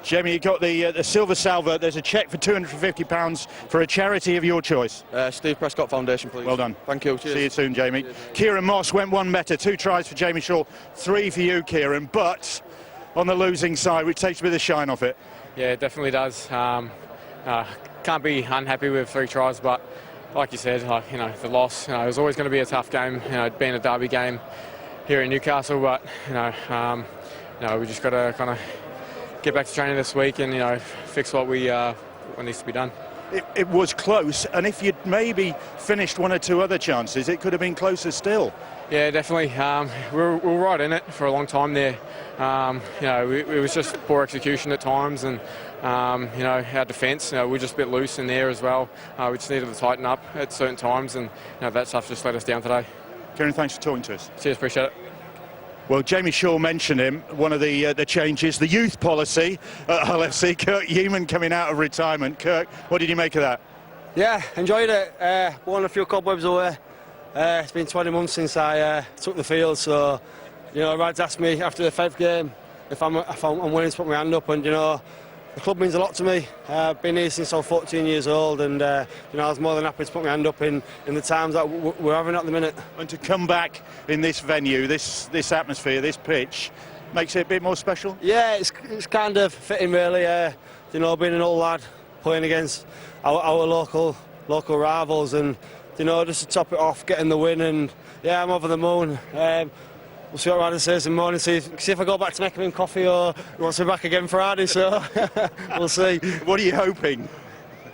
Jamie, you got the Silver Salver. There's a cheque for £250 for a charity of your choice. Steve Prescott Foundation, please. Well done. Thank you. Cheers. See you soon, Jamie. Cheers. Kieran Moss went one better. 2 tries for Jamie Shaw, 3 for you, Kieran. But on the losing side, which takes a bit of shine off it. Yeah, it definitely does. Can't be unhappy with 3 tries, but like you said, the loss, it was always going to be a tough game, being a derby game here in Newcastle, but we just got to kind of get back to training this week and fix what needs to be done. it was close, and if you'd maybe finished one or two other chances, it could have been closer still. Yeah, definitely. We were right in it for a long time there. It was just poor execution at times, and our defence, we're just a bit loose in there as well. We just needed to tighten up at certain times, and that stuff just let us down today. Kieran, thanks for talking to us. Cheers, appreciate it. Well, Jamie Shaw mentioned him. One of the changes, the youth policy at Hull FC. Kirk Yeaman coming out of retirement. Kirk, what did you make of that? Yeah, enjoyed it. Won a few cobwebs away. It's been 20 months since I took the field, so Rad's asked me after the Fev game if I'm willing to put my hand up, and the club means a lot to me. I've been here since I was 14 years old, and I was more than happy to put my hand up in the times that we're having at the minute. And to come back in this venue, this atmosphere, this pitch, makes it a bit more special? Yeah, it's kind of fitting really. Being an old lad playing against our local rivals, and just to top it off, getting the win, and yeah, I'm over the moon. We'll see what Raddy says in the morning, see if I go back to making him coffee, or he wants me back again for Raddy, so we'll see. What are you hoping?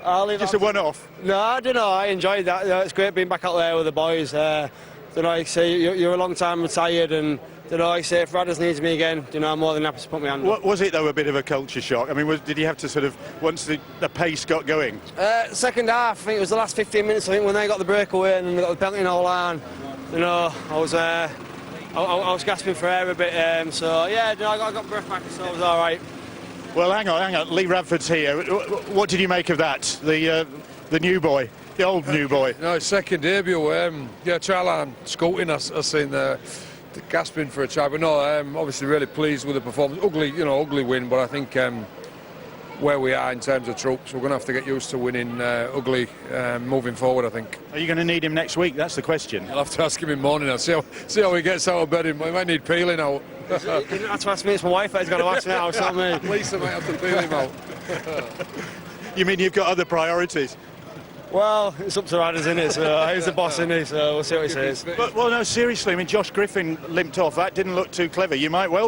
Just a one-off? No, I don't know, I enjoyed that. It's great being back out there with the boys. Like say, you're a long time retired, and like say, if Radders needs me again, I'm more than happy to put my hand up. Was it, though, a bit of a culture shock? I mean, did you have to sort of, once the pace got going? Second half, I think it was the last 15 minutes, I think, when they got the breakaway and they got the penalty in all line, I was gasping for air a bit, so yeah, I got breath back, so it was all right. Well, hang on, Lee Radford's here. What did you make of that, the new boy, the old new boy? No, second debut, Charlan scouting us in there, gasping for a try, but no, obviously really pleased with the performance. Ugly win, but I think where we are in terms of troops, we're going to have to get used to winning ugly moving forward, I think. Are you going to need him next week? That's the question. I'll have to ask him in the morning. I'll see how he gets out of bed. He might need peeling out. You don't have to ask me, it's my wife that's got to ask me now, it's not me. Lisa might have to peel him out. You mean you've got other priorities? Well, it's up to Radders, isn't it? So he's the boss, isn't he? So we'll see what he says. Well, no, seriously, I mean, Josh Griffin limped off. That didn't look too clever. You might well be